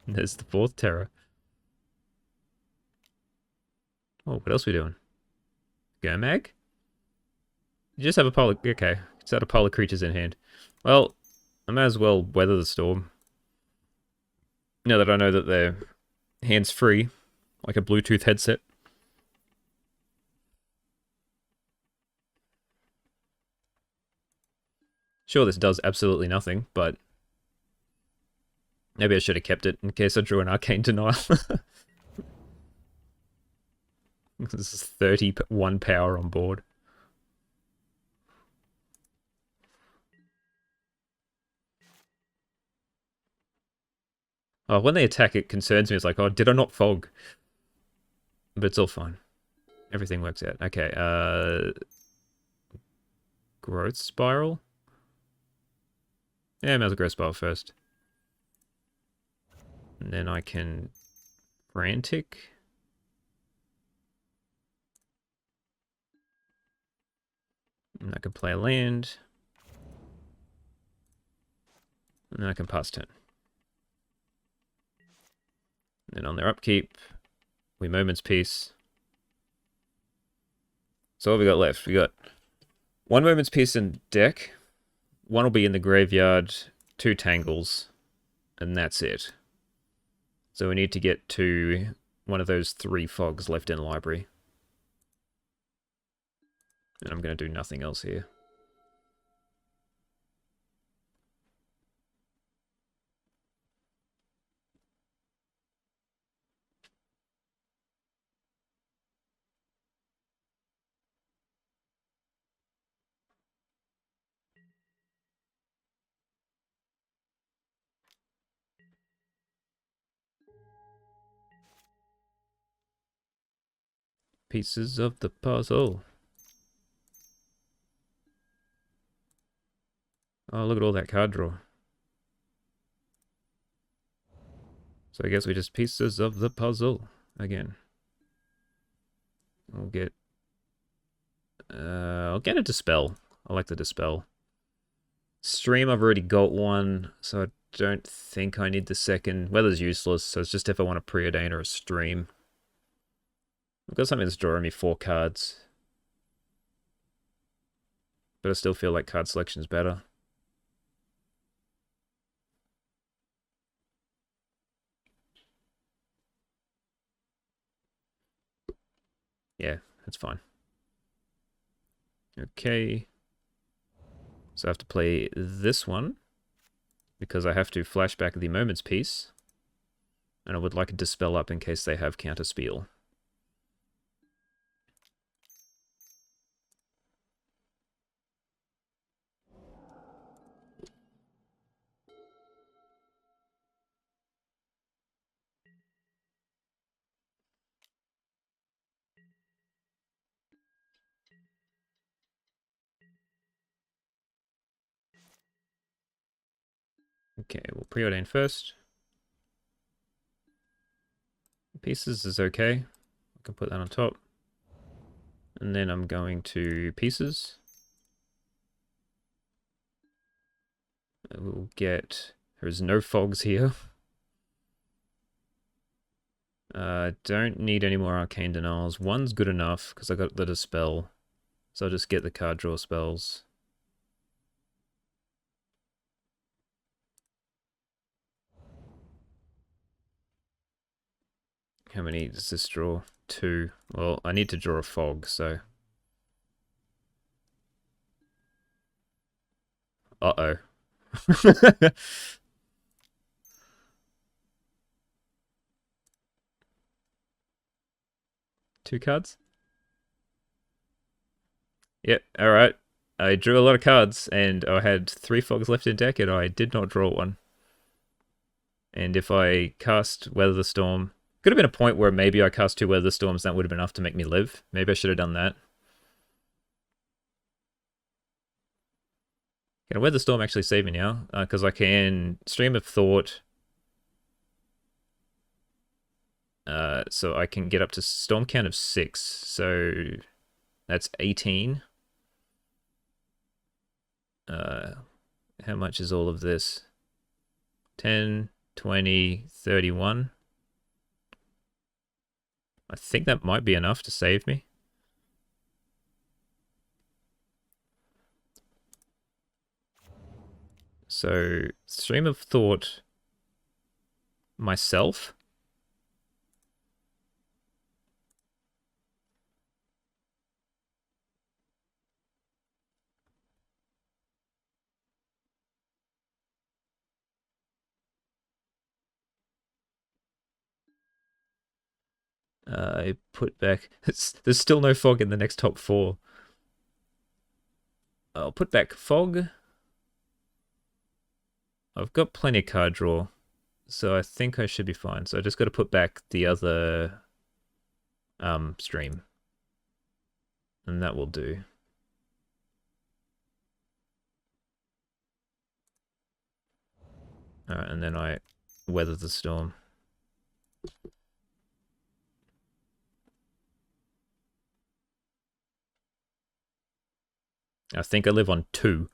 There's the 4th Terror. Oh, what else are we doing? Gurmag? You just have a polar... Okay, it's out of polar creatures in hand. Well, I may as well weather the storm. Now that I know that they're hands-free, like a Bluetooth headset. Sure, this does absolutely nothing, but maybe I should have kept it in case I drew an Arcane Denial. This is 31 power on board. Oh, when they attack, it concerns me. It's like, oh, did I not fog? But it's all fine. Everything works out. Okay, Growth Spiral? Yeah, I might as well Growth Spiral first. And then I can Frantic. And I can play a land. And then I can pass turn. And then on their upkeep, we Moment's Peace. So what have we got left? We got 1 Moment's Peace in deck. 1 will be in the graveyard. 2 Tangles. And that's it. So we need to get to one of those 3 fogs left in library. And I'm going to do nothing else here. Pieces of the puzzle. Oh, look at all that card draw. So I guess we just pieces of the puzzle again. I'll get a Dispel. I like the Dispel. Stream, I've already got one, so I don't think I need the second. Weather's useless, so it's just if I want a Preordain or a Stream. I've got something that's drawing me 4 cards. But I still feel like card selection's better. Yeah, that's fine. Okay. So I have to play this one, because I have to flashback the Moment's Peace. And I would like a Dispel up in case they have Counterspell. Okay, we'll Preordain first. Pieces is okay. I can put that on top. And then I'm going to Pieces. We'll get... There's no fogs here. Don't need any more Arcane Denials. 1's good enough, because I got the Dispel. So I'll just get the card draw spells. How many does this draw? 2. Well, I need to draw a fog, so... Uh-oh. 2 cards? Yep, alright. I drew a lot of cards, and I had 3 fogs left in deck, and I did not draw one. And if I cast Weather the Storm... Could have been a point where maybe I cast 2 Weather the Storms, that would have been enough to make me live. Maybe I should have done that. Can Weather the Storm actually save me now? Because I can Stream of Thought... so I can get up to Storm count of 6, so that's 18. How much is all of this? 10, 20, 31. I think that might be enough to save me. So, stream of thought myself. I put back... There's still no fog in the next top 4. I'll put back fog. I've got plenty of card draw, so I think I should be fine. So I just got to put back the other stream, and that will do. Alright, and then I weather the storm. I think I live on 2,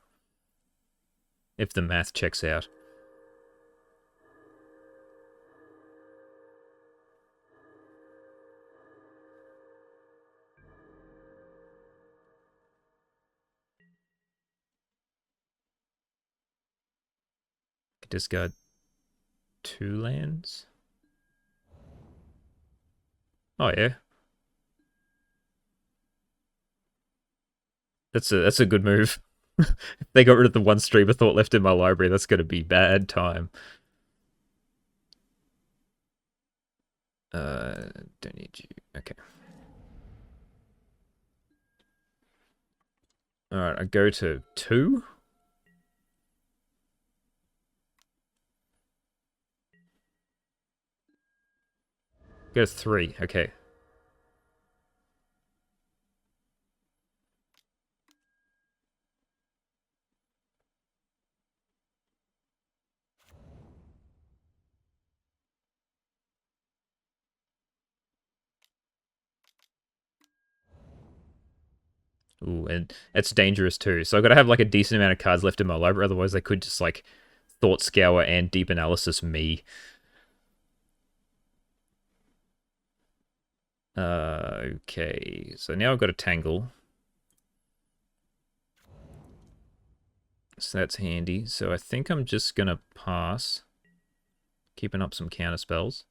if the math checks out. Discard 2 lands. Oh yeah. That's a good move. If they got rid of the one stream of thought left in my library, that's gonna be bad time. Don't need you. Okay. Alright, I go to 2. Go to 3, okay. Ooh, and it's dangerous too. So I've got to have like a decent amount of cards left in my library, otherwise they could just like Thought Scour and Deep Analysis me. Okay, so now I've got a Tangle. So that's handy. So I think I'm just going to pass. Keeping up some counter spells.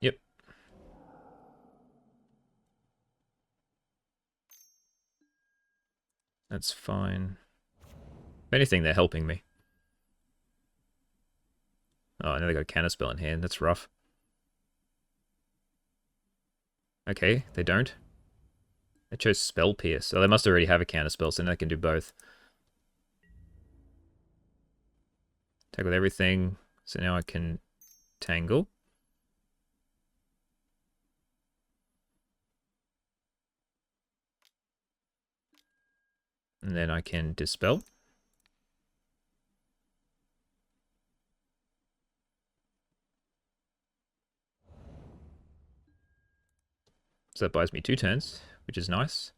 Yep. That's fine. If anything, they're helping me. Oh, I know they got a counterspell in hand. That's rough. Okay, they don't. They chose Spell Pierce, so they must already have a counterspell, so now they can do both. Attack with everything. So now I can Tangle. And then I can Dispel. So that buys me 2 turns, which is nice.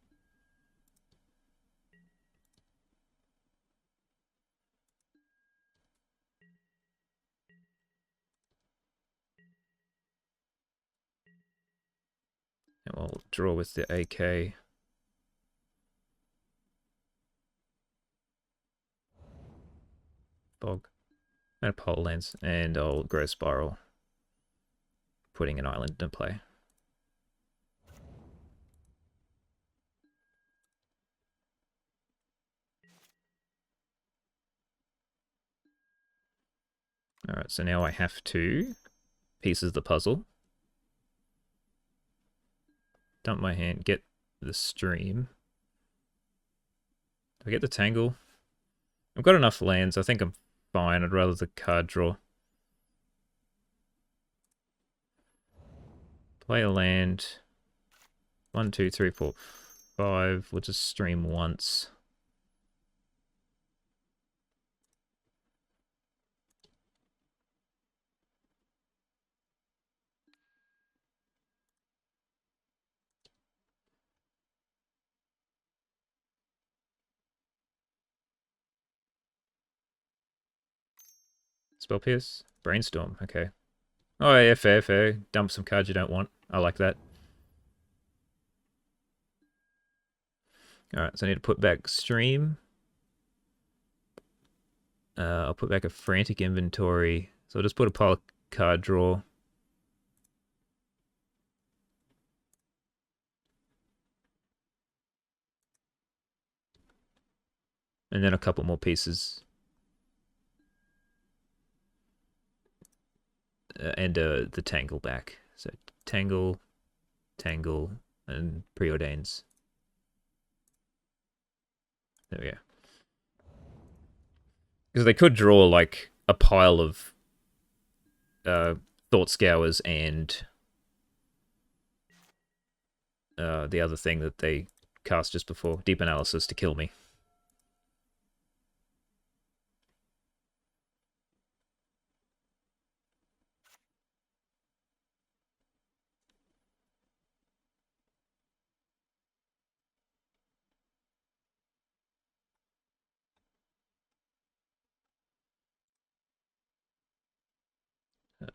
And we'll draw with the AK. Bog. And a Pole Lens. And I'll Grow Spiral. Putting an island into play. Alright, so now I have to pieces the puzzle. Dump my hand, get the stream. Do I get the Tangle? I've got enough lands. I think I'm fine. I'd rather the card draw. Play a land. 1, 2, 3, 4, 5. We'll just stream once. Spell Pierce? Brainstorm, okay. Oh yeah, fair, fair. Dump some cards you don't want. I like that. Alright, so I need to put back Stream. I'll put back a Frantic Inventory. So I'll just put a pile of card draw. And then a couple more pieces. And the Tangle back. So Tangle, Tangle, and Preordains. There we go. Because they could draw like a pile of Thought Scours and the other thing that they cast just before, Deep Analysis, to kill me.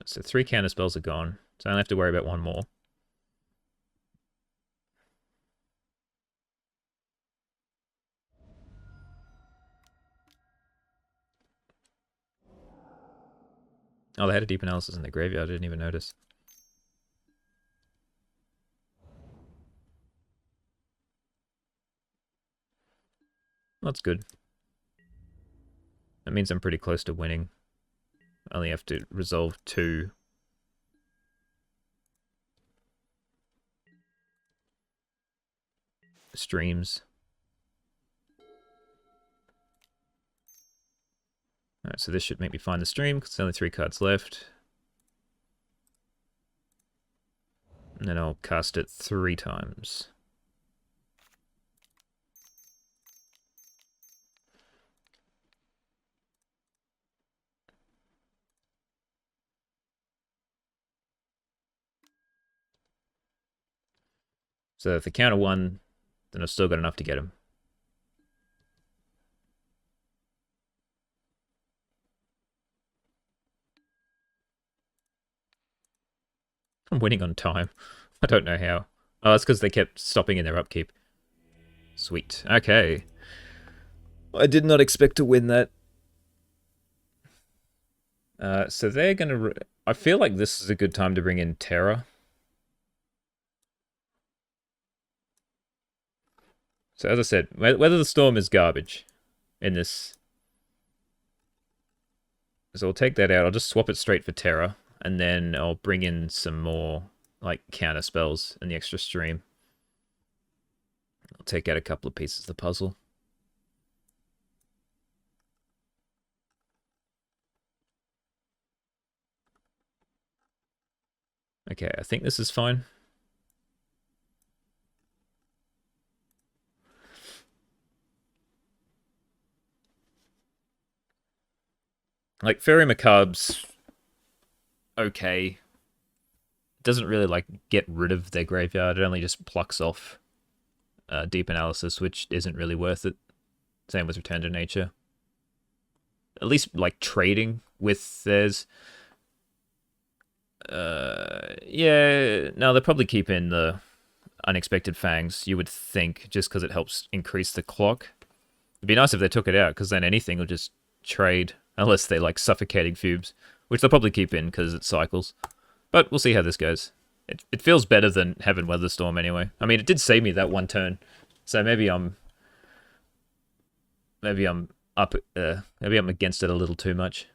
So 3 counter spells are gone, so I only have to worry about 1 more. Oh, they had a Deep Analysis in the graveyard, I didn't even notice. That's good. That means I'm pretty close to winning. I only have to resolve 2. Streams. Alright, so this should make me find the stream, because there's only 3 cards left. And then I'll cast it 3 times. So if the counter 1, then I've still got enough to get him. I'm winning on time. I don't know how. Oh, that's because they kept stopping in their upkeep. Sweet. Okay. I did not expect to win that. So they're going to... I feel like this is a good time to bring in Terra. So as I said, Weather the Storm is garbage in this. So I'll take that out. I'll just swap it straight for Terra. And then I'll bring in some more like counter spells in the extra stream. I'll take out a couple of pieces of the puzzle. Okay, I think this is fine. Like, Fairy Macabre's okay. Doesn't really, like, get rid of their graveyard. It only just plucks off Deep Analysis, which isn't really worth it. Same with Return to Nature. At least, like, trading with theirs. Yeah, no, they'll probably keep in the Unexpected Fangs, you would think, just because it helps increase the clock. It'd be nice if they took it out, because then anything will just trade, unless they like Suffocating Fumes, which they'll probably keep in because it cycles. But we'll see how this goes. It feels better than Heaven Weatherstorm anyway. I mean, it did save me that 1 turn, so maybe I'm up. Maybe I'm against it a little too much.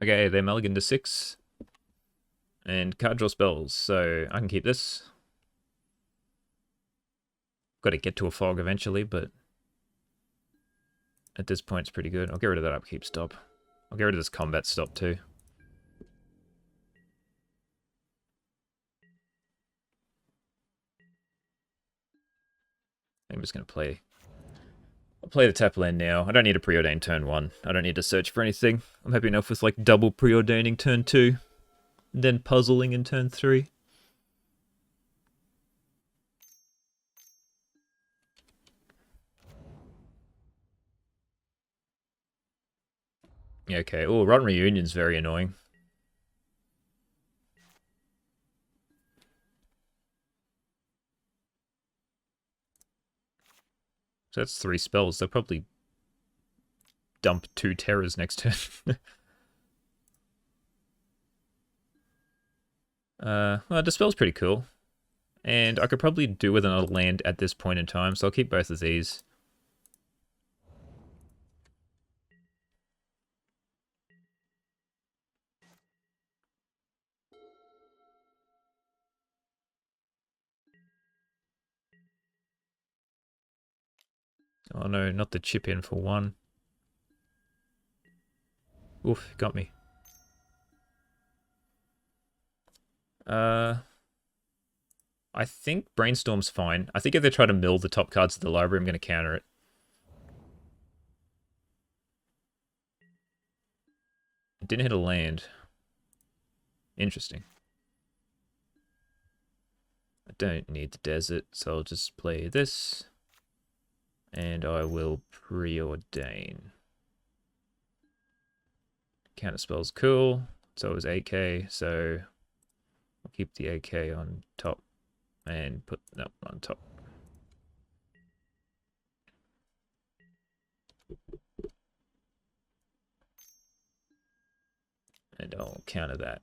Okay, they mulligan to 6. And card draw spells, so I can keep this. Got to get to a fog eventually, but at this point it's pretty good. I'll get rid of that upkeep stop. I'll get rid of this combat stop too. I'm just going to play... I'll play the tap land now. I don't need to preordain turn 1. I don't need to search for anything. I'm happy enough with like double preordaining turn 2. And then puzzling in turn 3. Yeah, okay. Oh, Rotten Reunion's very annoying. So that's 3 spells. They'll probably dump 2 terrors next turn. Well, Dispel's pretty cool. And I could probably do with another land at this point in time, so I'll keep both of these. Oh no, not the chip in for 1. Oof, got me. I think Brainstorm's fine. I think if they try to mill the top cards of the library, I'm going to counter it. It didn't hit a land. Interesting. I don't need the desert, so I'll just play this. And I will preordain. Counterspell's cool. So is AK, so I'll keep the AK on top and put that on top. And I'll counter that.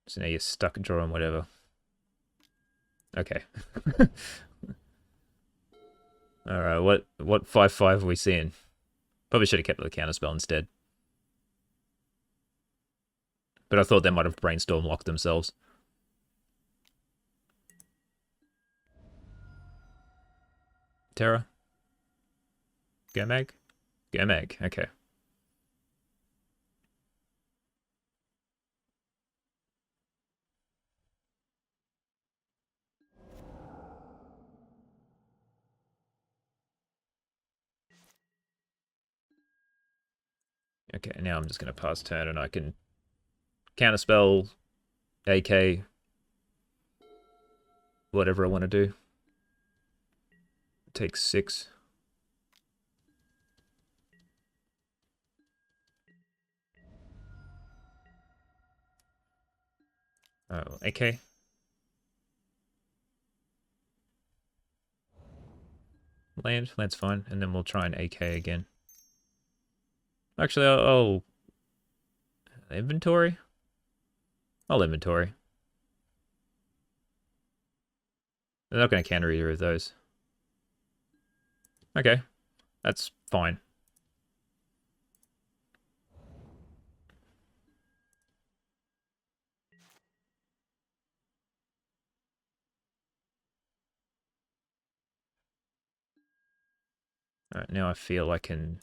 So now you're stuck drawing whatever. Okay. Alright, what 5/5 are we seeing? Probably should have kept the counterspell instead. But I thought they might have brainstorm locked themselves. Terra? Go Mag? Go Mag, okay. Okay, now I'm just going to pass turn and I can counterspell, AK, whatever I want to do. Take 6. Oh, AK. Land's fine, and then we'll try an AK again. Actually, I'll inventory? I'll inventory. They're not going to counter either of those. Okay, that's fine. Alright, now I feel I can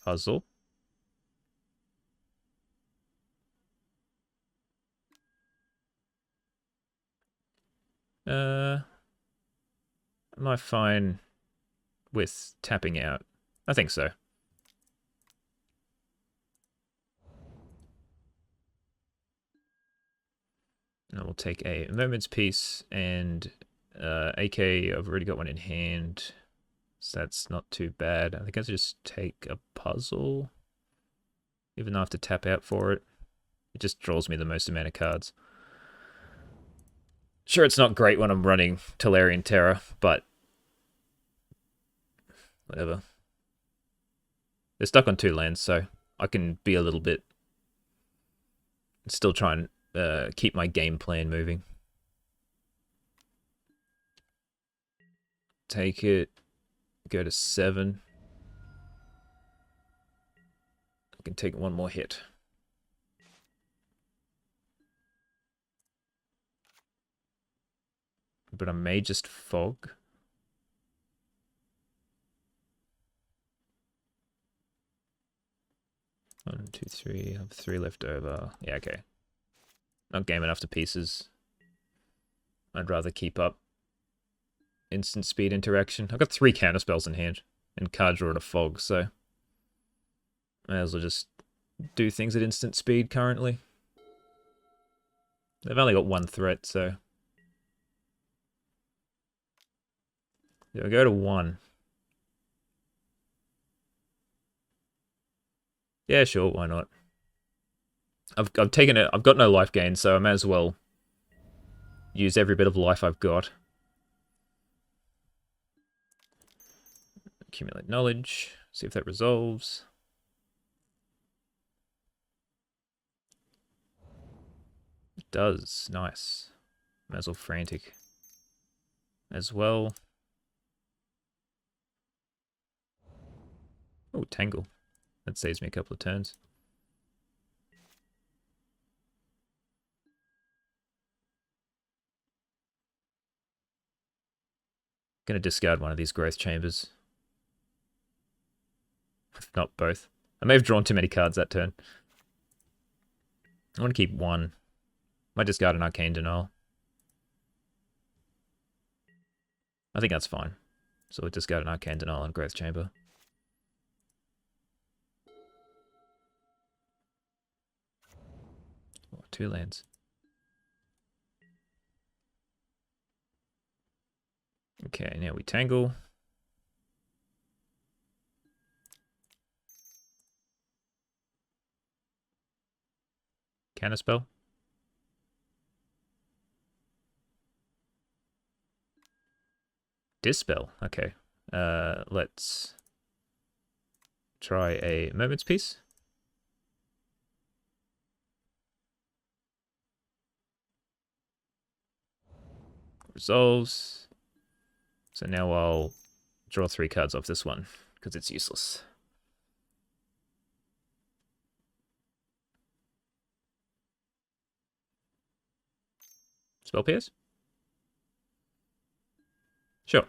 puzzle. Am I fine with tapping out? I think so. And we'll take a Moment's Peace and AK, I've already got one in hand. So that's not too bad. I think I'll just take a puzzle. Even though I have to tap out for it. It just draws me the most amount of cards. Sure, it's not great when I'm running Tolarian Terror, but whatever. They're stuck on 2 lands, so I can be a little bit... Still try and keep my game plan moving. Take it. Go to 7. I can take 1 more hit. But I may just fog. 1, 2, 3. I have 3 left over. Yeah, okay. Not game enough to pieces. I'd rather keep up instant speed interaction. I've got 3 counter spells in hand and card draw to fog, so may as well just do things at instant speed currently. They've only got 1 threat, so yeah, we'll go to 1. Yeah, sure, why not? I've taken it. I've got no life gain, so I may as well use every bit of life I've got. Accumulate knowledge. See if that resolves. It does. Nice. May as well frantic as well. Oh, tangle. That saves me a couple of turns. Gonna discard one of these growth chambers. If not both. I may have drawn too many cards that turn. I want to keep 1. Might discard an Arcane Denial. I think that's fine. So we'll discard an Arcane Denial and Growth Chamber. Oh, 2 lands. Okay, now we tangle. Counterspell. Dispel. Okay. Let's try a Moment's Peace. Resolves. So now I'll draw 3 cards off this one, because it's useless. Spell Pierce? Sure.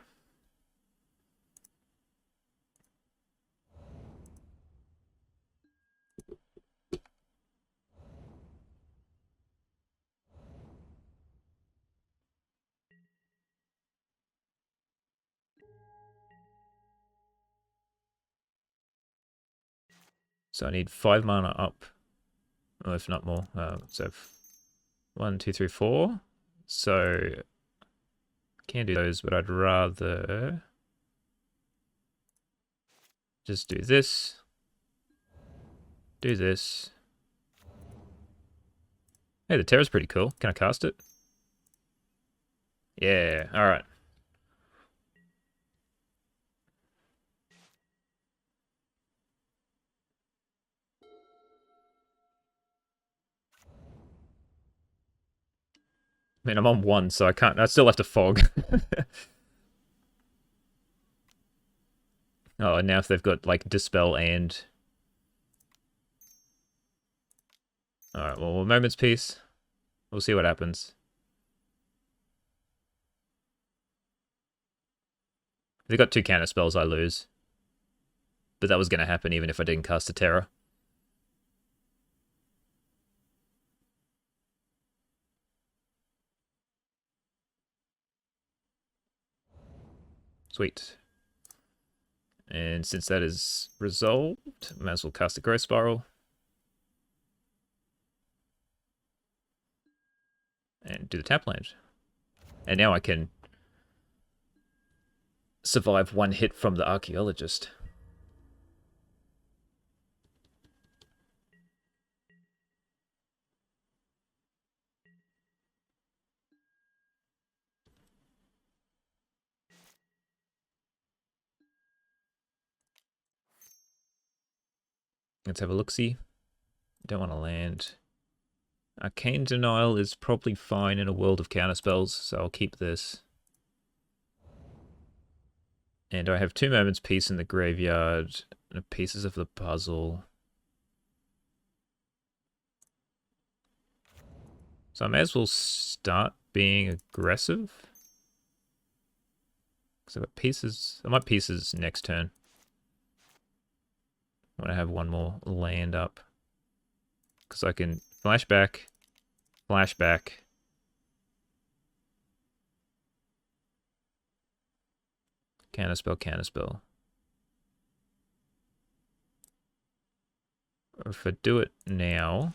So I need 5 mana up, or if not more. So 1, 2, 3, 4. So I can do those, but I'd rather just do this. Do this. Hey, the Terra's pretty cool. Can I cast it? Yeah, alright. I mean, I'm on 1, so I can't. I still have to fog. Oh, and now if they've got, like, Dispel and... Alright, well, Moment's Peace. We'll see what happens. If they've got 2 counter spells, I lose. But that was going to happen even if I didn't cast a Terror. Sweet. And since that is resolved, I might as well cast a Growth Spiral. And do the tap land. And now I can survive 1 hit from the Archaeologist. Let's have a look-see. Don't want to land. Arcane Denial is probably fine in a world of counterspells, so I'll keep this. And I have 2 Moment's Peace in the graveyard, and pieces of the puzzle. So I may as well start being aggressive. Because I've got pieces. I might pieces next turn. I want to have 1 more land up. Because I can flash back, Flashback. Counterspell, counterspell. If I do it now...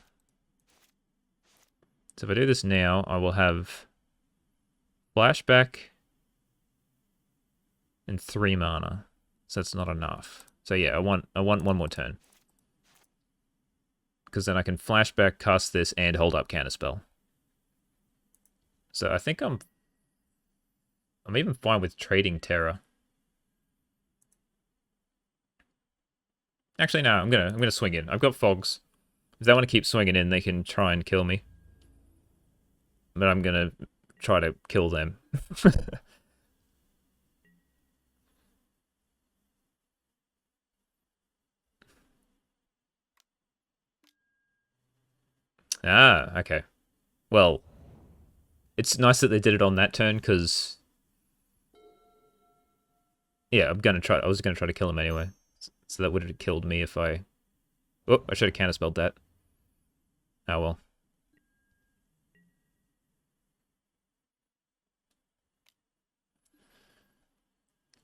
So if I do this now, I will have flashback and 3 mana. So that's not enough. So yeah, I want one more turn. Because then I can flashback, cast this, and hold up counterspell. So I think I'm even fine with trading Terra. Actually, no, I'm gonna swing in. I've got fogs. If they want to keep swinging in, they can try and kill me. But I'm gonna try to kill them. Ah, okay. Well, it's nice that they did it on that turn, because... Yeah, I was gonna try to kill him anyway. So that would have killed me if I... Oh, I should have counterspelled that. Oh well.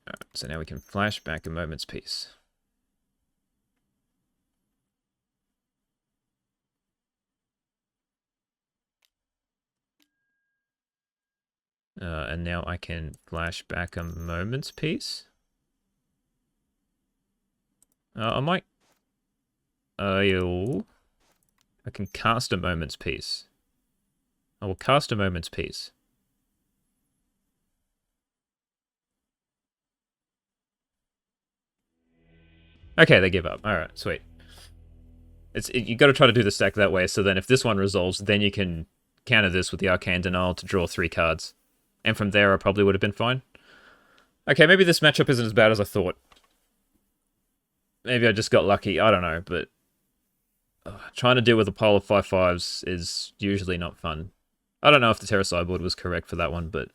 Alright, so now we can flash back a moment's peace. And now I can flash back a moment's peace. I might... I can cast a moment's peace. I will cast a moment's peace. Okay, they give up. Alright, sweet. You got to try to do the stack that way, so then if this one resolves, then you can counter this with the Arcane Denial to draw 3 cards. And from there, I probably would have been fine. Okay, maybe this matchup isn't as bad as I thought. Maybe I just got lucky. I don't know, but... trying to deal with a pile of 5/5s is usually not fun. I don't know if the Terra Sideboard was correct for that one, but...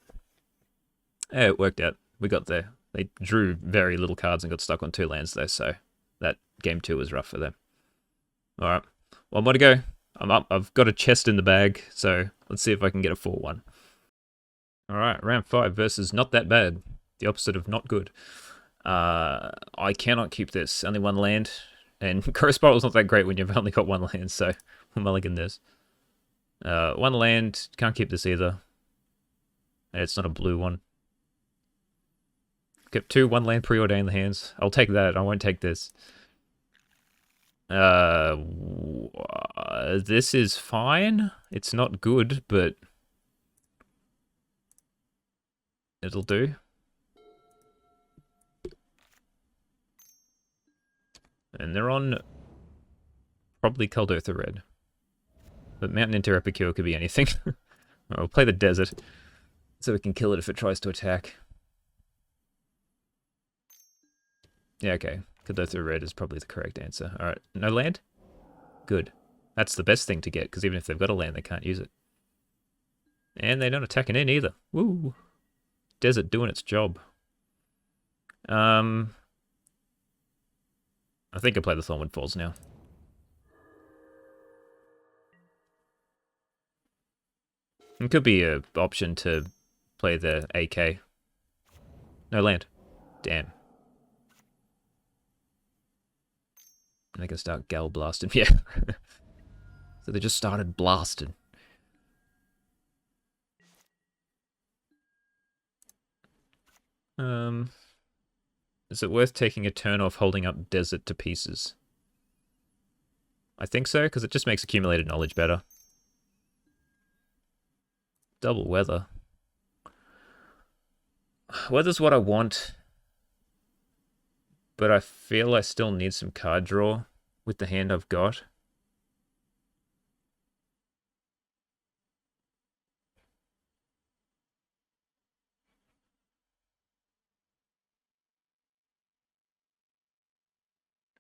Yeah, it worked out. We got there. They drew very little cards and got stuck on 2 lands though, so... That game 2 was rough for them. Alright. One more to go. I'm up. I've got a chest in the bag, so let's see if I can get a 4-1. Alright, round 5 versus not that bad. The opposite of not good. I cannot keep this. Only 1 land. And Curse Spiral's not that great when you've only got 1 land, so we'll mulligan this. 1 land, can't keep this either. It's not a blue one. Get 2 1 land preordained in the hands. I'll take that. I won't take this. This is fine. It's not good, but it'll do. And they're on probably Kuldotha Red. But Mountain Inter Epicure could be anything. We'll play the desert, so we can kill it if it tries to attack. Yeah, okay. Kuldotha Red is probably the correct answer. Alright, no land? Good. That's the best thing to get, because even if they've got a land, they can't use it. And they don't attack an in either. Woo! Desert doing its job. I think I play the Thornwood Falls now. It could be an option to play the AK. No land. Damn. And they can start gal blasting. Yeah. So they just started blasting. Is it worth taking a turn off holding up desert to pieces? I think so, because it just makes accumulated knowledge better. Double weather. Weather's what I want, but I feel I still need some card draw with the hand I've got.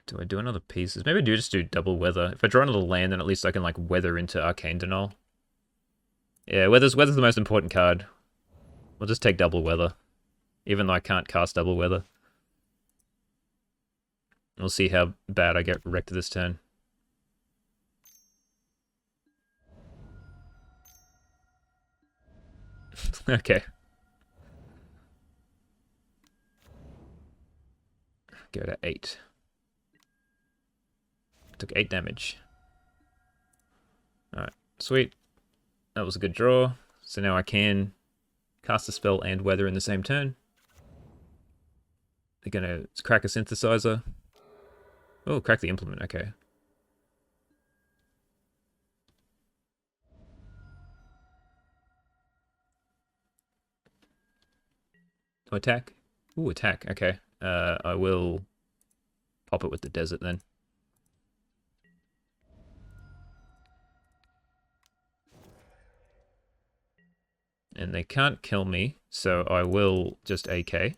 Do I do another pieces? Maybe I do just do double weather. If I draw another land, then at least I can like weather into Arcane Denial. Yeah, weather's the most important card. We'll just take double weather. Even though I can't cast double weather. We'll see how bad I get wrecked this turn. Okay. Go to 8. Took 8 damage. Alright, sweet. That was a good draw. So now I can cast a spell and weather in the same turn. They're gonna crack a synthesizer. Oh, crack the implement, okay. Oh, attack? Ooh, attack, okay. I will pop it with the desert then. And they can't kill me, so I will just AK.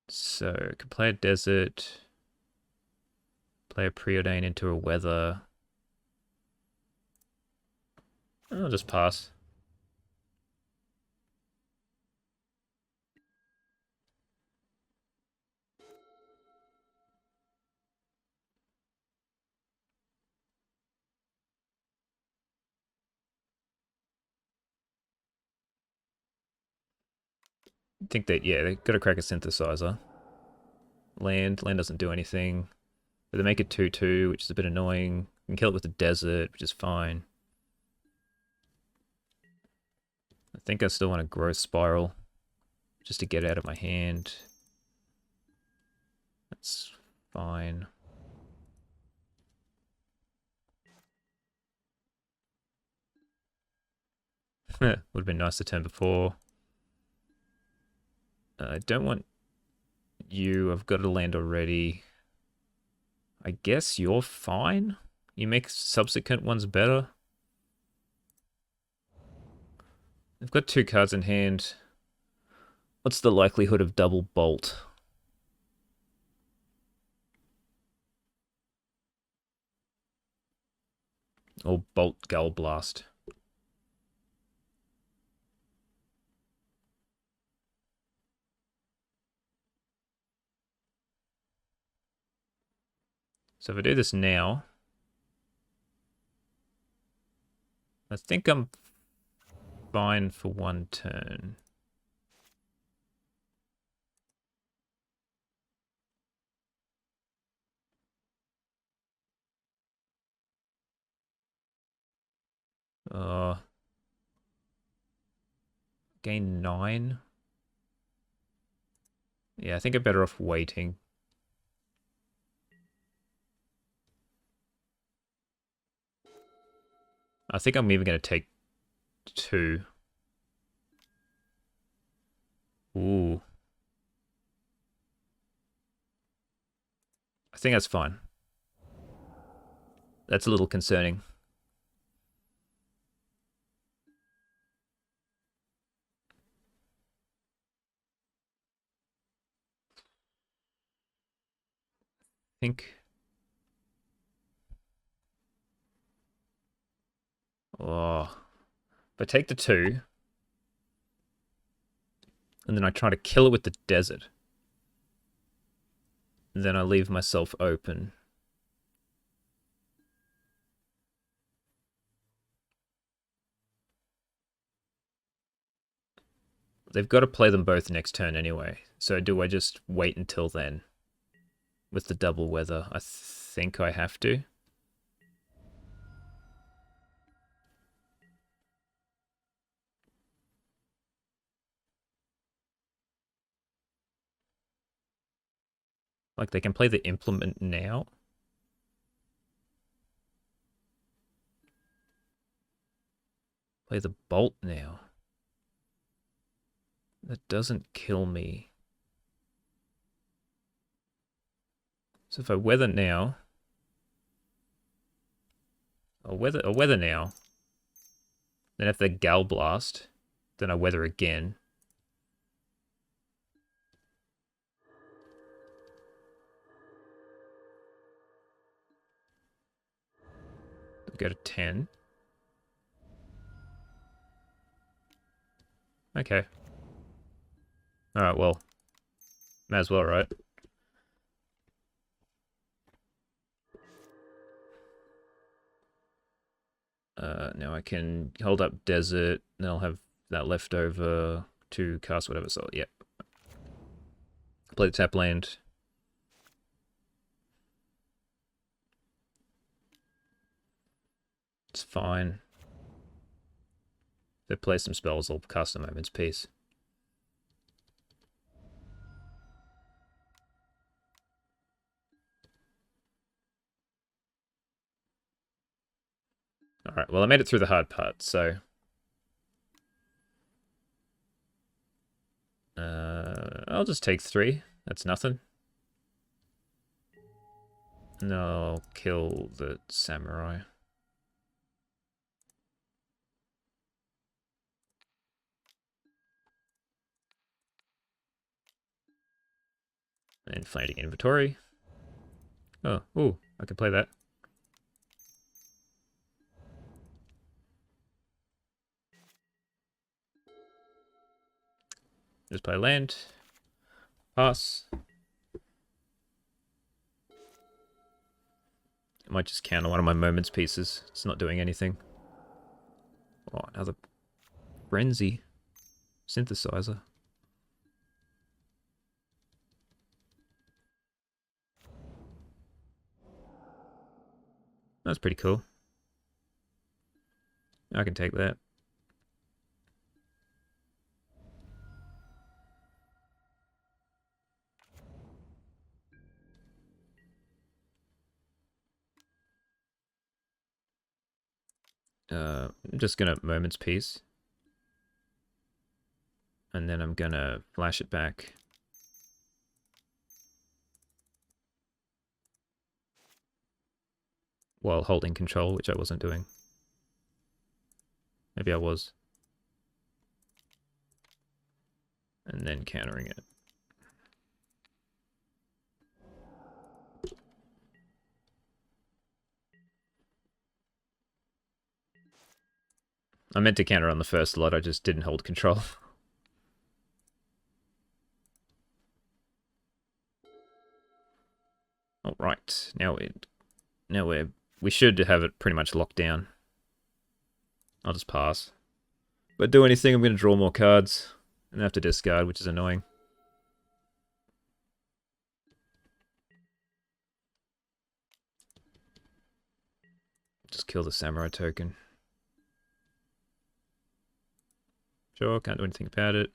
So, can play a desert, play a preordain into a weather. I'll just pass. I think that, yeah, they gotta crack a synthesizer. Land doesn't do anything. But they make it 2-2, which is a bit annoying. You can kill it with the desert, which is fine. I think I still want a growth spiral, just to get it out of my hand. That's fine. Would have been nice the turn before. I don't want you. I've got a land already. I guess you're fine. You make subsequent ones better. I've got 2 cards in hand. What's the likelihood of double bolt? Or bolt gull blast? So if I do this now, I think I'm fine for 1 turn. Gain 9. Yeah, I think I'm better off waiting. I think I'm even going to take 2. Ooh. I think that's fine. That's a little concerning. I think... Oh. If I take the 2, and then I try to kill it with the desert, then I leave myself open. They've got to play them both next turn anyway. So do I just wait until then? With the double weather, I think I have to. Like, they can play the implement now. Play the bolt now. That doesn't kill me. So if I weather now... I'll weather now. Then if they gal blast, then I weather again. Go to 10. Okay. Alright, well. May as well, right? Now I can hold up desert, and I'll have that left over to cast whatever. So, yeah. Play the tap land. It's fine. If I play some spells, I'll cast a Moment's Peace. Alright, well I made it through the hard part, so... I'll just take 3. That's nothing. And I'll kill the samurai. Inflating inventory. Oh, ooh, I can play that. Just play land. Pass. I might just counter one of my Moment's Pieces. It's not doing anything. Oh, another Frenzy. Synthesizer. That's pretty cool. I can take that. I'm just gonna Moment's Peace. And then I'm gonna flash it back. While holding control, which I wasn't doing. Maybe I was. And then countering it. I meant to counter on the first lot, I just didn't hold control. Alright, we should have it pretty much locked down. I'll just pass. If I do anything, I'm going to draw more cards and have to discard, which is annoying. Just kill the samurai token. Sure, can't do anything about it.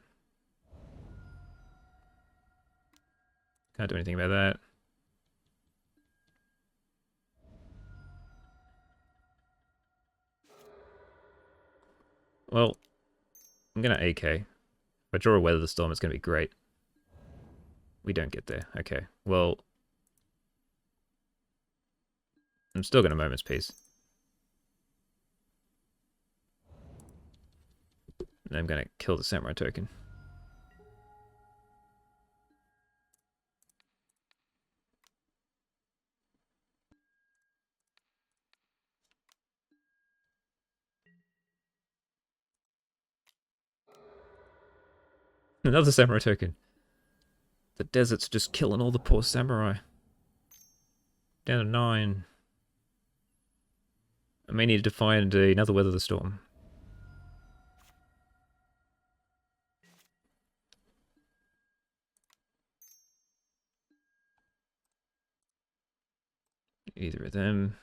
Can't do anything about that. Well, I'm going to AK. If I draw a Weather the Storm, it's going to be great. We don't get there. Okay, well... I'm still going to Moment's Peace. And I'm going to kill the samurai token. Another samurai token. The desert's just killing all the poor samurai. Down to 9. I may need to find another Weather the Storm. Either of them.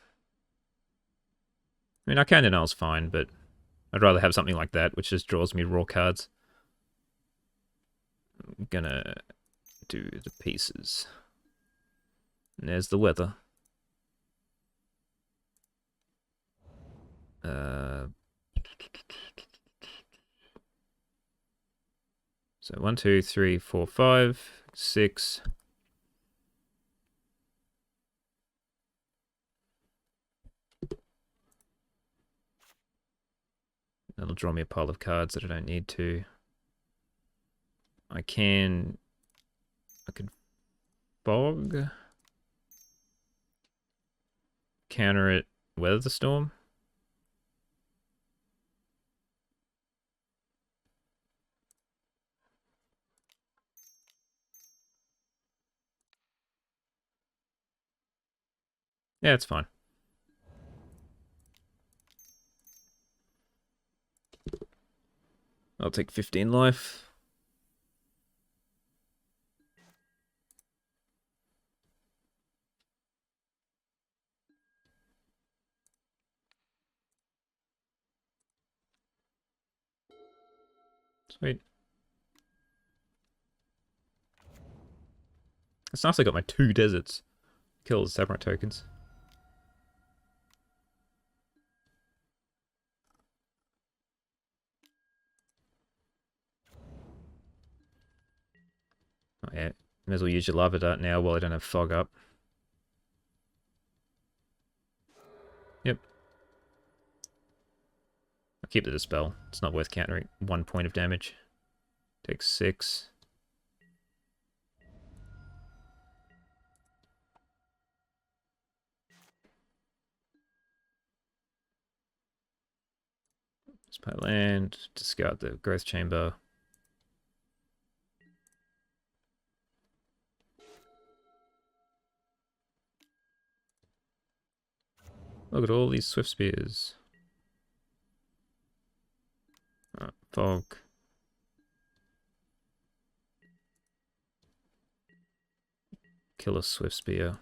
I mean, Arcane Denial's fine, but I'd rather have something like that, which just draws me raw cards. I'm gonna do the pieces. And there's the Weather. So 1, 2, 3, 4, 5, 6. That'll draw me a pile of cards that I don't need to. I could fog. Counter it, Weather the Storm. Yeah, it's fine. I'll take 15 life. Sweet. It's nice I got my 2 deserts. Kill the samurai tokens. Oh yeah, may as well use your lava dart now while I don't have fog up. Yep. I'll keep the dispel. It's not worth countering 1 point of damage. Takes 6. Spy land, discard the growth chamber. Look at all these swift spears. Fog. Kill a swift spear.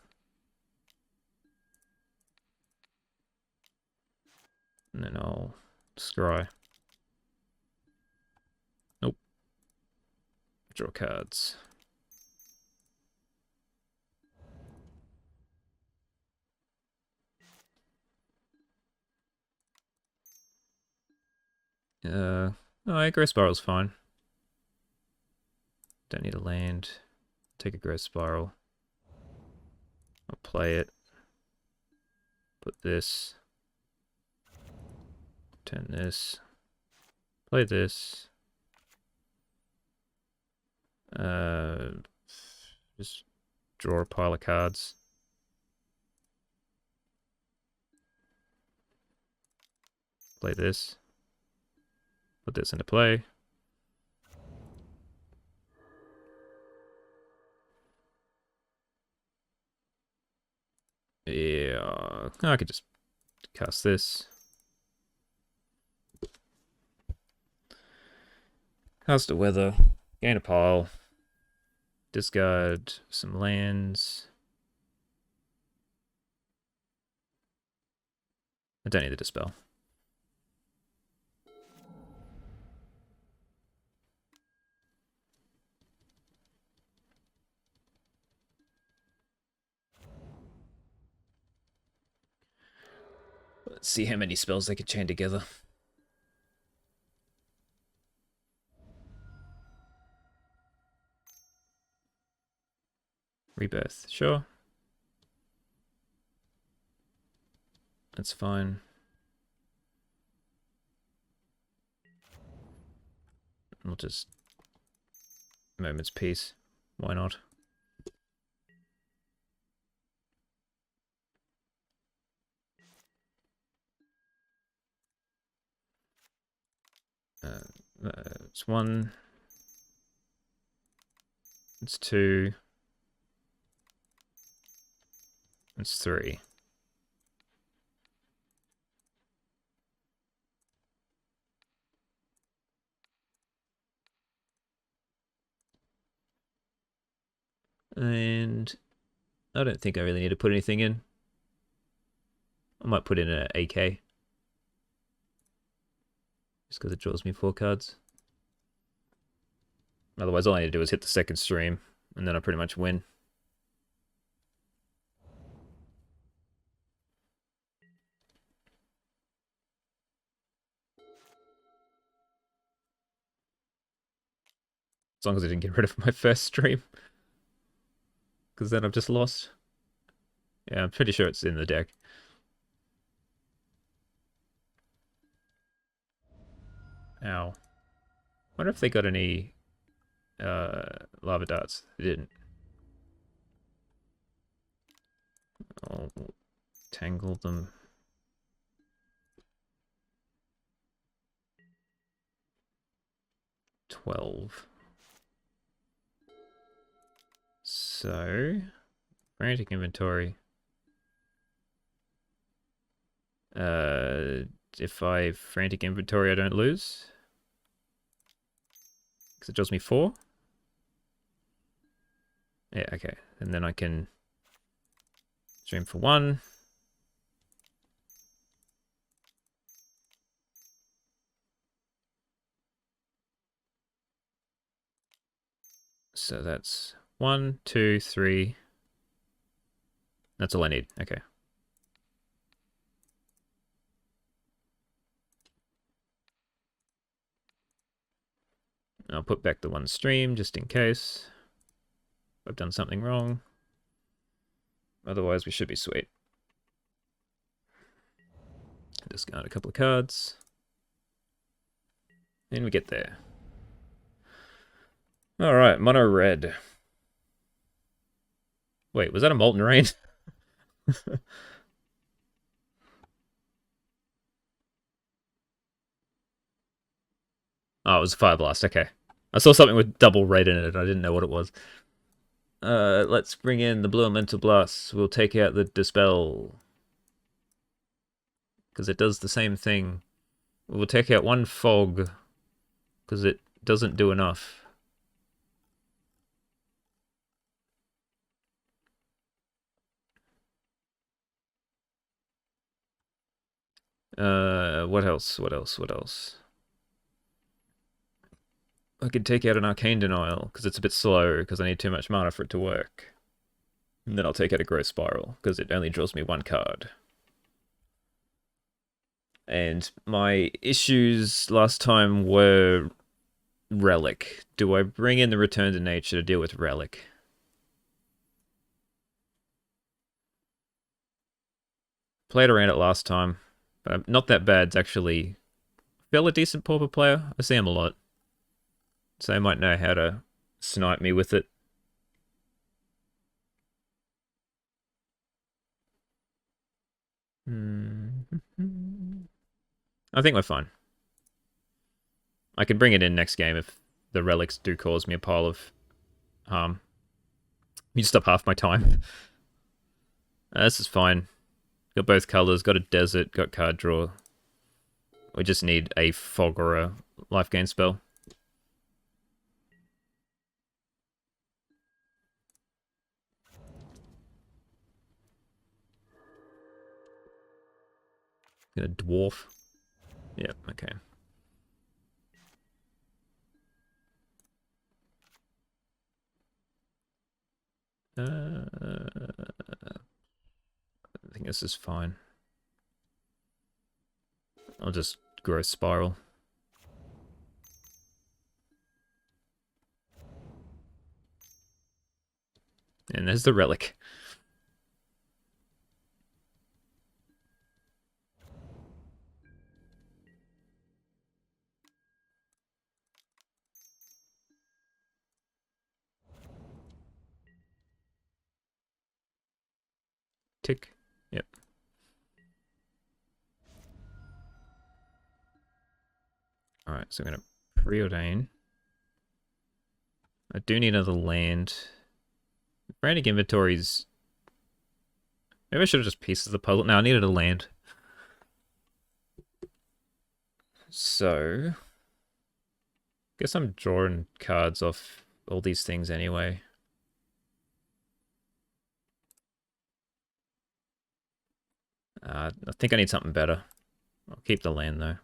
And then I'll scry. Nope. Draw cards. No, growth spiral's fine. Don't need a land. Take a growth spiral. I'll play it. Put this. Turn this. Play this. Just draw a pile of cards. Play this. Put this into play. Yeah, I could just cast this. Cast a weather. Gain a pile. Discard some lands. I don't need the dispel. Let's see how many spells they can chain together. Rebirth, sure. That's fine. We'll just... Moment's peace. Why not? It's 1. It's 2. It's 3. And I don't think I really need to put anything in. I might put in an AK. Just because it draws me 4 cards. Otherwise, all I need to do is hit the second stream, and then I pretty much win. As long as I didn't get rid of my first stream. Because then I've just lost. Yeah, I'm pretty sure it's in the deck. Ow. Wonder if they got any lava darts. They didn't. I'll tangle them. $12. So, frantic inventory. If I frantic inventory, I don't lose. Because it draws me 4. Yeah, okay. And then I can stream for 1. So that's 1, 2, 3. That's all I need. Okay. I'll put back the 1 stream just in case I've done something wrong. Otherwise, we should be sweet. Discard a couple of cards. And we get there. Alright, mono red. Wait, was that a Molten Rain? Oh, it was a Fire Blast, okay. I saw something with double red in it, I didn't know what it was. Let's bring in the Blue Elemental Blast. We'll take out the Dispel. Because it does the same thing. We'll take out 1 Fog. Because it doesn't do enough. What else? What else? What else? I could take out an Arcane Denial, because it's a bit slow, because I need too much mana for it to work. And then I'll take out a Growth Spiral, because it only draws me 1 card. And my issues last time were Relic. Do I bring in the Return to Nature to deal with Relic? Played around it last time. But not that bad. It's actually feel a decent Pauper player. I see him a lot. So they might know how to snipe me with it. I think we're fine. I can bring it in next game if the relics do cause me a pile of harm. You stop half my time. This is fine. Got both colors, got a desert, got card draw. We just need a fog or a life gain spell. Got a dwarf. Yep, okay. I think this is fine. I'll just Growth Spiral. And there's the relic. Tick. Yep. Alright, so I'm going to preordain. I do need another land. Frantic inventories. Maybe I should have just pieces the puzzle. No, I needed a land. So, guess I'm drawing cards off all these things anyway. I think I need something better. I'll keep the land though.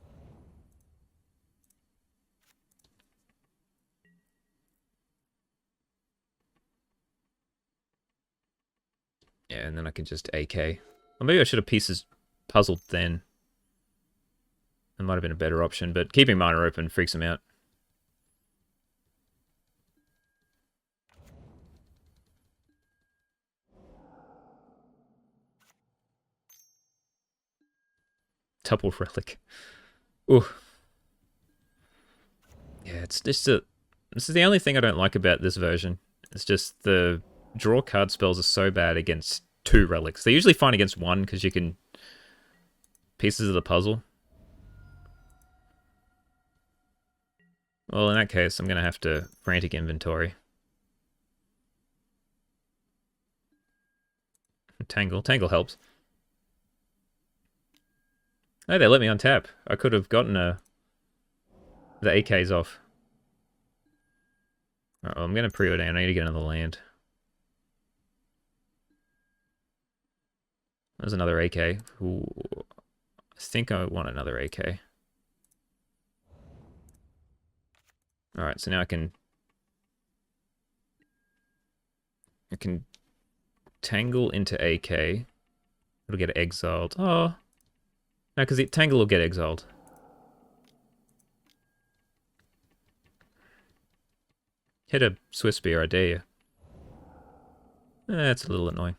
Yeah, and then I can just AK. Or maybe I should have pieces puzzled then. That might have been a better option, but keeping mana open freaks him out. Tuple Relic. Ooh. Yeah, it's just a... This is the only thing I don't like about this version. It's just the draw card spells are so bad against 2 relics. They're usually fine against 1 because you can... Pieces of the puzzle. Well, in that case, I'm going to have to Frantic Inventory. Tangle. Tangle helps. Oh, they let me untap. I could have gotten the AKs off. Alright, well, I'm going to pre-order. I need to get another land. There's another AK. Ooh, I think I want another AK. Alright, so now I can tangle into AK. It'll get exiled. Oh. No, because tangle will get exiled. Hit a Swiss spear, I dare you. That's a little annoying.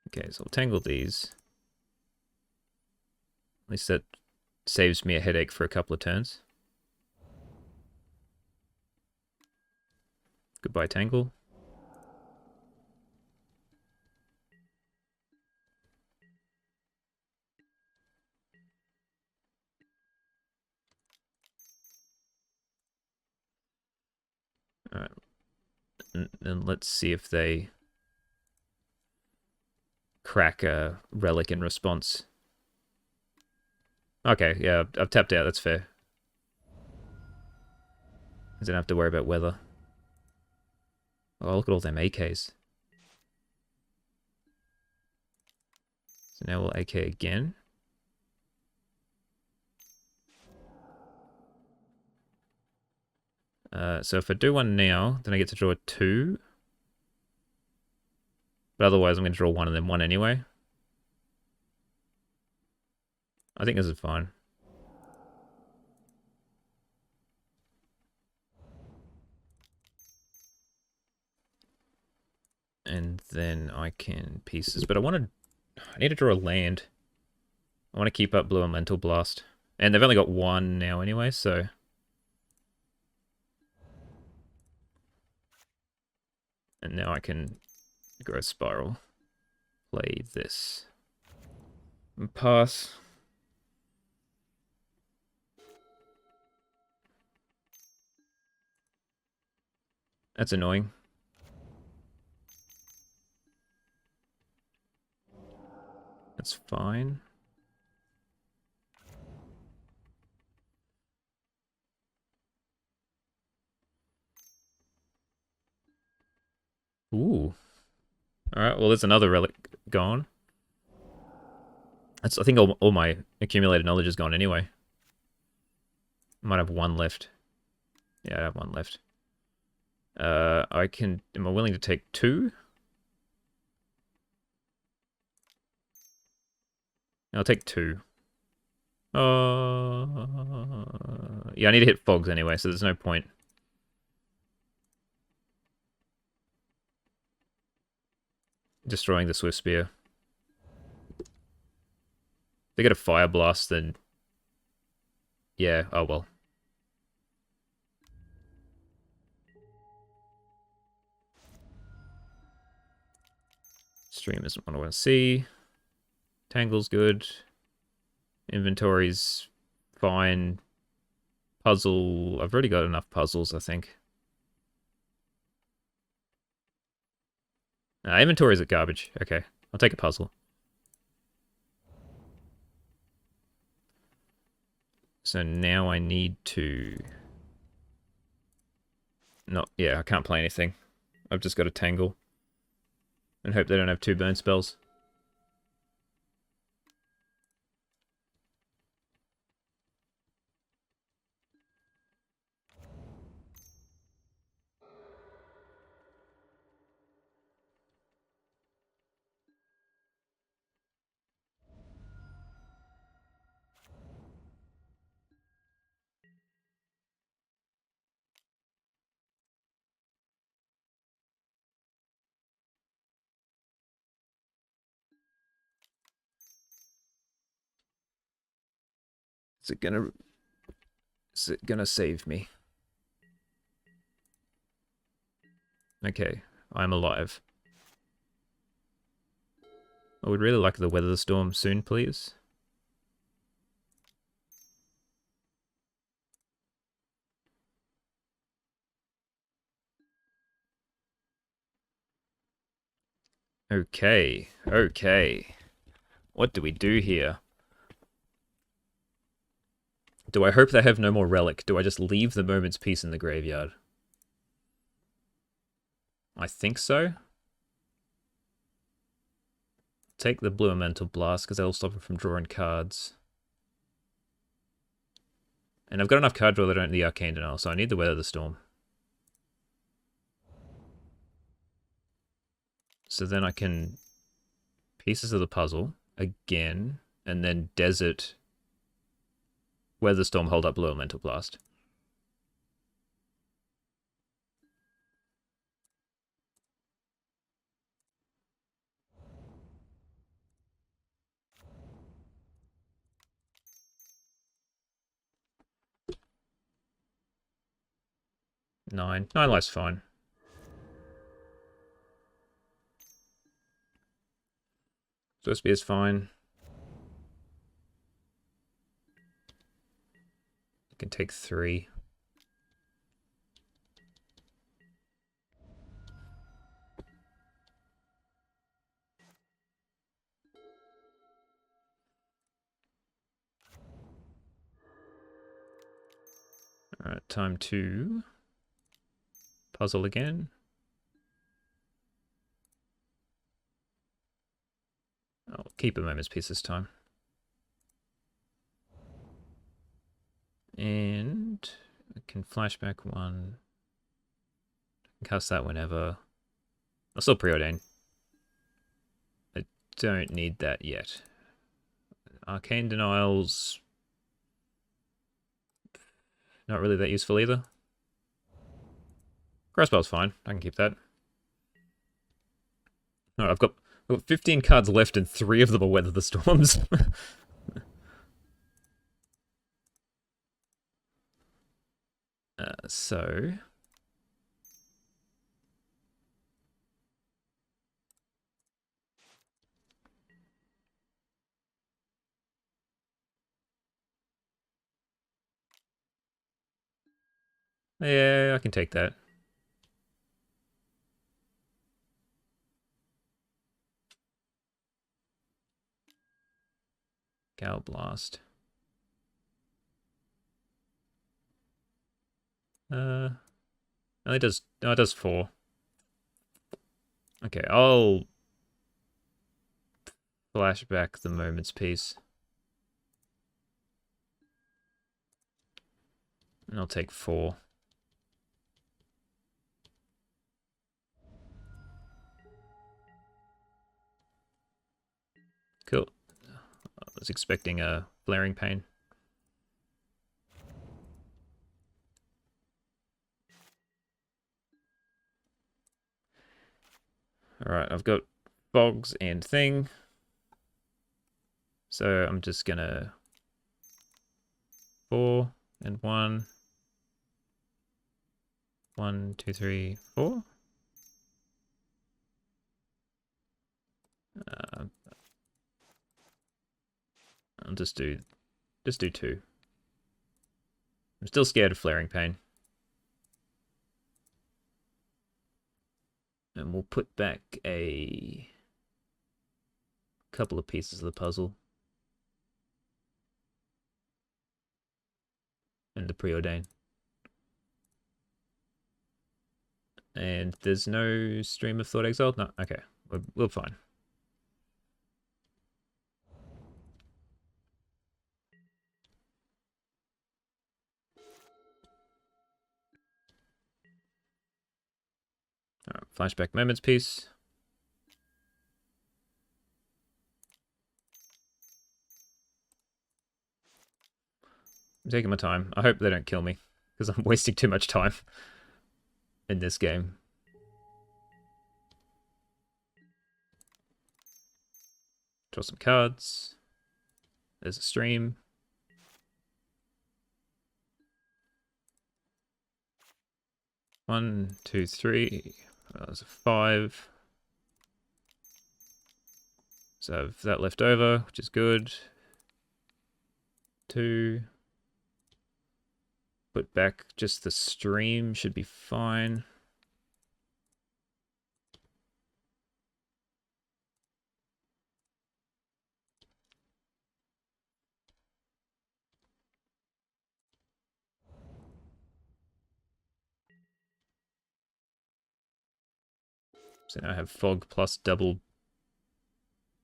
Okay, so I'll tangle these. At least that saves me a headache for a couple of turns. Goodbye, tangle. Alright. And let's see if they crack a relic in response. Okay, yeah, I've tapped out, that's fair. I don't have to worry about weather. Oh, look at all them AKs. So now we'll AK again. So if I do one now, then I get to draw 2. But otherwise I'm going to draw 1 and then 1 anyway. I think this is fine. And then I can pieces. But I need to draw a land. I want to keep up Blue Elemental Blast. And they've only got 1 now anyway, so... And now I can Growth Spiral. Play this. And pass. That's annoying. That's fine. Ooh. Alright, well there's another relic gone. I think all my accumulated knowledge is gone anyway. Might have 1 left. Yeah, I have 1 left. Am I willing to take 2? I'll take 2. Yeah, I need to hit fogs anyway, so there's no point. Destroying the Swift Spear. If they get a Fire Blast, then... Yeah, oh well. Stream isn't what I want to see. Tangle's good. Inventory's fine. Puzzle... I've already got enough puzzles, I think. Inventory's a garbage. Okay, I'll take a puzzle. So now I need to... Yeah, I can't play anything. I've just got to tangle. And hope they don't have 2 burn spells. Is it gonna save me? Okay, I'm alive. I would really like the weather the storm soon, please. Okay, okay. What do we do here? Do I hope they have no more relic? Do I just leave the Moment's Peace in the graveyard? I think so. Take the Blue Elemental Blast, because that'll stop him from drawing cards. And I've got enough card draw that I don't need the Arcane Denial, so I need the Weather the Storm. So then I can Pieces of the Puzzle again, and then Desert, Weather Storm, hold up Blue Elemental Blast. Nine life's fine. Supposed to be as fine. I can take 3. Alright, time to puzzle again. I'll keep a Moment's Peace this time. And I can flashback 1. I can cast that whenever. I'll still preordain. I don't need that yet. Arcane Denials, not really that useful either. Crossbow's fine. I can keep that. Alright, I've got 15 cards left and 3 of them are Weather the Storms. So... yeah, I can take that. Gal Blast. No, it does. No, it does 4. Okay, I'll flashback the Moment's Peace. And I'll take 4. Cool. I was expecting a Flaring Pain. Alright, I've got Bogs and Thing. So I'm just gonna 4 and 1. 1, 2, 3, 4. I'll just do 2. I'm still scared of Flaring Pain. And we'll put back a couple of pieces of the puzzle. And the Preordain. And there's no Stream of Thought Exiled? No, okay. We're fine. Alright, flashback Moment's Peace. I'm taking my time. I hope they don't kill me, because I'm wasting too much time in this game. Draw some cards. There's a stream. One, two, three. There's a 5. So I have that left over, which is good. 2. Put back just the stream, should be fine. So now I have fog plus double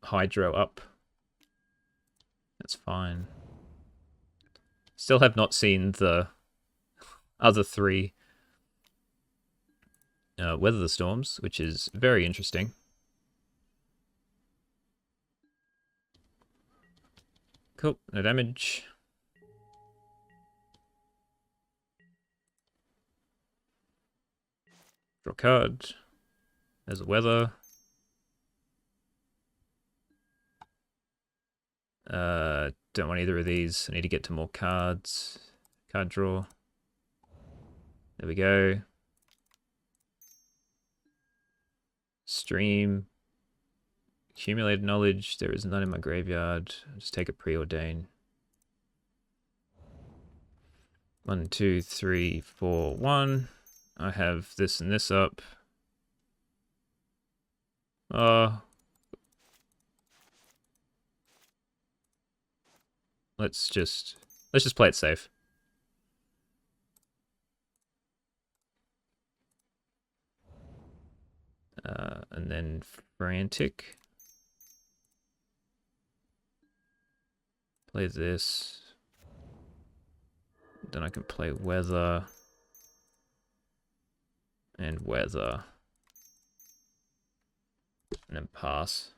hydro up. That's fine. Still have not seen the other 3 weather the storms, which is very interesting. Cool, no damage. Draw a card. There's a weather. Don't want either of these. I need to get to more cards. Card draw. There we go. Stream. Accumulated knowledge. There is none in my graveyard. I'll just take a preordain. 1, 2, 3, 4, 1. I have this and this up. Let's just play it safe. And then frantic. Play this. Then I can play weather. And weather. And then pass.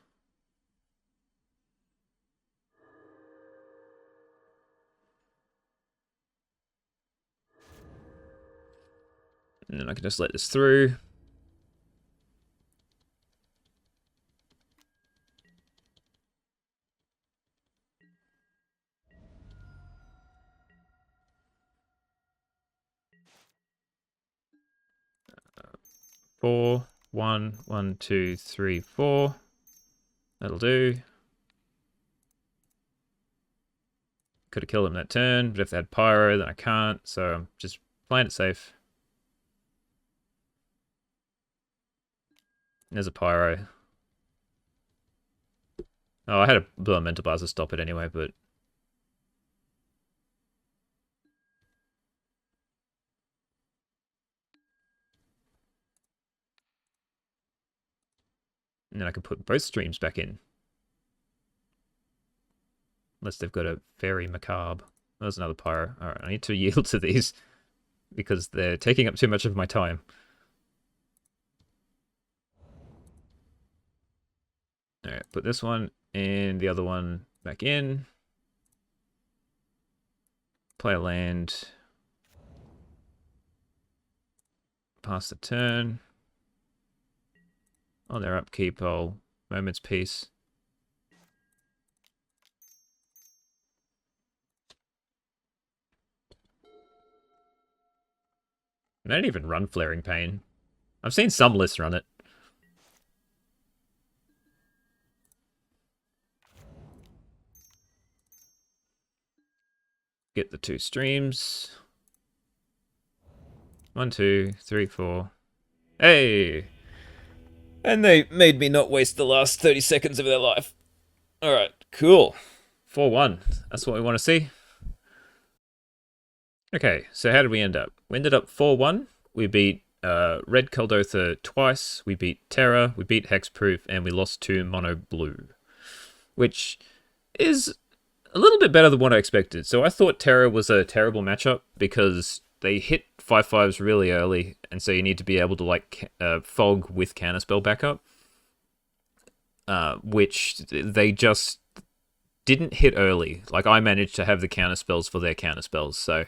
And then I can just let this through. Four, 1, 1, 2, 3, 4. That'll do. Could have killed him that turn, but if they had pyro, then I can't. So I'm just playing it safe. There's a pyro. Oh, I had a blue elemental bars to stop it anyway, but and then I can put both streams back in. Unless they've got a fairy macabre. There's another pyro. Alright, I need to yield to these because they're taking up too much of my time. Alright, put this one and the other one back in. Play a land. Pass the turn. On their upkeep, I'll Moment's Peace. They don't even run Flaring Pain. I've seen some lists run it. Get the 2 streams. 1, 2, 3, 4. Hey! And they made me not waste the last 30 seconds of their life. Alright, cool. 4-1. That's what we want to see. Okay, so how did we end up? We ended up 4-1. We beat Red Kuldotha twice. We beat Terra. We beat Hexproof. And we lost to Mono Blue. Which is a little bit better than what I expected. So I thought Terra was a terrible matchup because they hit 5/5s really early, and so you need to be able to like fog with counterspell backup, which they just didn't hit early. Like I managed to have the counterspells for their counterspells, so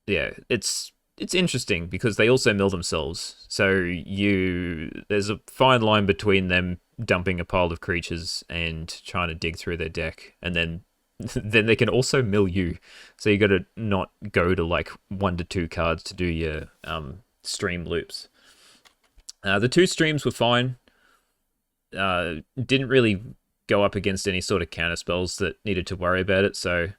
yeah, it's interesting because they also mill themselves. So there's a fine line between them dumping a pile of creatures and trying to dig through their deck, and then they can also mill you. So you got to not go to like 1 to 2 cards to do your stream loops. The 2 streams were fine. Didn't really go up against any sort of counter spells that needed to worry about it, so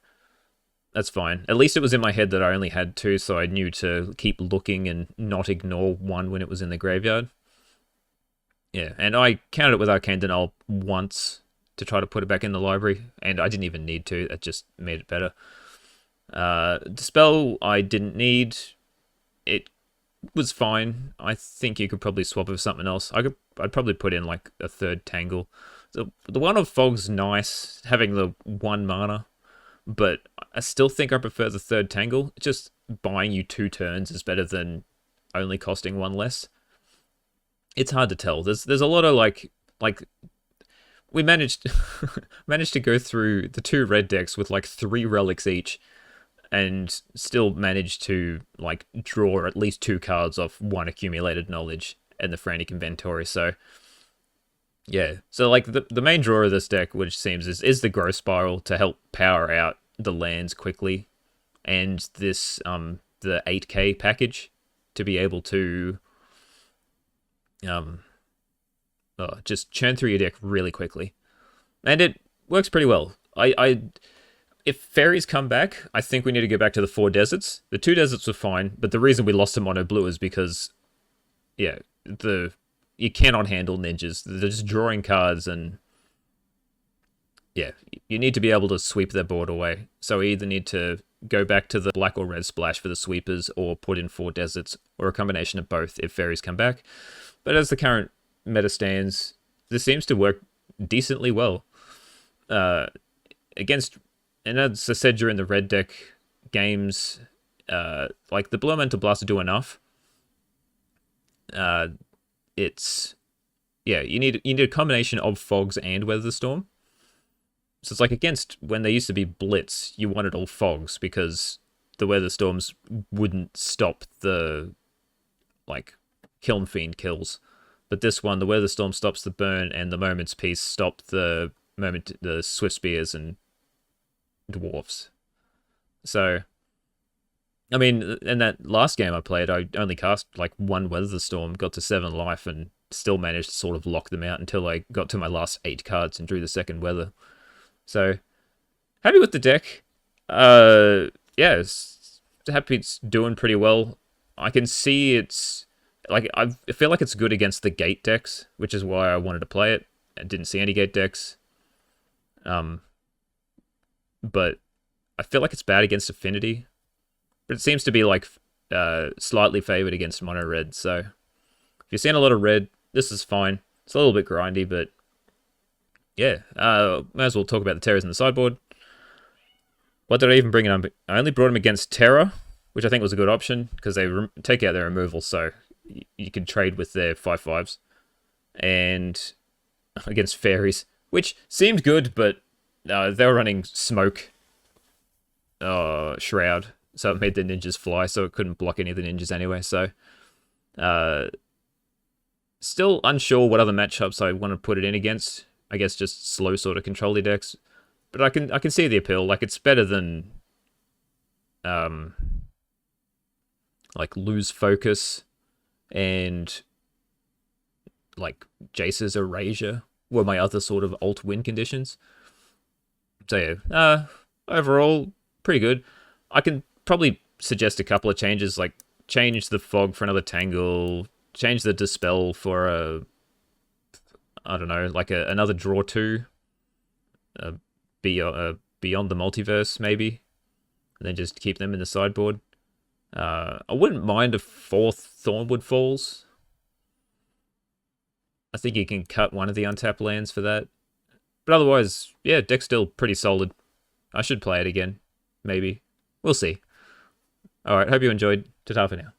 that's fine. At least it was in my head that I only had 2, so I knew to keep looking and not ignore 1 when it was in the graveyard. Yeah, and I counted it with Arcane Denial once to try to put it back in the library, and I didn't even need to. That just made it better. Dispel, I didn't need. It was fine. I think you could probably swap with something else. I'd probably put in like a third Tangle. The one of Fog's nice, having the 1 mana, but I still think I prefer the third Tangle. Just buying you 2 turns is better than only costing 1 less. It's hard to tell. There's a lot of like we managed managed to go through the 2 red decks with like 3 relics each, and still managed to like draw at least 2 cards off 1 accumulated knowledge and the frantic inventory. So yeah, so like the main draw of this deck, which seems is the growth spiral to help power out the lands quickly, and this the 8K package to be able to just churn through your deck really quickly, and it works pretty well. If Faeries come back, I think we need to go back to the 4 deserts. The 2 deserts were fine, but the reason we lost to mono blue is because, yeah, you cannot handle ninjas. They're just drawing cards, and yeah, you need to be able to sweep their board away. So we either need to go back to the black or red splash for the sweepers, or put in 4 deserts, or a combination of both if Faeries come back. But as the current meta stands, this seems to work decently well. Against, and as I said during the red deck games, like the Blue Elemental Blaster do enough. It's, yeah, you need a combination of Fogs and Weather the Storm. So it's like against when there used to be Blitz, you wanted all Fogs because the Weather Storms wouldn't stop the like Kiln Fiend kills. But this one, the Weather Storm stops the burn, and the Moment's Peace stop the Swift Spears and Dwarfs. So, I mean, in that last game I played, I only cast like 1 Weather Storm, got to 7 life, and still managed to sort of lock them out until I got to my last 8 cards and drew the second Weather. So, happy with the deck. Yeah, happy it's doing pretty well. I can see it's like I feel like it's good against the gate decks, which is why I wanted to play it. I didn't see any gate decks. But I feel like it's bad against Affinity. But it seems to be like slightly favored against mono red. So if you're seeing a lot of red, this is fine. It's a little bit grindy, but yeah. Might as well talk about the terrors in the sideboard. What did I even bring it on? I only brought them against Terror, which I think was a good option because they take out their removal, so you can trade with their 5/5s. And against Faeries, which seemed good, but they were running Smoke Shroud, so it made the ninjas fly, so it couldn't block any of the ninjas anyway. So still unsure what other matchups I want to put it in against. I guess just slow sort of control decks. But I can see the appeal. Like, it's better than like Lose Focus and like Jace's Erasure were my other sort of alt win conditions. So yeah, overall pretty good. I can probably suggest a couple of changes, like change the Fog for another Tangle, change the Dispel for a, I don't know, like another Draw 2, Beyond the Multiverse maybe, and then just keep them in the sideboard. I wouldn't mind a 4th Thornwood Falls. I think you can cut one of the untapped lands for that. But otherwise, yeah, deck's still pretty solid. I should play it again, maybe. We'll see. Alright, hope you enjoyed. Ta-ta for now.